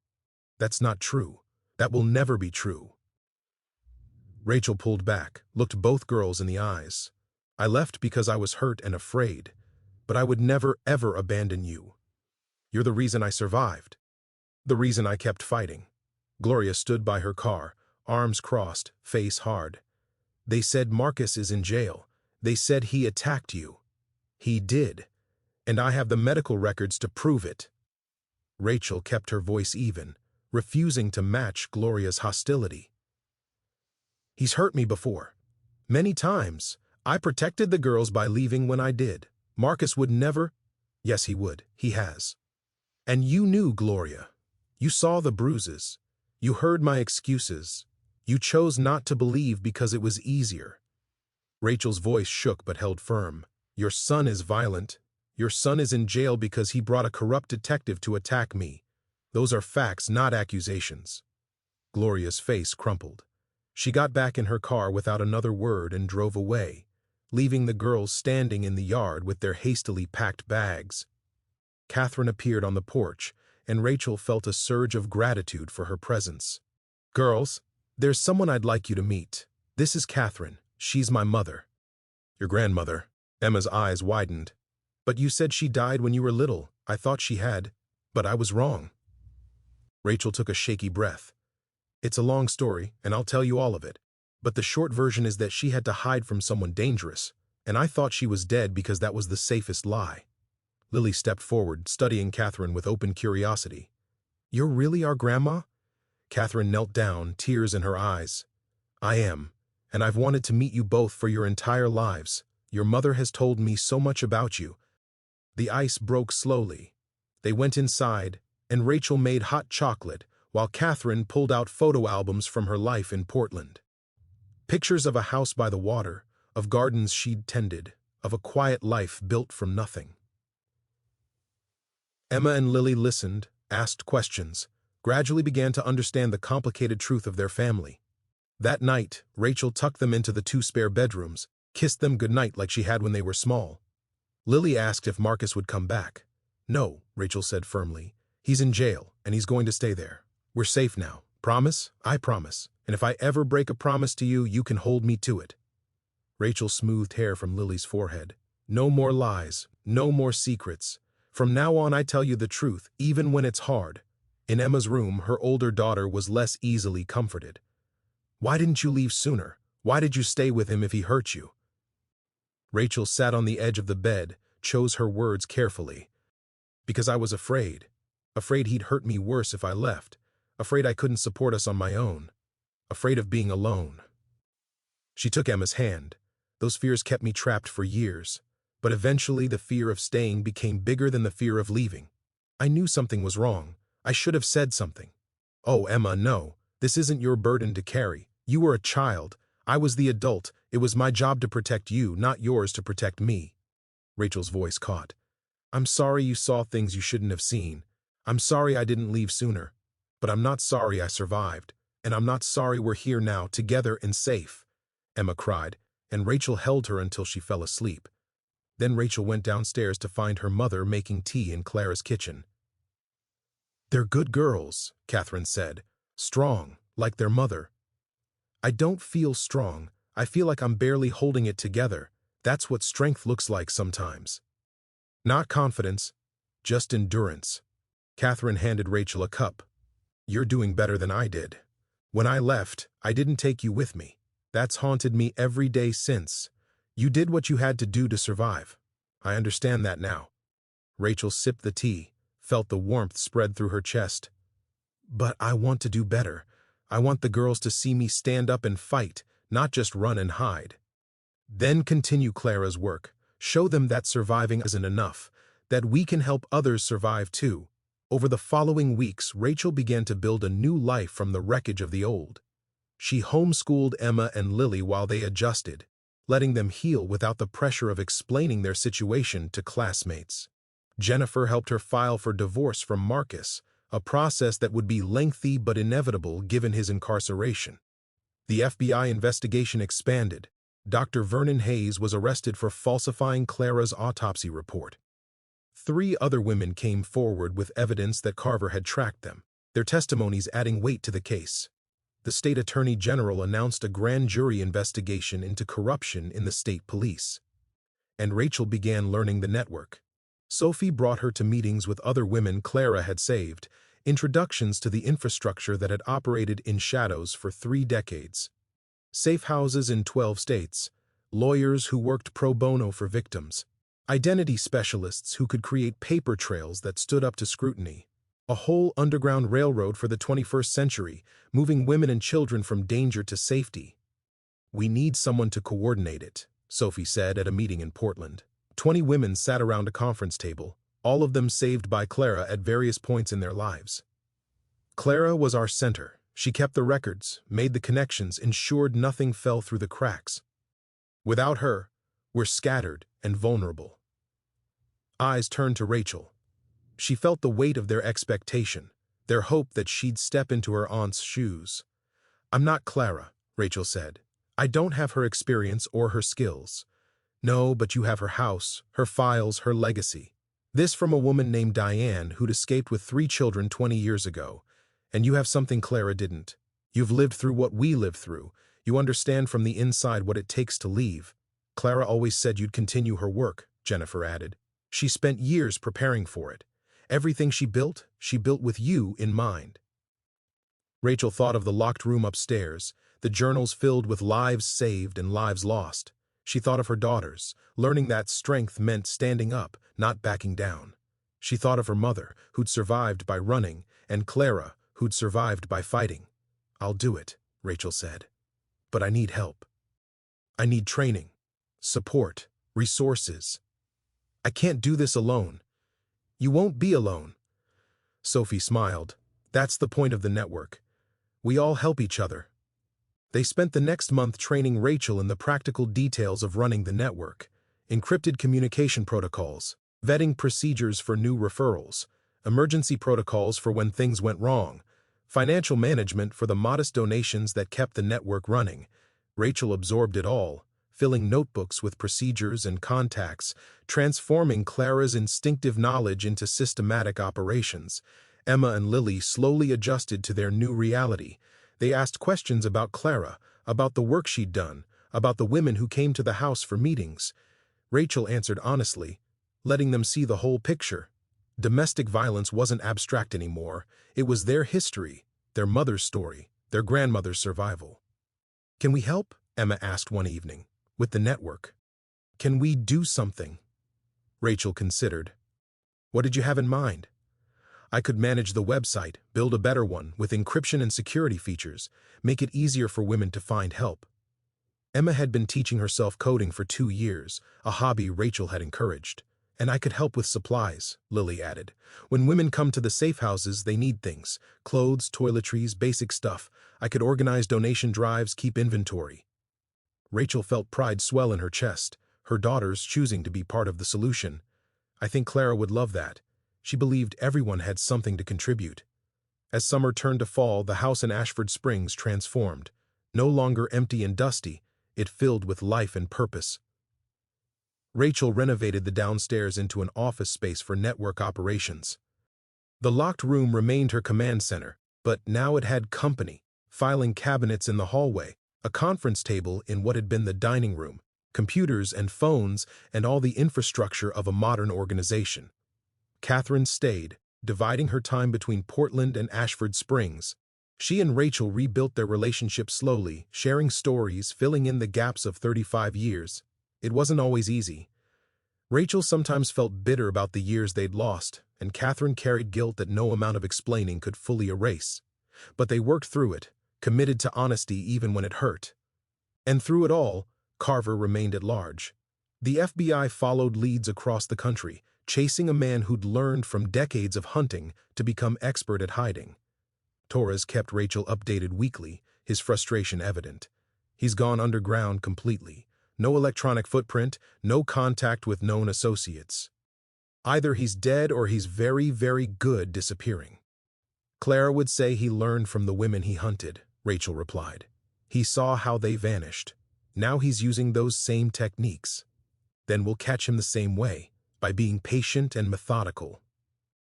"That's not true. That will never be true." Rachel pulled back, looked both girls in the eyes. "I left because I was hurt and afraid, but I would never, ever abandon you. You're the reason I survived. The reason I kept fighting." Gloria stood by her car, arms crossed, face hard. "They said Marcus is in jail. They said he attacked you. He did. And I have the medical records to prove it." Rachel kept her voice even, refusing to match Gloria's hostility. "He's hurt me before. Many times. I protected the girls by leaving when I did. Marcus would never—" "Yes, he would. He has. And you knew, Gloria. You saw the bruises. You heard my excuses. You chose not to believe because it was easier." Rachel's voice shook but held firm. "Your son is violent. Your son is in jail because he brought a corrupt detective to attack me. Those are facts, not accusations." Gloria's face crumpled. She got back in her car without another word and drove away, leaving the girls standing in the yard with their hastily packed bags. Catherine appeared on the porch, and Rachel felt a surge of gratitude for her presence. "Girls, there's someone I'd like you to meet. This is Catherine. She's my mother." "Your grandmother?" Emma's eyes widened. "But you said she died when you were little. I thought she had, but I was wrong." Rachel took a shaky breath. "It's a long story, and I'll tell you all of it. But the short version is that she had to hide from someone dangerous, and I thought she was dead because that was the safest lie." Lily stepped forward, studying Catherine with open curiosity. "You're really our grandma?" Catherine knelt down, tears in her eyes. "I am, and I've wanted to meet you both for your entire lives. Your mother has told me so much about you." The ice broke slowly. They went inside, and Rachel made hot chocolate, while Catherine pulled out photo albums from her life in Portland. Pictures of a house by the water, of gardens she'd tended, of a quiet life built from nothing. Emma and Lily listened, asked questions, gradually began to understand the complicated truth of their family. That night, Rachel tucked them into the 2 spare bedrooms, kissed them goodnight like she had when they were small. Lily asked if Marcus would come back. "No," Rachel said firmly. "He's in jail, and he's going to stay there. We're safe now. Promise? I promise. And if I ever break a promise to you, you can hold me to it." Rachel smoothed hair from Lily's forehead. "No more lies. No more secrets. From now on I tell you the truth, even when it's hard." In Emma's room, her older daughter was less easily comforted. "Why didn't you leave sooner? Why did you stay with him if he hurt you?" Rachel sat on the edge of the bed, chose her words carefully. "Because I was afraid. Afraid he'd hurt me worse if I left. Afraid I couldn't support us on my own. Afraid of being alone." She took Emma's hand. "Those fears kept me trapped for years. But eventually the fear of staying became bigger than the fear of leaving. I knew something was wrong. I should have said something." "Oh, Emma, no. This isn't your burden to carry. You were a child. I was the adult. It was my job to protect you, not yours to protect me." Rachel's voice caught. "I'm sorry you saw things you shouldn't have seen. I'm sorry I didn't leave sooner. But I'm not sorry I survived. And I'm not sorry we're here now, together and safe," Emma cried, and Rachel held her until she fell asleep. Then Rachel went downstairs to find her mother making tea in Clara's kitchen. "They're good girls," Catherine said. "Strong, like their mother." "I don't feel strong. I feel like I'm barely holding it together. That's what strength looks like sometimes." "Not confidence, just endurance." Catherine handed Rachel a cup. "You're doing better than I did. When I left, I didn't take you with me. That's haunted me every day since. You did what you had to do to survive. I understand that now." Rachel sipped the tea, felt the warmth spread through her chest. "But I want to do better. I want the girls to see me stand up and fight, not just run and hide." "Then continue Clara's work. Show them that surviving isn't enough, that we can help others survive too." Over the following weeks, Rachel began to build a new life from the wreckage of the old. She homeschooled Emma and Lily while they adjusted, letting them heal without the pressure of explaining their situation to classmates. Jennifer helped her file for divorce from Marcus, a process that would be lengthy but inevitable given his incarceration. The FBI investigation expanded. Dr. Vernon Hayes was arrested for falsifying Clara's autopsy report. 3 other women came forward with evidence that Carver had tracked them, their testimonies adding weight to the case. The state attorney general announced a grand jury investigation into corruption in the state police. And Rachel began learning the network. Sophie brought her to meetings with other women Clara had saved, introductions to the infrastructure that had operated in shadows for 3 decades. Safe houses in 12 states, lawyers who worked pro bono for victims, identity specialists who could create paper trails that stood up to scrutiny. A whole underground railroad for the 21st century, moving women and children from danger to safety. "We need someone to coordinate it," Sophie said at a meeting in Portland. 20 women sat around a conference table, all of them saved by Clara at various points in their lives. "Clara was our center. She kept the records, made the connections, ensured nothing fell through the cracks. Without her, we're scattered and vulnerable." Eyes turned to Rachel. She felt the weight of their expectation, their hope that she'd step into her aunt's shoes. "I'm not Clara," Rachel said. "I don't have her experience or her skills." "No, but you have her house, her files, her legacy." This from a woman named Diane who'd escaped with 3 children 20 years ago. "And you have something Clara didn't. You've lived through what we lived through. You understand from the inside what it takes to leave." "Clara always said you'd continue her work," Jennifer added. "She spent years preparing for it. Everything she built with you in mind." Rachel thought of the locked room upstairs, the journals filled with lives saved and lives lost. She thought of her daughters, learning that strength meant standing up, not backing down. She thought of her mother, who'd survived by running, and Clara, who'd survived by fighting. "I'll do it," Rachel said. "But I need help. I need training, support, resources. I can't do this alone." "You won't be alone." Sophie smiled. "That's the point of the network. We all help each other." They spent the next month training Rachel in the practical details of running the network. encrypted communication protocols, vetting procedures for new referrals, emergency protocols for when things went wrong, financial management for the modest donations that kept the network running. Rachel absorbed it all, filling notebooks with procedures and contacts, transforming Clara's instinctive knowledge into systematic operations. Emma and Lily slowly adjusted to their new reality. They asked questions about Clara, about the work she'd done, about the women who came to the house for meetings. Rachel answered honestly, letting them see the whole picture. Domestic violence wasn't abstract anymore. It was their history, their mother's story, their grandmother's survival. "Can we help?" Emma asked one evening. "With the network. Can we do something?" Rachel considered. "What did you have in mind?" "I could manage the website, build a better one with encryption and security features, make it easier for women to find help." Emma had been teaching herself coding for 2 years, a hobby Rachel had encouraged. "And I could help with supplies," Lily added. "When women come to the safe houses, they need things. Clothes, toiletries, basic stuff. I could organize donation drives, keep inventory." Rachel felt pride swell in her chest, her daughters choosing to be part of the solution. "I think Clara would love that." She believed everyone had something to contribute. As summer turned to fall, the house in Ashford Springs transformed. No longer empty and dusty, it filled with life and purpose. Rachel renovated the downstairs into an office space for network operations. The locked room remained her command center, but now it had company, filing cabinets in the hallway, a conference table in what had been the dining room, computers and phones, and all the infrastructure of a modern organization. Catherine stayed, dividing her time between Portland and Ashford Springs. She and Rachel rebuilt their relationship slowly, sharing stories, filling in the gaps of 35 years. It wasn't always easy. Rachel sometimes felt bitter about the years they'd lost, and Catherine carried guilt that no amount of explaining could fully erase. But they worked through it, committed to honesty even when it hurt. And through it all, Carver remained at large. The FBI followed leads across the country, chasing a man who'd learned from decades of hunting to become expert at hiding. Torres kept Rachel updated weekly, his frustration evident. "He's gone underground completely. No electronic footprint, no contact with known associates. Either he's dead or he's very, very good disappearing." "Clara would say he learned from the women he hunted," Rachel replied. "He saw how they vanished. Now he's using those same techniques. Then we'll catch him the same way, by being patient and methodical."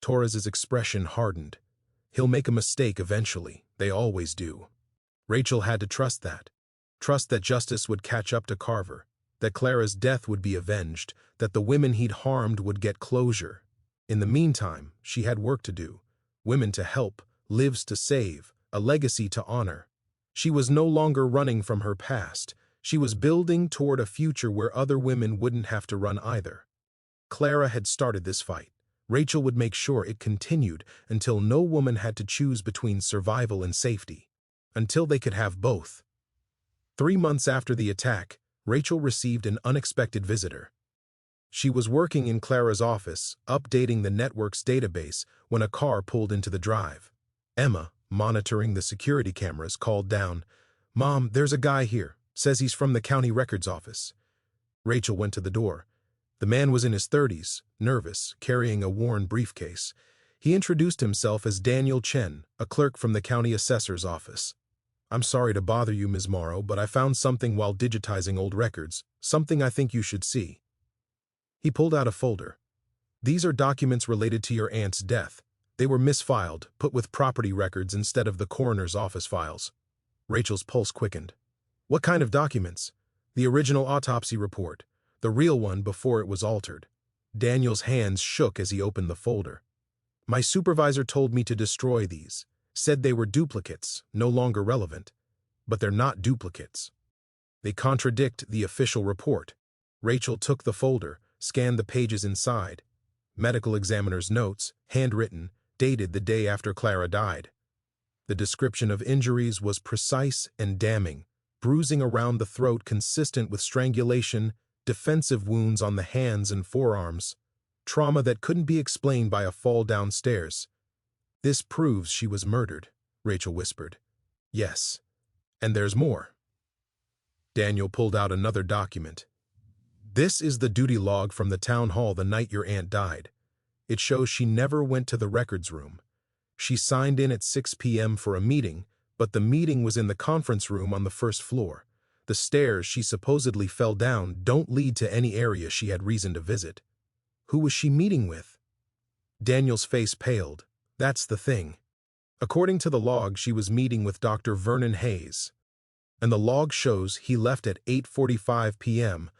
Torres's expression hardened. "He'll make a mistake eventually. They always do." Rachel had to trust that. Trust that justice would catch up to Carver, that Clara's death would be avenged, that the women he'd harmed would get closure. In the meantime, she had work to do. Women to help, lives to save, a legacy to honor. She was no longer running from her past. She was building toward a future where other women wouldn't have to run either. Clara had started this fight. Rachel would make sure it continued until no woman had to choose between survival and safety. Until they could have both. 3 months after the attack, Rachel received an unexpected visitor. She was working in Clara's office, updating the network's database, when a car pulled into the drive. Emma, monitoring the security cameras, called down, "Mom, there's a guy here. Says he's from the county records office." Rachel went to the door. The man was in his 30s, nervous, carrying a worn briefcase. He introduced himself as Daniel Chen, a clerk from the county assessor's office. "I'm sorry to bother you, Ms. Morrow, but I found something while digitizing old records, something I think you should see." He pulled out a folder. "These are documents related to your aunt's death. They were misfiled, put with property records instead of the coroner's office files." Rachel's pulse quickened. "What kind of documents?" "The original autopsy report, the real one before it was altered." Daniel's hands shook as he opened the folder. "My supervisor told me to destroy these. Said they were duplicates, no longer relevant. But they're not duplicates. They contradict the official report." Rachel took the folder, scanned the pages inside. Medical examiner's notes, handwritten, dated the day after Clara died. The description of injuries was precise and damning. Bruising around the throat consistent with strangulation, defensive wounds on the hands and forearms. Trauma that couldn't be explained by a fall downstairs. "This proves she was murdered," Rachel whispered. "Yes. And there's more." Daniel pulled out another document. This is the duty log from the town hall the night your aunt died. It shows she never went to the records room. She signed in at 6 p.m. for a meeting, but the meeting was in the conference room on the first floor. The stairs she supposedly fell down don't lead to any area she had reason to visit. Who was she meeting with? Daniel's face paled. That's the thing. According to the log, she was meeting with Dr. Vernon Hayes. And the log shows he left at 8:45 p.m.,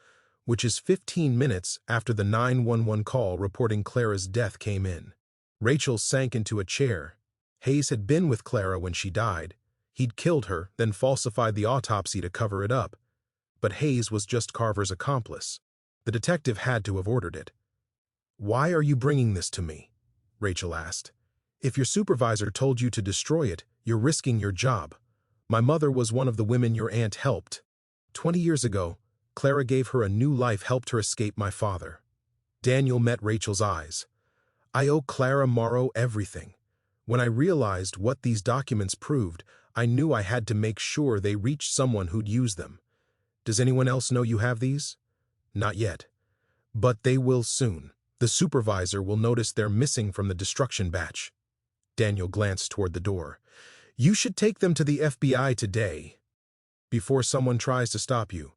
which is 15 minutes after the 911 call reporting Clara's death came in. Rachel sank into a chair. Hayes had been with Clara when she died. He'd killed her, then falsified the autopsy to cover it up. But Hayes was just Carver's accomplice. The detective had to have ordered it. "Why are you bringing this to me?" Rachel asked. "If your supervisor told you to destroy it, you're risking your job. My mother was one of the women your aunt helped. 20 years ago, Clara gave her a new life, helped her escape my father." Daniel met Rachel's eyes. "I owe Clara Morrow everything. When I realized what these documents proved, I knew I had to make sure they reached someone who'd use them. Does anyone else know you have these?" "Not yet. But they will soon. The supervisor will notice they're missing from the destruction batch." Daniel glanced toward the door. "You should take them to the FBI today, before someone tries to stop you."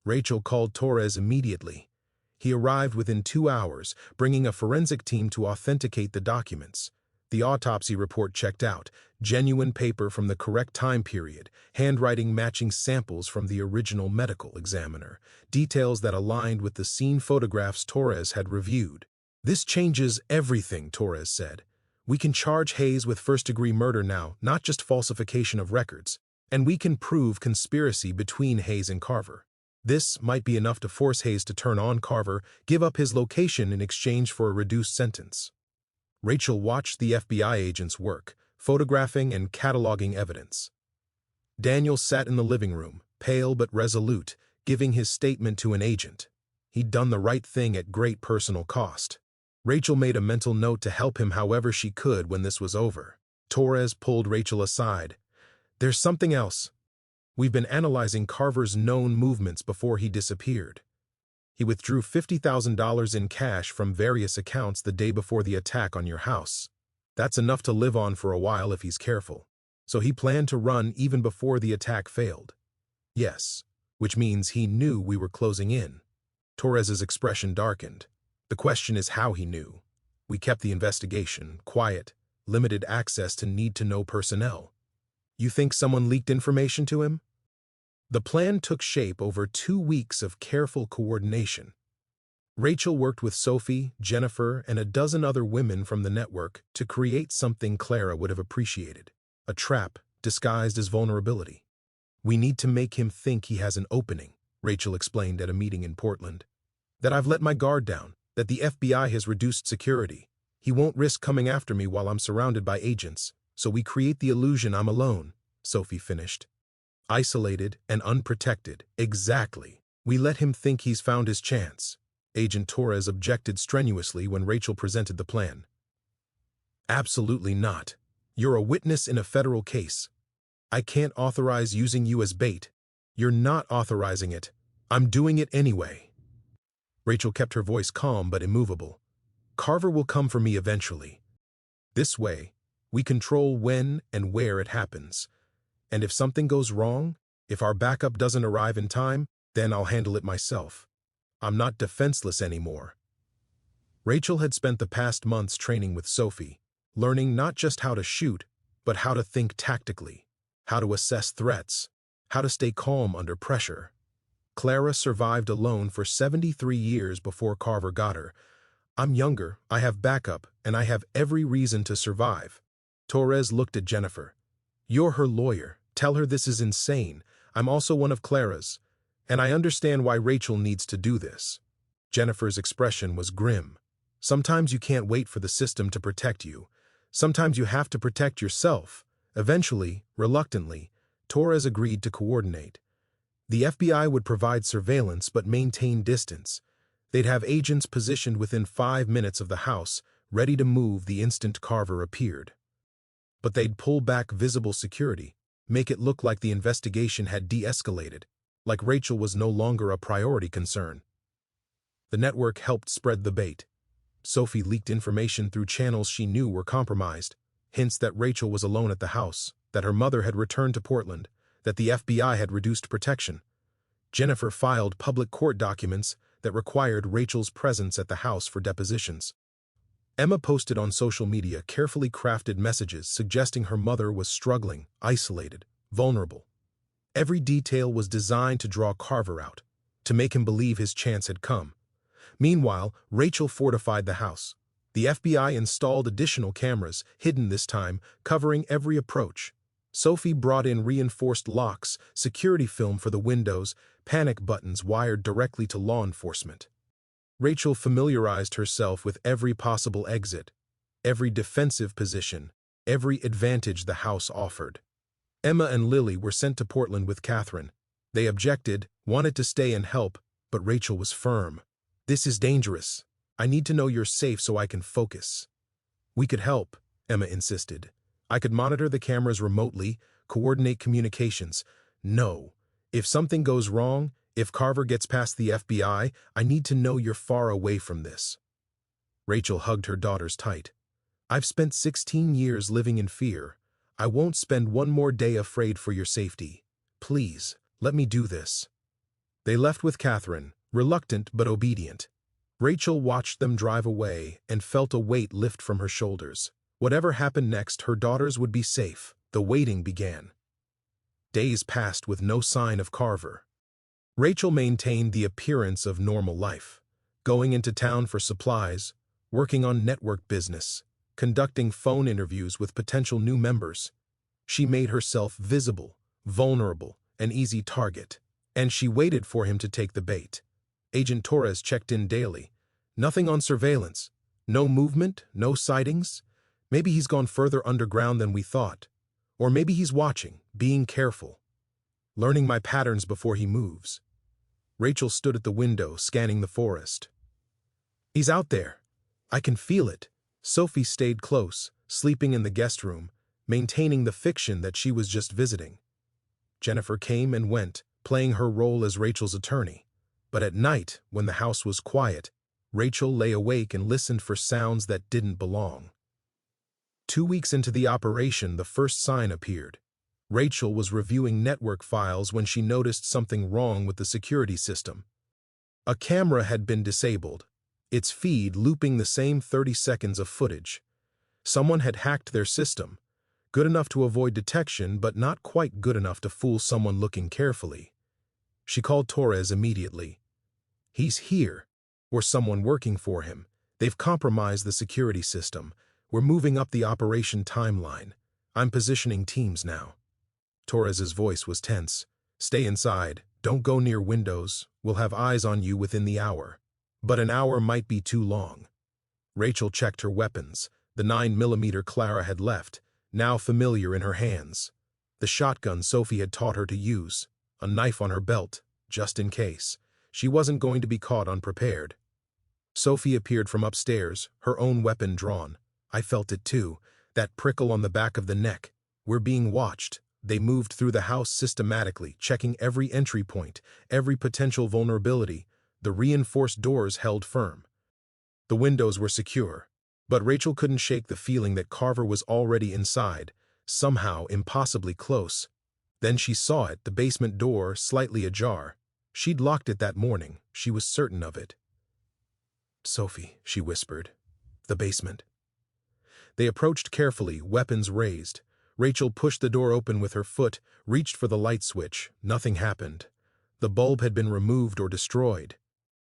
Rachel called Torres immediately. He arrived within 2 hours, bringing a forensic team to authenticate the documents. The autopsy report checked out, genuine paper from the correct time period, handwriting matching samples from the original medical examiner, details that aligned with the scene photographs Torres had reviewed. "This changes everything," Torres said. "We can charge Hayes with first-degree murder now, not just falsification of records. And we can prove conspiracy between Hayes and Carver. This might be enough to force Hayes to turn on Carver, give up his location in exchange for a reduced sentence." Rachel watched the FBI agents work, photographing and cataloging evidence. Daniel sat in the living room, pale but resolute, giving his statement to an agent. He'd done the right thing at great personal cost. Rachel made a mental note to help him however she could when this was over. Torres pulled Rachel aside. "There's something else. We've been analyzing Carver's known movements before he disappeared. He withdrew $50,000 in cash from various accounts the day before the attack on your house. That's enough to live on for a while if he's careful. So he planned to run even before the attack failed." "Yes, which means he knew we were closing in." Torres's expression darkened. "The question is how he knew. We kept the investigation quiet, limited access to need-to-know personnel. You think someone leaked information to him?" The plan took shape over 2 weeks of careful coordination. Rachel worked with Sophie, Jennifer, and a dozen other women from the network to create something Clara would have appreciated. A trap disguised as vulnerability. "We need to make him think he has an opening," Rachel explained at a meeting in Portland. "That I've let my guard down, that the FBI has reduced security. He won't risk coming after me while I'm surrounded by agents. So we create the illusion I'm alone," Sophie finished. "Isolated and unprotected, exactly. We let him think he's found his chance." Agent Torres objected strenuously when Rachel presented the plan. "Absolutely not. You're a witness in a federal case. I can't authorize using you as bait." "You're not authorizing it. I'm doing it anyway." Rachel kept her voice calm but immovable. "Carver will come for me eventually. This way, we control when and where it happens. And if something goes wrong, if our backup doesn't arrive in time, then I'll handle it myself. I'm not defenseless anymore." Rachel had spent the past months training with Sophie, learning not just how to shoot, but how to think tactically, how to assess threats, how to stay calm under pressure. Clara survived alone for 73 years before Carver got her. "I'm younger, I have backup, and I have every reason to survive." Torres looked at Jennifer. "You're her lawyer. Tell her this is insane. I'm also one of Clara's. And I understand why Rachel needs to do this." Jennifer's expression was grim. "Sometimes you can't wait for the system to protect you. Sometimes you have to protect yourself." Eventually, reluctantly, Torres agreed to coordinate. The FBI would provide surveillance but maintain distance. They'd have agents positioned within 5 minutes of the house, ready to move the instant Carver appeared. But they'd pull back visible security, make it look like the investigation had de-escalated. like Rachel was no longer a priority concern. The network helped spread the bait. Sophie leaked information through channels she knew were compromised, hints that Rachel was alone at the house, that her mother had returned to Portland, that the FBI had reduced protection. Jennifer filed public court documents that required Rachel's presence at the house for depositions. Emma posted on social media carefully crafted messages suggesting her mother was struggling, isolated, vulnerable. Every detail was designed to draw Carver out, to make him believe his chance had come. Meanwhile, Rachel fortified the house. The FBI installed additional cameras, hidden this time, covering every approach. Sophie brought in reinforced locks, security film for the windows, panic buttons wired directly to law enforcement. Rachel familiarized herself with every possible exit, every defensive position, every advantage the house offered. Emma and Lily were sent to Portland with Catherine. They objected, wanted to stay and help, but Rachel was firm. "This is dangerous. I need to know you're safe so I can focus." "We could help," Emma insisted. "I could monitor the cameras remotely, coordinate communications." "No. If something goes wrong, if Carver gets past the FBI, I need to know you're far away from this." Rachel hugged her daughters tight. "I've spent 16 years living in fear. I won't spend one more day afraid for your safety. Please, let me do this." They left with Catherine, reluctant but obedient. Rachel watched them drive away and felt a weight lift from her shoulders. Whatever happened next, her daughters would be safe. The waiting began. Days passed with no sign of Carver. Rachel maintained the appearance of normal life, going into town for supplies, working on network business, conducting phone interviews with potential new members. She made herself visible, vulnerable, an easy target, and she waited for him to take the bait. Agent Torres checked in daily. Nothing on surveillance. No movement, no sightings. Maybe he's gone further underground than we thought. Or maybe he's watching, being careful. Learning my patterns before he moves. Rachel stood at the window, scanning the forest. "He's out there. I can feel it." Sophie stayed close, sleeping in the guest room, maintaining the fiction that she was just visiting. Jennifer came and went, playing her role as Rachel's attorney. But at night, when the house was quiet, Rachel lay awake and listened for sounds that didn't belong. 2 weeks into the operation, the first sign appeared. Rachel was reviewing network files when she noticed something wrong with the security system. A camera had been disabled, its feed looping the same 30 seconds of footage. Someone had hacked their system, good enough to avoid detection but not quite good enough to fool someone looking carefully. She called Torres immediately. "He's here, or someone working for him. They've compromised the security system. We're moving up the operation timeline. I'm positioning teams now." Torres's voice was tense. "Stay inside. Don't go near windows. We'll have eyes on you within the hour." But an hour might be too long. Rachel checked her weapons. The 9mm Clara had left, now familiar in her hands. The shotgun Sophie had taught her to use. A knife on her belt, just in case. She wasn't going to be caught unprepared. Sophie appeared from upstairs, her own weapon drawn. I felt it too, that prickle on the back of the neck. We're being watched. They moved through the house systematically, checking every entry point, every potential vulnerability. The reinforced doors held firm. The windows were secure, but Rachel couldn't shake the feeling that Carver was already inside, somehow impossibly close. Then she saw it, the basement door slightly ajar. She'd locked it that morning, she was certain of it. "Sophie," she whispered. "The basement." They approached carefully, weapons raised. Rachel pushed the door open with her foot, reached for the light switch. Nothing happened. The bulb had been removed or destroyed.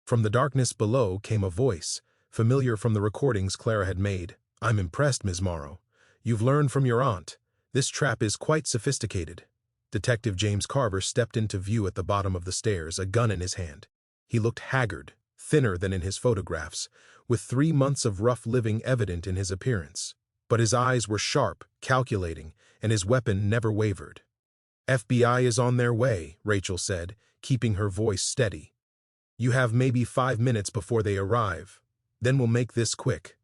From the darkness below came a voice, familiar from the recordings Clara had made. "I'm impressed, Ms. Morrow. You've learned from your aunt. This trap is quite sophisticated." Detective James Carver stepped into view at the bottom of the stairs, a gun in his hand. He looked haggard, thinner than in his photographs, with 3 months of rough living evident in his appearance. But his eyes were sharp, calculating, and his weapon never wavered. "FBI is on their way," Rachel said, keeping her voice steady. "You have maybe 5 minutes before they arrive. Then we'll make this quick."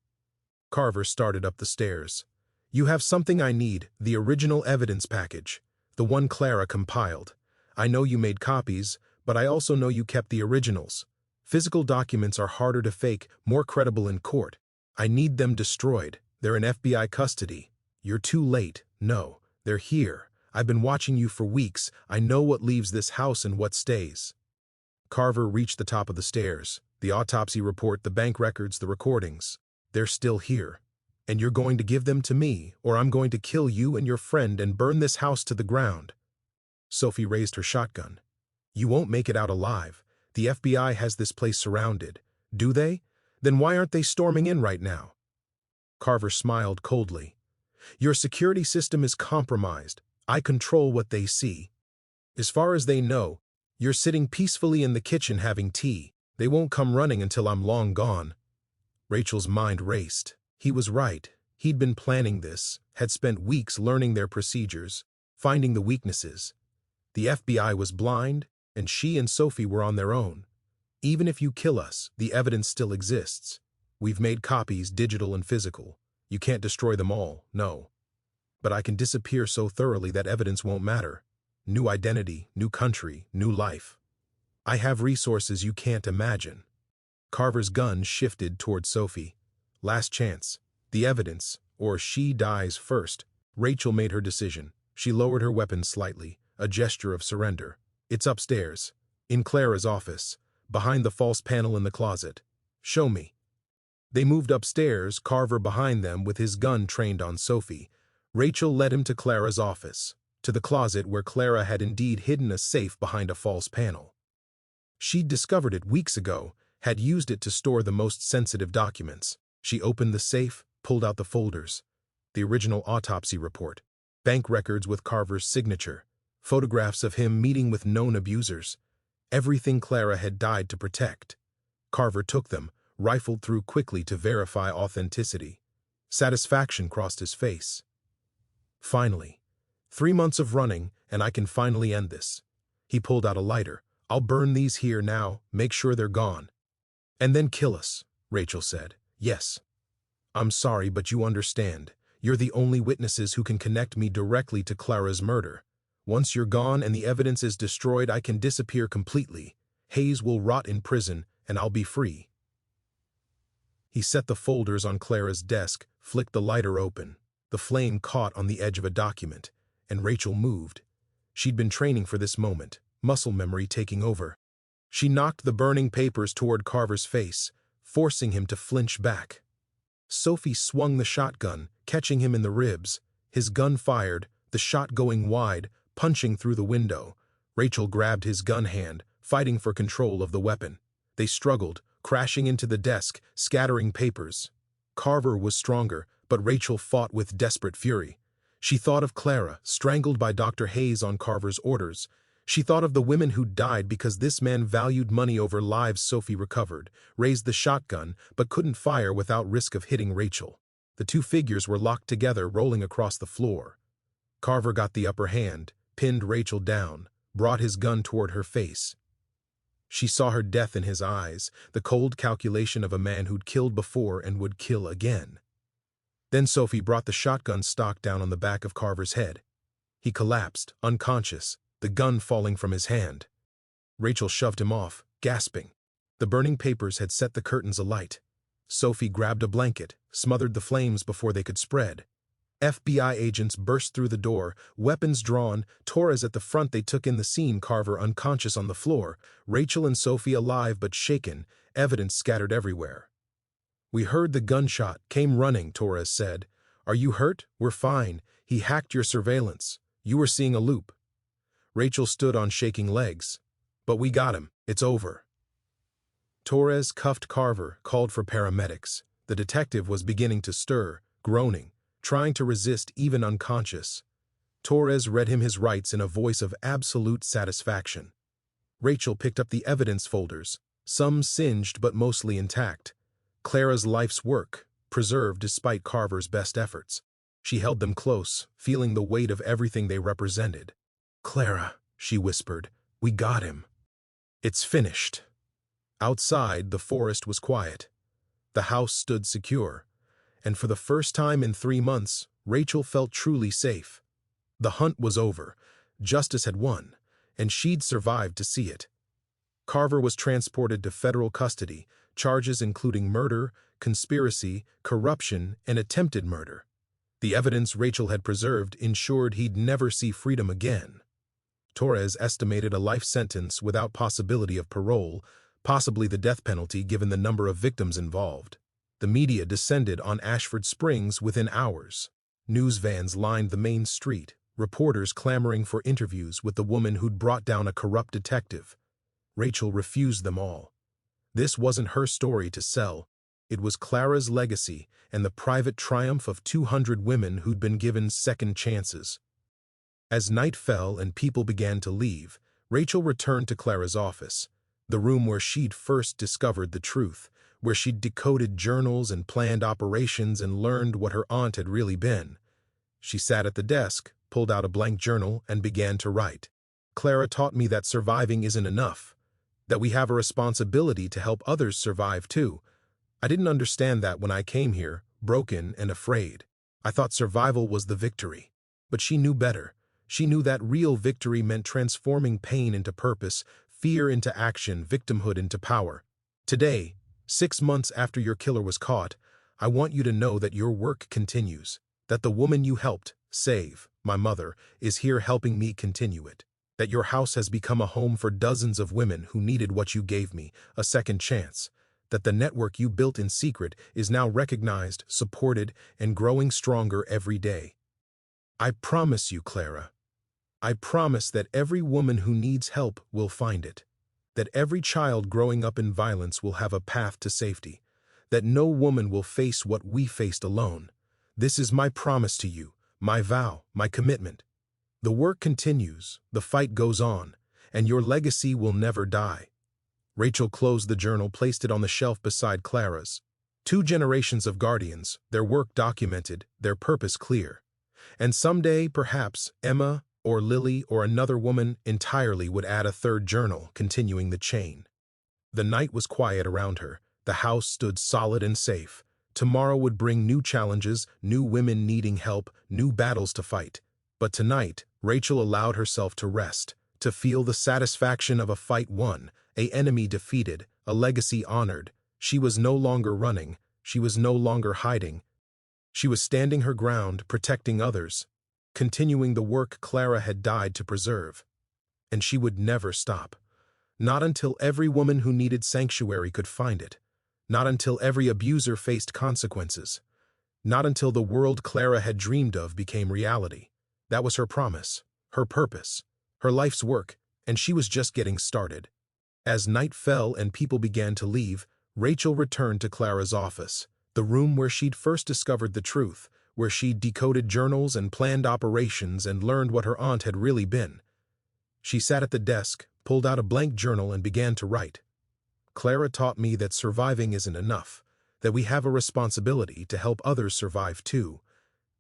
Carver started up the stairs. "You have something I need, the original evidence package, the one Clara compiled. I know you made copies, but I also know you kept the originals. Physical documents are harder to fake, more credible in court. I need them destroyed. They're in FBI custody. You're too late. No, they're here. I've been watching you for weeks. I know what leaves this house and what stays. Carver reached the top of the stairs. The autopsy report, the bank records, the recordings. They're still here. And you're going to give them to me, or I'm going to kill you and your friend and burn this house to the ground. Sophie raised her shotgun. You won't make it out alive. The FBI has this place surrounded. Do they? Then why aren't they storming in right now? Carver smiled coldly. Your security system is compromised. I control what they see. As far as they know, you're sitting peacefully in the kitchen having tea. They won't come running until I'm long gone. Rachel's mind raced. He was right. He'd been planning this, had spent weeks learning their procedures, finding the weaknesses. The FBI was blind, and she and Sophie were on their own. Even if you kill us, the evidence still exists. We've made copies, digital and physical. You can't destroy them all, no. But I can disappear so thoroughly that evidence won't matter. New identity, new country, new life. I have resources you can't imagine. Carver's gun shifted toward Sophie. Last chance. The evidence, or she dies first. Rachel made her decision. She lowered her weapon slightly, a gesture of surrender. It's upstairs, in Clara's office, behind the false panel in the closet. Show me. They moved upstairs, Carver behind them with his gun trained on Sophie. Rachel led him to Clara's office, to the closet where Clara had indeed hidden a safe behind a false panel. She'd discovered it weeks ago, had used it to store the most sensitive documents. She opened the safe, pulled out the folders. The original autopsy report, bank records with Carver's signature, photographs of him meeting with known abusers. Everything Clara had died to protect. Carver took them, rifled through quickly to verify authenticity. Satisfaction crossed his face. Finally. 3 months of running, and I can finally end this. He pulled out a lighter. I'll burn these here now, make sure they're gone. And then kill us, Rachel said. Yes. I'm sorry, but you understand. You're the only witnesses who can connect me directly to Clara's murder. Once you're gone and the evidence is destroyed, I can disappear completely. Hayes will rot in prison, and I'll be free. He set the folders on Clara's desk, flicked the lighter open. The flame caught on the edge of a document, and Rachel moved. She'd been training for this moment, muscle memory taking over. She knocked the burning papers toward Carver's face, forcing him to flinch back. Sophie swung the shotgun, catching him in the ribs. His gun fired, the shot going wide, punching through the window. Rachel grabbed his gun hand, fighting for control of the weapon. They struggled, crashing into the desk, scattering papers. Carver was stronger, but Rachel fought with desperate fury. She thought of Clara, strangled by Dr. Hayes on Carver's orders. She thought of the women who died because this man valued money over lives. Sophie recovered, raised the shotgun, but couldn't fire without risk of hitting Rachel. The two figures were locked together, rolling across the floor. Carver got the upper hand, pinned Rachel down, brought his gun toward her face. She saw her death in his eyes, the cold calculation of a man who'd killed before and would kill again. Then Sophie brought the shotgun stock down on the back of Carver's head. He collapsed, unconscious, the gun falling from his hand. Rachel shoved him off, gasping. The burning papers had set the curtains alight. Sophie grabbed a blanket, smothered the flames before they could spread. FBI agents burst through the door, weapons drawn, Torres at the front. They took in the scene, Carver unconscious on the floor, Rachel and Sophie alive but shaken, evidence scattered everywhere. We heard the gunshot, came running, Torres said. Are you hurt? We're fine. He hacked your surveillance. You were seeing a loop. Rachel stood on shaking legs. But we got him. It's over. Torres cuffed Carver, called for paramedics. The detective was beginning to stir, groaning, trying to resist even unconscious. Torres read him his rights in a voice of absolute satisfaction. Rachel picked up the evidence folders, some singed but mostly intact. Clara's life's work, preserved despite Carver's best efforts. She held them close, feeling the weight of everything they represented. Clara, she whispered, we got him. It's finished. Outside, the forest was quiet. The house stood secure, and for the first time in 3 months, Rachel felt truly safe. The hunt was over, justice had won, and she'd survived to see it. Carver was transported to federal custody, charges including murder, conspiracy, corruption, and attempted murder. The evidence Rachel had preserved ensured he'd never see freedom again. Torres estimated a life sentence without possibility of parole, possibly the death penalty given the number of victims involved. The media descended on Ashford Springs within hours. News vans lined the main street, reporters clamoring for interviews with the woman who'd brought down a corrupt detective. Rachel refused them all. This wasn't her story to sell. It was Clara's legacy and the private triumph of 200 women who'd been given second chances. As night fell and people began to leave, Rachel returned to Clara's office, the room where she'd first discovered the truth, where she'd decoded journals and planned operations and learned what her aunt had really been. She sat at the desk, pulled out a blank journal, and began to write. Clara taught me that surviving isn't enough, that we have a responsibility to help others survive too. I didn't understand that when I came here, broken and afraid. I thought survival was the victory. But she knew better. She knew that real victory meant transforming pain into purpose, fear into action, victimhood into power. Today, 6 months after your killer was caught, I want you to know that your work continues, that the woman you helped save, my mother, is here helping me continue it, that your house has become a home for dozens of women who needed what you gave me, a second chance, that the network you built in secret is now recognized, supported, and growing stronger every day. I promise you, Clara, I promise that every woman who needs help will find it, that every child growing up in violence will have a path to safety, that no woman will face what we faced alone. This is my promise to you, my vow, my commitment. The work continues, the fight goes on, and your legacy will never die. Rachel closed the journal, placed it on the shelf beside Clara's. 2 generations of guardians, their work documented, their purpose clear. And someday, perhaps, Emma or Lily or another woman entirely would add a third journal, continuing the chain. The night was quiet around her. The house stood solid and safe. Tomorrow would bring new challenges, new women needing help, new battles to fight. But tonight, Rachel allowed herself to rest, to feel the satisfaction of a fight won, an enemy defeated, a legacy honored. She was no longer running. She was no longer hiding. She was standing her ground, protecting others, continuing the work Clara had died to preserve. And she would never stop. Not until every woman who needed sanctuary could find it. Not until every abuser faced consequences. Not until the world Clara had dreamed of became reality. That was her promise, her purpose, her life's work, and she was just getting started. As night fell and people began to leave, Rachel returned to Clara's office, the room where she'd first discovered the truth, where she'd decoded journals and planned operations and learned what her aunt had really been. She sat at the desk, pulled out a blank journal, and began to write. Clara taught me that surviving isn't enough, that we have a responsibility to help others survive too.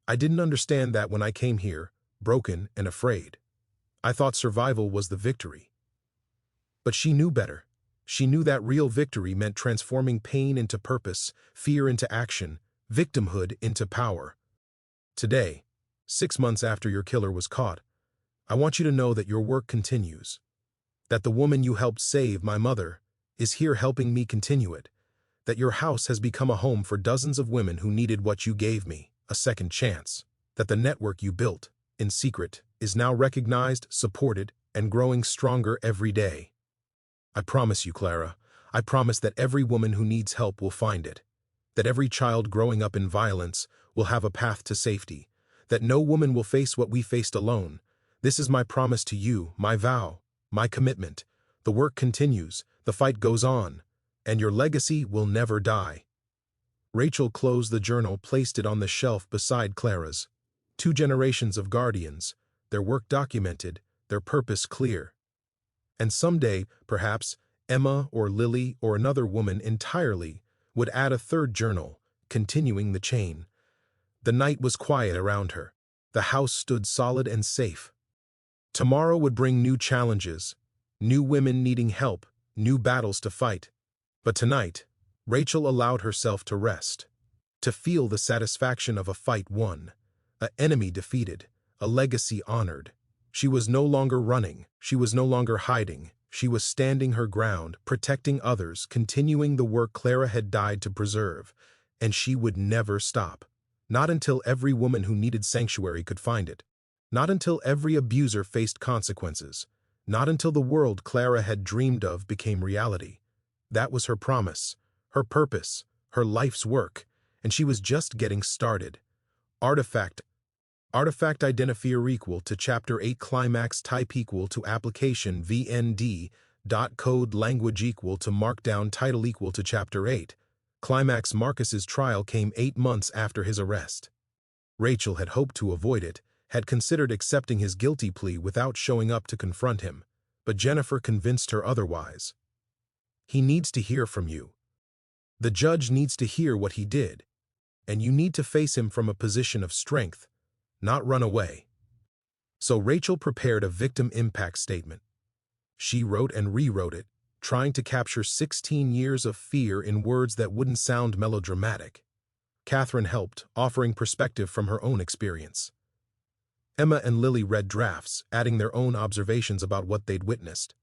I didn't understand that when I came here, broken and afraid. I thought survival was the victory. But she knew better. She knew that real victory meant transforming pain into purpose, fear into action, victimhood into power. Today, 6 months after your killer was caught, I want you to know that your work continues, that the woman you helped save, my mother, is here helping me continue it, that your house has become a home for dozens of women who needed what you gave me, a second chance, that the network you built, in secret, is now recognized, supported, and growing stronger every day. I promise you, Clara, I promise that every woman who needs help will find it, that every child growing up in violence will have a path to safety, that no woman will face what we faced alone. This is my promise to you, my vow, my commitment. The work continues, the fight goes on, and your legacy will never die. Rachel closed the journal, placed it on the shelf beside Clara's. 2 generations of guardians, their work documented, their purpose clear. And someday, perhaps, Emma or Lily or another woman entirely would add a third journal, continuing the chain. The night was quiet around her. The house stood solid and safe. Tomorrow would bring new challenges, new women needing help, new battles to fight. But tonight, Rachel allowed herself to rest, to feel the satisfaction of a fight won, an enemy defeated, a legacy honored. She was no longer running, she was no longer hiding, she was standing her ground, protecting others, continuing the work Clara had died to preserve, and she would never stop. Not until every woman who needed sanctuary could find it. Not until every abuser faced consequences. Not until the world Clara had dreamed of became reality. That was her promise, her purpose, her life's work, and she was just getting started. Artifact identifier equal to Chapter 8 climax type equal to application VND dot code language equal to markdown title equal to Chapter 8. Climax Marcus's trial came 8 months after his arrest. Rachel had hoped to avoid it, had considered accepting his guilty plea without showing up to confront him, but Jennifer convinced her otherwise. He needs to hear from you. The judge needs to hear what he did, and you need to face him from a position of strength, not run away. So Rachel prepared a victim impact statement. She wrote and rewrote it, trying to capture 16 years of fear in words that wouldn't sound melodramatic. Catherine helped, offering perspective from her own experience. Emma and Lily read drafts, adding their own observations about what they'd witnessed.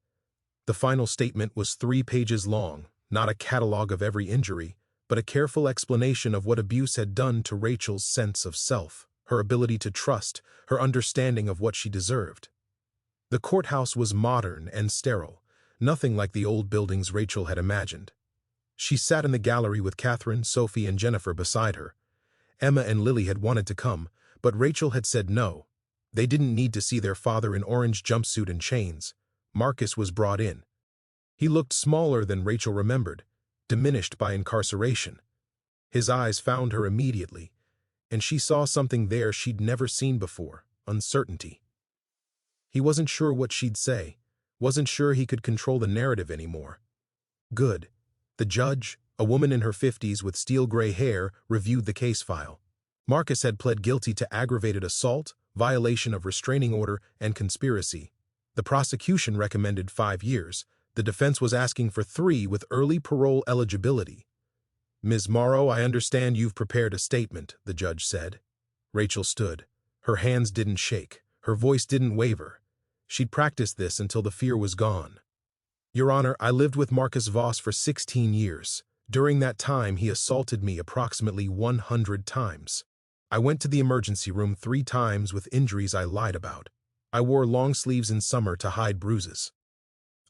The final statement was 3 pages long, not a catalog of every injury, but a careful explanation of what abuse had done to Rachel's sense of self, her ability to trust, her understanding of what she deserved. The courthouse was modern and sterile, nothing like the old buildings Rachel had imagined. She sat in the gallery with Catherine, Sophie, and Jennifer beside her. Emma and Lily had wanted to come, but Rachel had said no. They didn't need to see their father in orange jumpsuit and chains. Marcus was brought in. He looked smaller than Rachel remembered, diminished by incarceration. His eyes found her immediately, and she saw something there she'd never seen before: uncertainty. He wasn't sure what she'd say, wasn't sure he could control the narrative anymore. Good. The judge, a woman in her 50s with steel-gray hair, reviewed the case file. Marcus had pled guilty to aggravated assault, violation of restraining order, and conspiracy. The prosecution recommended 5 years. The defense was asking for 3 with early parole eligibility. "Ms. Morrow, I understand you've prepared a statement," the judge said. Rachel stood. Her hands didn't shake. Her voice didn't waver. She'd practiced this until the fear was gone. "Your Honor, I lived with Marcus Voss for 16 years. During that time, he assaulted me approximately 100 times. I went to the emergency room 3 times with injuries I lied about. I wore long sleeves in summer to hide bruises.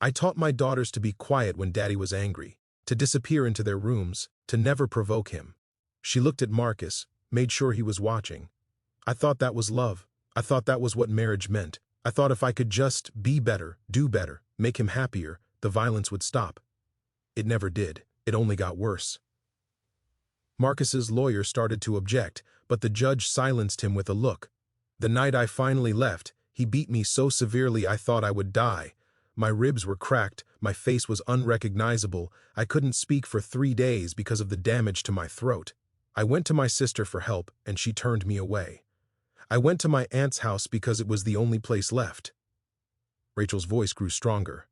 I taught my daughters to be quiet when Daddy was angry, to disappear into their rooms, to never provoke him." She looked at Marcus, made sure he was watching. "I thought that was love. I thought that was what marriage meant. I thought if I could just be better, do better, make him happier, the violence would stop. It never did. It only got worse." Marcus's lawyer started to object, but the judge silenced him with a look. "The night I finally left, he beat me so severely I thought I would die. My ribs were cracked, my face was unrecognizable, I couldn't speak for 3 days because of the damage to my throat. I went to my sister for help, and she turned me away. I went to my aunt's house because it was the only place left." Rachel's voice grew stronger.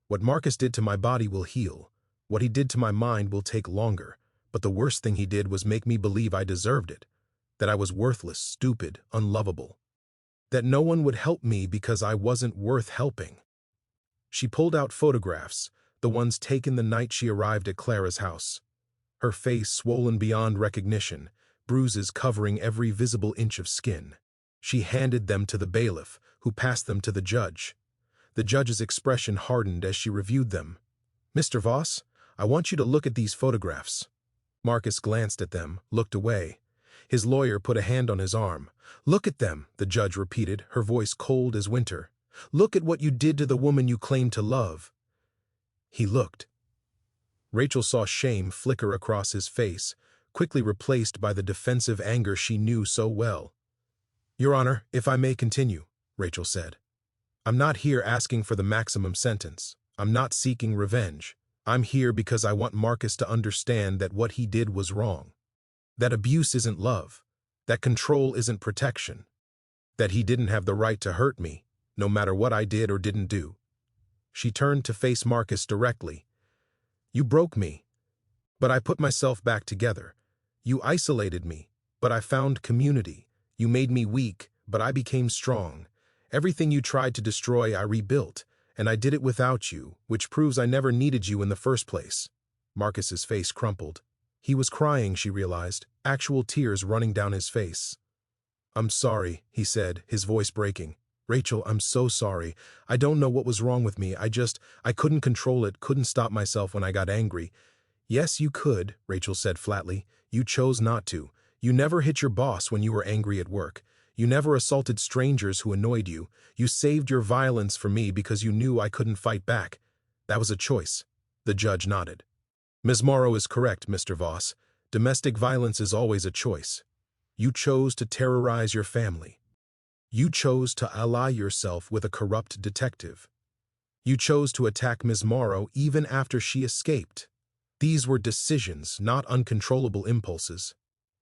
"What Marcus did to my body will heal. What he did to my mind will take longer. But the worst thing he did was make me believe I deserved it. That I was worthless, stupid, unlovable. That no one would help me because I wasn't worth helping." She pulled out photographs, the ones taken the night she arrived at Clara's house. Her face swollen beyond recognition, bruises covering every visible inch of skin. She handed them to the bailiff, who passed them to the judge. The judge's expression hardened as she reviewed them. "Mr. Voss, I want you to look at these photographs." Marcus glanced at them, looked away. His lawyer put a hand on his arm. "Look at them," the judge repeated, her voice cold as winter. "Look at what you did to the woman you claimed to love." He looked. Rachel saw shame flicker across his face, quickly replaced by the defensive anger she knew so well. "Your Honor, if I may continue," Rachel said. "I'm not here asking for the maximum sentence. I'm not seeking revenge. I'm here because I want Marcus to understand that what he did was wrong. That abuse isn't love. That control isn't protection. That he didn't have the right to hurt me, no matter what I did or didn't do." She turned to face Marcus directly. "You broke me, but I put myself back together. You isolated me, but I found community. You made me weak, but I became strong. Everything you tried to destroy, I rebuilt, and I did it without you, which proves I never needed you in the first place." Marcus's face crumpled. He was crying, she realized, actual tears running down his face. "I'm sorry," he said, his voice breaking. "Rachel, I'm so sorry. I don't know what was wrong with me. I couldn't control it, couldn't stop myself when I got angry." "Yes, you could," Rachel said flatly. "You chose not to. You never hit your boss when you were angry at work. You never assaulted strangers who annoyed you. You saved your violence for me because you knew I couldn't fight back. That was a choice." The judge nodded. "Ms. Morrow is correct, Mr. Voss. Domestic violence is always a choice. You chose to terrorize your family. You chose to ally yourself with a corrupt detective. You chose to attack Ms. Morrow even after she escaped. These were decisions, not uncontrollable impulses."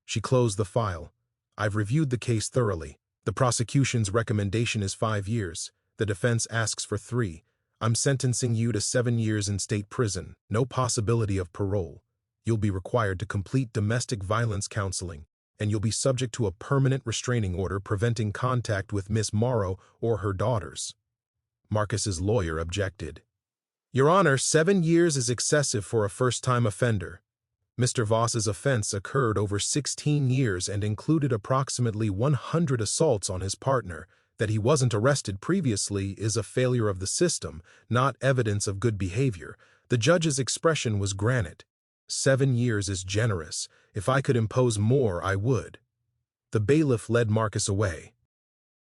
She closed the file. "I've reviewed the case thoroughly. The prosecution's recommendation is 5 years. The defense asks for 3. I'm sentencing you to 7 years in state prison, no possibility of parole. You'll be required to complete domestic violence counseling, and you'll be subject to a permanent restraining order preventing contact with Miss Morrow or her daughters." Marcus's lawyer objected. "Your Honor, 7 years is excessive for a first-time offender. Mr. Voss's offense occurred over 16 years and included approximately 100 assaults on his partner. That he wasn't arrested previously is a failure of the system, not evidence of good behavior." The judge's expression was granite. "7 years is generous. If I could impose more, I would." The bailiff led Marcus away.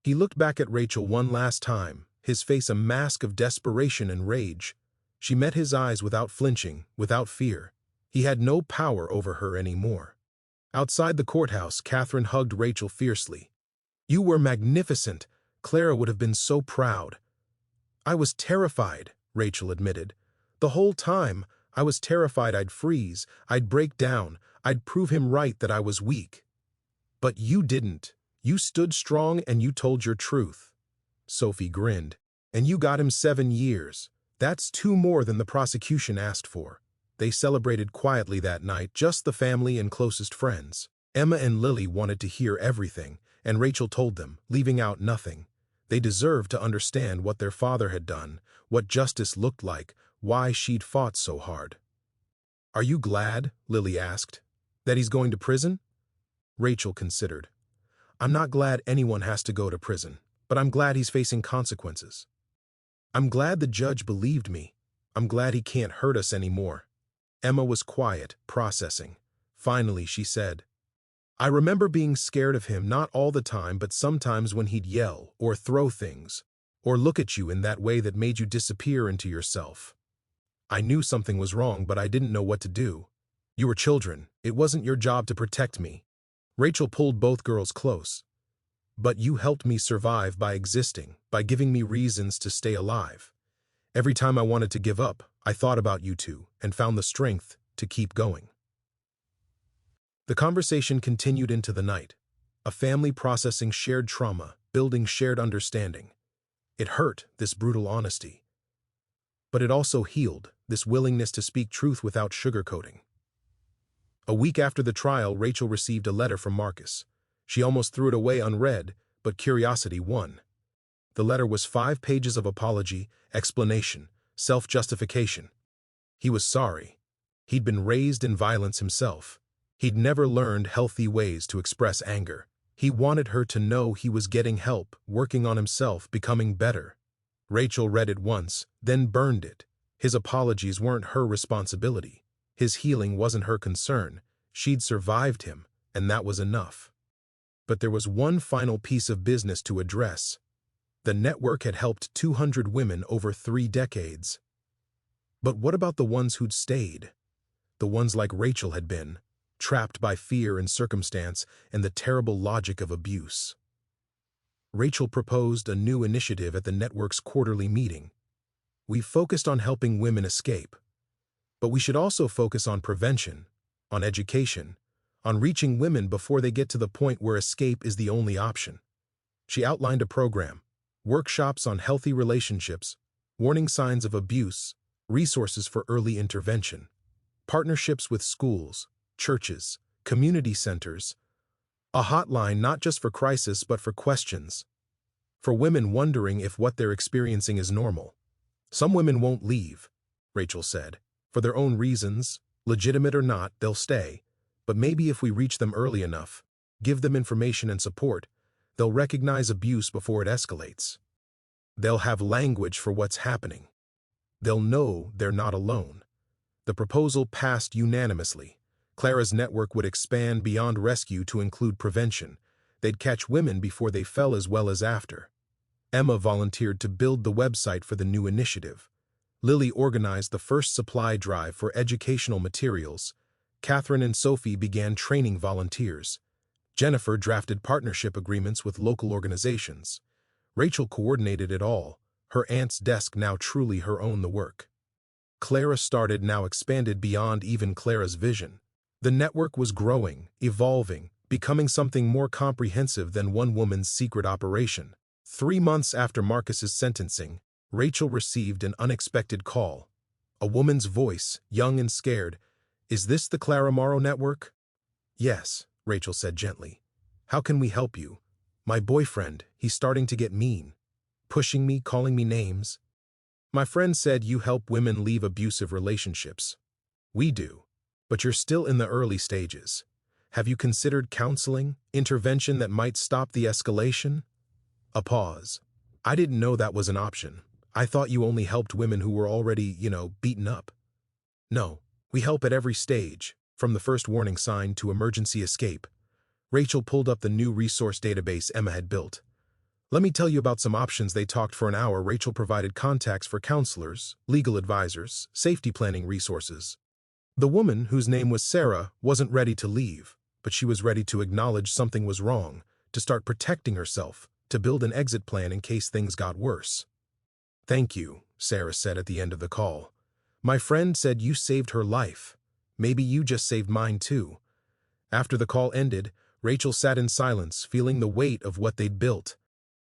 He looked back at Rachel one last time, his face a mask of desperation and rage. She met his eyes without flinching, without fear. He had no power over her anymore. Outside the courthouse, Catherine hugged Rachel fiercely. "You were magnificent. Clara would have been so proud." "I was terrified," Rachel admitted. "The whole time, I was terrified I'd freeze, I'd break down, I'd prove him right that I was weak." "But you didn't. You stood strong and you told your truth." Sophie grinned. "And you got him 7 years. That's 2 more than the prosecution asked for." They celebrated quietly that night, just the family and closest friends. Emma and Lily wanted to hear everything, and Rachel told them, leaving out nothing. They deserved to understand what their father had done, what justice looked like, why she'd fought so hard. "Are you glad," Lily asked, "that he's going to prison?" Rachel considered. "I'm not glad anyone has to go to prison, but I'm glad he's facing consequences. I'm glad the judge believed me. I'm glad he can't hurt us anymore." Emma was quiet, processing. Finally, she said, "I remember being scared of him, not all the time, but sometimes when he'd yell, or throw things, or look at you in that way that made you disappear into yourself. I knew something was wrong, but I didn't know what to do. You were children. It wasn't your job to protect me." Rachel pulled both girls close. "But you helped me survive by existing, by giving me reasons to stay alive. Every time I wanted to give up, I thought about you two and found the strength to keep going." The conversation continued into the night, a family processing shared trauma, building shared understanding. It hurt, this brutal honesty. But it also healed, this willingness to speak truth without sugarcoating. A week after the trial, Rachel received a letter from Marcus. She almost threw it away unread, but curiosity won. The letter was 5 pages of apology, explanation, self-justification. He was sorry. He'd been raised in violence himself. He'd never learned healthy ways to express anger. He wanted her to know he was getting help, working on himself, becoming better. Rachel read it once, then burned it. His apologies weren't her responsibility. His healing wasn't her concern. She'd survived him, and that was enough. But there was one final piece of business to address. The network had helped 200 women over 3 decades. But what about the ones who'd stayed? The ones like Rachel had been, trapped by fear and circumstance and the terrible logic of abuse. Rachel proposed a new initiative at the network's quarterly meeting. "We focused on helping women escape, but we should also focus on prevention, on education, on reaching women before they get to the point where escape is the only option." She outlined a program: workshops on healthy relationships, warning signs of abuse, resources for early intervention, partnerships with schools, churches, community centers, a hotline not just for crisis but for questions. for women wondering if what they're experiencing is normal. Some women won't leave, Rachel said. For their own reasons, legitimate or not, they'll stay. But maybe if we reach them early enough, give them information and support, they'll recognize abuse before it escalates. They'll have language for what's happening. They'll know they're not alone. The proposal passed unanimously. Clara's network would expand beyond rescue to include prevention. They'd catch women before they fell as well as after. Emma volunteered to build the website for the new initiative. Lily organized the first supply drive for educational materials. Catherine and Sophie began training volunteers. Jennifer drafted partnership agreements with local organizations. Rachel coordinated it all, her aunt's desk now truly her own the work. Clara started now expanded beyond even Clara's vision. The network was growing, evolving, becoming something more comprehensive than one woman's secret operation. 3 months after Marcus's sentencing, Rachel received an unexpected call. A woman's voice, young and scared. "Is this the Clara Morrow Network?" "Yes," Rachel said gently. "How can we help you?" "My boyfriend, he's starting to get mean. Pushing me, calling me names." "My friend said you help women leave abusive relationships." "We do, but you're still in the early stages. Have you considered counseling, intervention that might stop the escalation?" A pause. "I didn't know that was an option. I thought you only helped women who were already, beaten up." "No, we help at every stage, from the first warning sign to emergency escape." Rachel pulled up the new resource database Emma had built. "Let me tell you about some options." They talked for an hour. Rachel provided contacts for counselors, legal advisors, safety planning resources. The woman, whose name was Sarah, wasn't ready to leave, but she was ready to acknowledge something was wrong, to start protecting herself, to build an exit plan in case things got worse. "Thank you," Sarah said at the end of the call. "My friend said you saved her life. Maybe you just saved mine too." After the call ended, Rachel sat in silence, feeling the weight of what they'd built.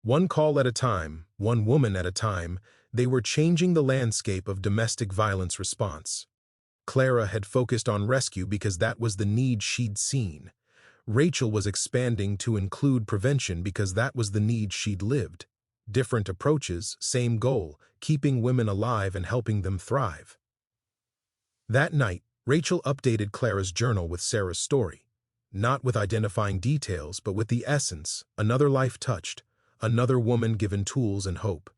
One call at a time, one woman at a time, they were changing the landscape of domestic violence response. Clara had focused on rescue because that was the need she'd seen. Rachel was expanding to include prevention because that was the need she'd lived. Different approaches, same goal, keeping women alive and helping them thrive. That night, Rachel updated Clara's journal with Sarah's story. Not with identifying details, but with the essence, another life touched, another woman given tools and hope.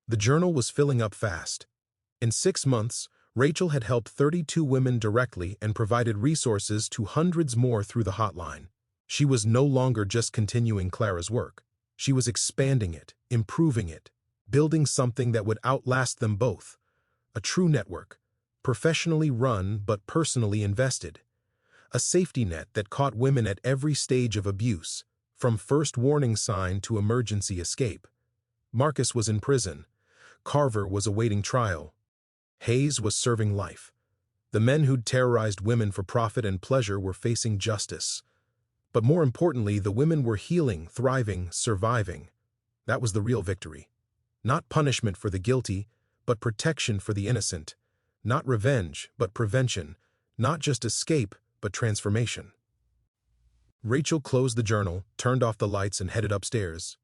The journal was filling up fast. In 6 months, Rachel had helped 32 women directly and provided resources to hundreds more through the hotline. She was no longer just continuing Clara's work. She was expanding it, improving it, building something that would outlast them both. A true network, professionally run but personally invested. A safety net that caught women at every stage of abuse, from first warning sign to emergency escape. Marcus was in prison. Carver was awaiting trial. Hayes was serving life. The men who'd terrorized women for profit and pleasure were facing justice. But more importantly, the women were healing, thriving, surviving. That was the real victory. Not punishment for the guilty, but protection for the innocent. Not revenge, but prevention. Not just escape, but transformation. Rachel closed the journal, turned off the lights, and headed upstairs.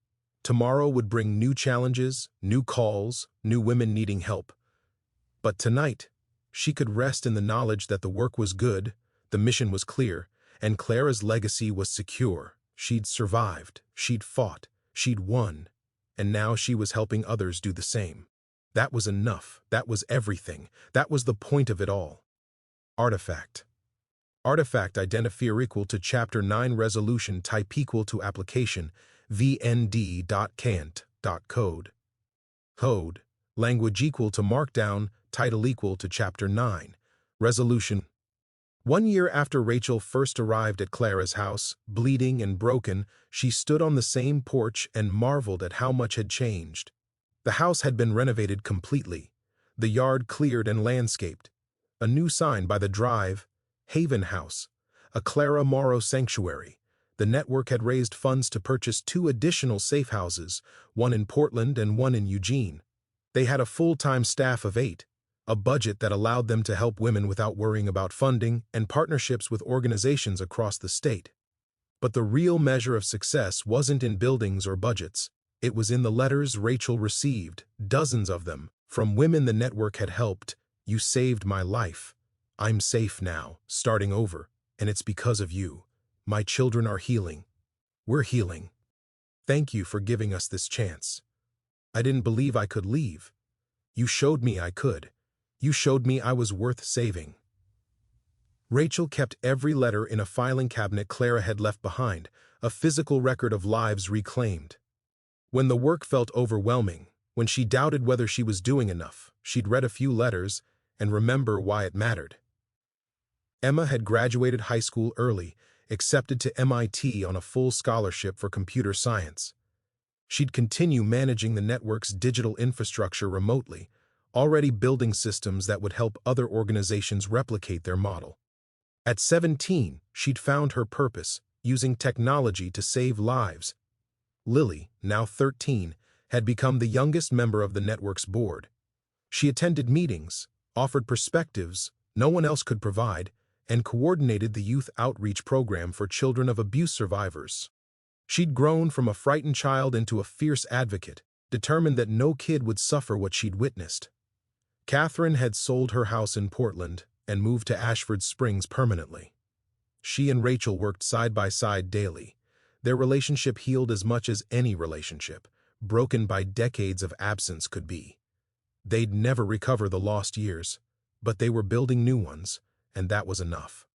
Tomorrow would bring new challenges, new calls, new women needing help. But tonight, she could rest in the knowledge that the work was good, the mission was clear, and Clara's legacy was secure. She'd survived, she'd fought, she'd won, and now she was helping others do the same. That was enough. That was everything. That was the point of it all. Artifact. Artifact identifier equal to Chapter 9 resolution type equal to application vnd.cant.code. Code. Language equal to Markdown. Title equal to Chapter 9. Resolution. 1 year after Rachel first arrived at Clara's house, bleeding and broken, she stood on the same porch and marveled at how much had changed. The house had been renovated completely. The yard cleared and landscaped. A new sign by the drive, Haven House, a Clara Morrow sanctuary. The network had raised funds to purchase 2 additional safe houses, one in Portland and one in Eugene. They had a full-time staff of 8. A budget that allowed them to help women without worrying about funding, and partnerships with organizations across the state. But the real measure of success wasn't in buildings or budgets. It was in the letters Rachel received, dozens of them, from women the network had helped. "You saved my life. I'm safe now, starting over, and it's because of you. My children are healing. We're healing. Thank you for giving us this chance. I didn't believe I could leave. You showed me I could. You showed me I was worth saving." Rachel kept every letter in a filing cabinet Clara had left behind, a physical record of lives reclaimed. When the work felt overwhelming, when she doubted whether she was doing enough, she'd read a few letters and remember why it mattered. Emma had graduated high school early, accepted to MIT on a full scholarship for computer science. She'd continue managing the network's digital infrastructure remotely, already building systems that would help other organizations replicate their model. At 17, she'd found her purpose, using technology to save lives. Lily, now 13, had become the youngest member of the network's board. She attended meetings, offered perspectives no one else could provide, and coordinated the youth outreach program for children of abuse survivors. She'd grown from a frightened child into a fierce advocate, determined that no kid would suffer what she'd witnessed. Catherine had sold her house in Portland and moved to Ashford Springs permanently. She and Rachel worked side by side daily. Their relationship healed as much as any relationship, broken by decades of absence, could be. They'd never recover the lost years, but they were building new ones, and that was enough.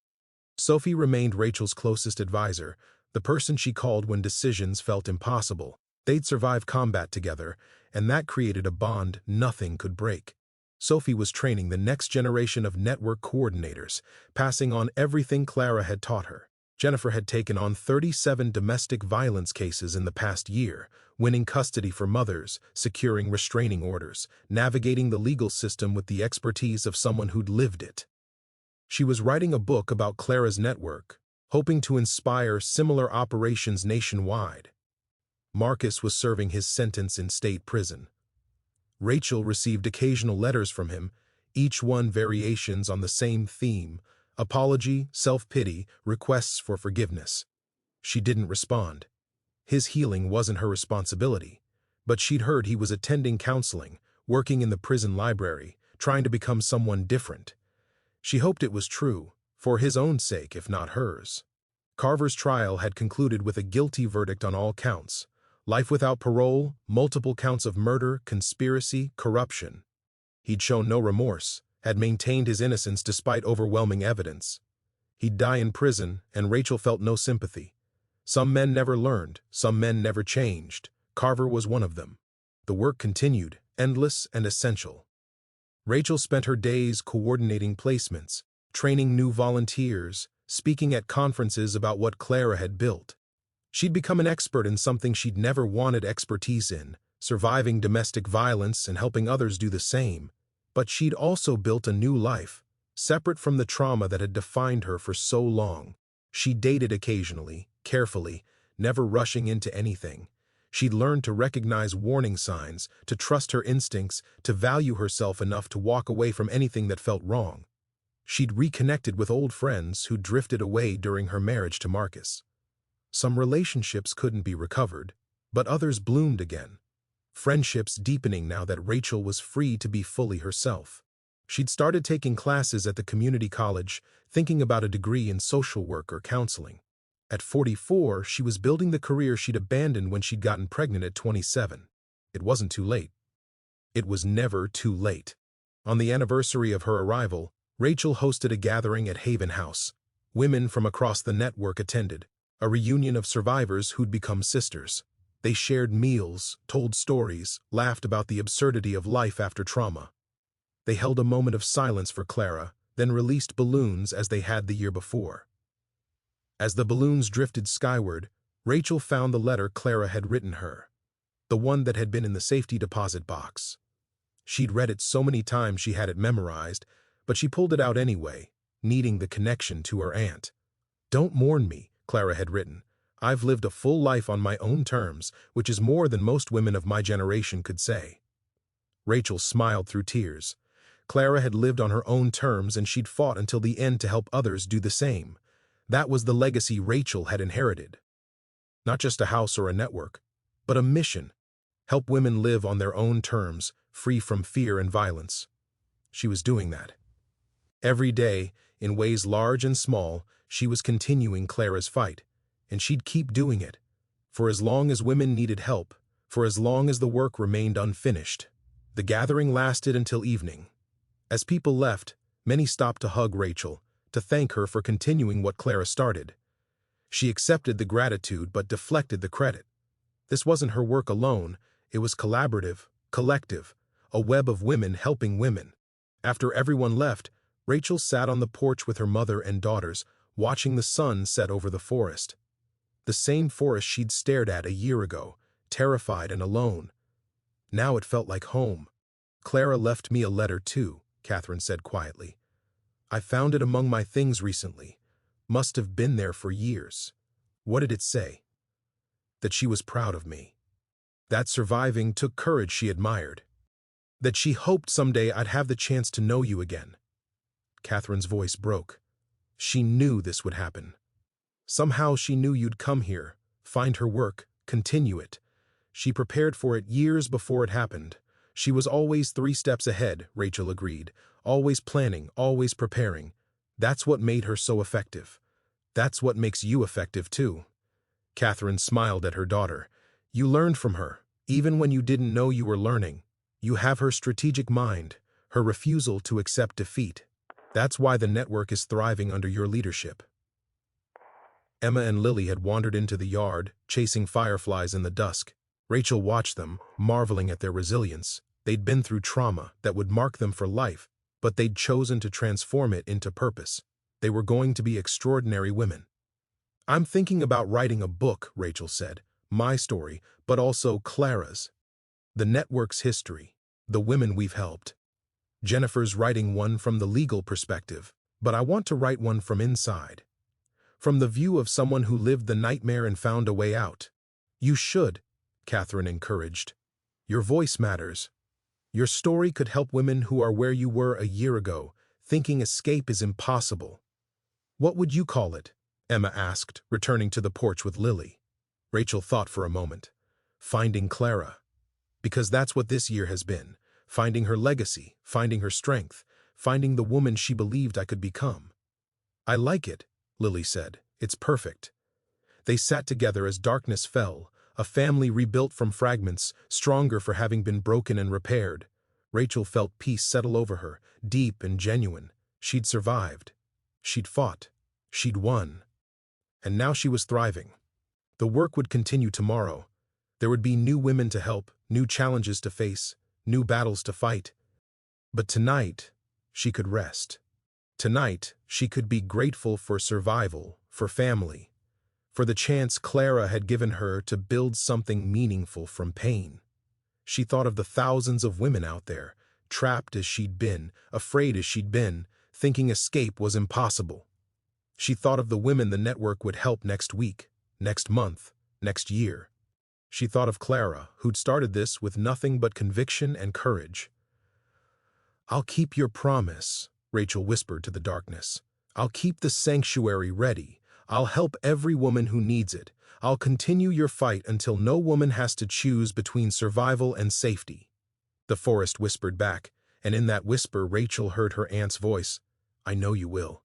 Sophie remained Rachel's closest advisor, the person she called when decisions felt impossible. They'd survived combat together, and that created a bond nothing could break. Sophie was training the next generation of network coordinators, passing on everything Clara had taught her. Jennifer had taken on 37 domestic violence cases in the past year, winning custody for mothers, securing restraining orders, navigating the legal system with the expertise of someone who'd lived it. She was writing a book about Clara's network, hoping to inspire similar operations nationwide. Marcus was serving his sentence in state prison. Rachel received occasional letters from him, each one variations on the same theme: apology, self-pity, requests for forgiveness. She didn't respond. His healing wasn't her responsibility, but she'd heard he was attending counseling, working in the prison library, trying to become someone different. She hoped it was true, for his own sake if not hers. Carver's trial had concluded with a guilty verdict on all counts: life without parole, multiple counts of murder, conspiracy, corruption. He'd shown no remorse, had maintained his innocence despite overwhelming evidence. He'd die in prison, and Rachel felt no sympathy. Some men never learned, some men never changed. Carver was one of them. The work continued, endless and essential. Rachel spent her days coordinating placements, training new volunteers, speaking at conferences about what Clara had built. She'd become an expert in something she'd never wanted expertise in, surviving domestic violence and helping others do the same. But she'd also built a new life, separate from the trauma that had defined her for so long. She dated occasionally, carefully, never rushing into anything. She'd learned to recognize warning signs, to trust her instincts, to value herself enough to walk away from anything that felt wrong. She'd reconnected with old friends who drifted away during her marriage to Marcus. Some relationships couldn't be recovered, but others bloomed again. Friendships deepening now that Rachel was free to be fully herself. She'd started taking classes at the community college, thinking about a degree in social work or counseling. At 44, she was building the career she'd abandoned when she'd gotten pregnant at 27. It wasn't too late. It was never too late. On the anniversary of her arrival, Rachel hosted a gathering at Haven House. Women from across the network attended, a reunion of survivors who'd become sisters. They shared meals, told stories, laughed about the absurdity of life after trauma. They held a moment of silence for Clara, then released balloons as they had the year before. As the balloons drifted skyward, Rachel found the letter Clara had written her, the one that had been in the safety deposit box. She'd read it so many times she had it memorized, but she pulled it out anyway, needing the connection to her aunt. "Don't mourn me," Clara had written. "I've lived a full life on my own terms, which is more than most women of my generation could say." Rachel smiled through tears. Clara had lived on her own terms, and she'd fought until the end to help others do the same. That was the legacy Rachel had inherited. Not just a house or a network, but a mission, Help women live on their own terms, free from fear and violence. She was doing that. Every day, in ways large and small, she was continuing Clara's fight, and she'd keep doing it, for as long as women needed help, for as long as the work remained unfinished. The gathering lasted until evening. As people left, many stopped to hug Rachel, to thank her for continuing what Clara started. She accepted the gratitude but deflected the credit. This wasn't her work alone, it was collaborative, collective, a web of women helping women. After everyone left, Rachel sat on the porch with her mother and daughters, watching the sun set over the forest. The same forest she'd stared at a year ago, terrified and alone. Now it felt like home. "Clara left me a letter too," Catherine said quietly. "I found it among my things recently. Must have been there for years." What did it say? That she was proud of me. That surviving took courage she admired. That she hoped someday I'd have the chance to know you again. Catherine's voice broke. She knew this would happen. Somehow she knew you'd come here, find her work, continue it. She prepared for it years before it happened. She was always 3 steps ahead, Rachel agreed. Always planning, always preparing. That's what made her so effective. That's what makes you effective too. Catherine smiled at her daughter. You learned from her, even when you didn't know you were learning. You have her strategic mind, her refusal to accept defeat. That's why the network is thriving under your leadership. Emma and Lily had wandered into the yard, chasing fireflies in the dusk. Rachel watched them, marveling at their resilience. They'd been through trauma that would mark them for life, but they'd chosen to transform it into purpose. They were going to be extraordinary women. "I'm thinking about writing a book," Rachel said. "My story, but also Clara's. The network's history, the women we've helped. Jennifer's writing one from the legal perspective, but I want to write one from inside. From the view of someone who lived the nightmare and found a way out." "You should," Catherine encouraged. "Your voice matters. Your story could help women who are where you were a year ago, thinking escape is impossible." "What would you call it?" Emma asked, returning to the porch with Lily. Rachel thought for a moment. "Finding Clara. Because that's what this year has been. Finding her legacy, finding her strength, finding the woman she believed I could become." "I like it," Lily said. "It's perfect." They sat together as darkness fell, a family rebuilt from fragments, stronger for having been broken and repaired. Rachel felt peace settle over her, deep and genuine. She'd survived. She'd fought. She'd won. And now she was thriving. The work would continue tomorrow. There would be new women to help, new challenges to face, new battles to fight. But tonight, she could rest. Tonight, she could be grateful for survival, for family, for the chance Clara had given her to build something meaningful from pain. She thought of the thousands of women out there, trapped as she'd been, afraid as she'd been, thinking escape was impossible. She thought of the women the network would help next week, next month, next year. She thought of Clara, who'd started this with nothing but conviction and courage. "I'll keep your promise," Rachel whispered to the darkness. "I'll keep the sanctuary ready. I'll help every woman who needs it. I'll continue your fight until no woman has to choose between survival and safety." The forest whispered back, and in that whisper Rachel heard her aunt's voice. "I know you will.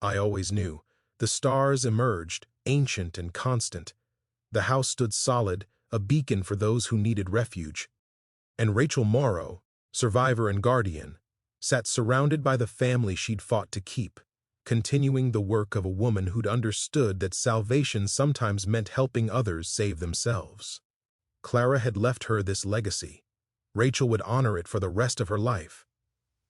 I always knew." The stars emerged, ancient and constant. The house stood solid, a beacon for those who needed refuge. And Rachel Morrow, survivor and guardian, sat surrounded by the family she'd fought to keep, continuing the work of a woman who'd understood that salvation sometimes meant helping others save themselves. Clara had left her this legacy. Rachel would honor it for the rest of her life.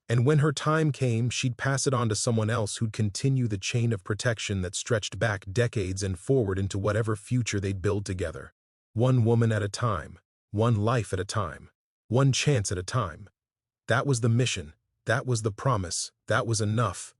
And when her time came, she'd pass it on to someone else who'd continue the chain of protection that stretched back decades and forward into whatever future they'd build together. One woman at a time, one life at a time, one chance at a time. That was the mission, that was the promise, that was enough.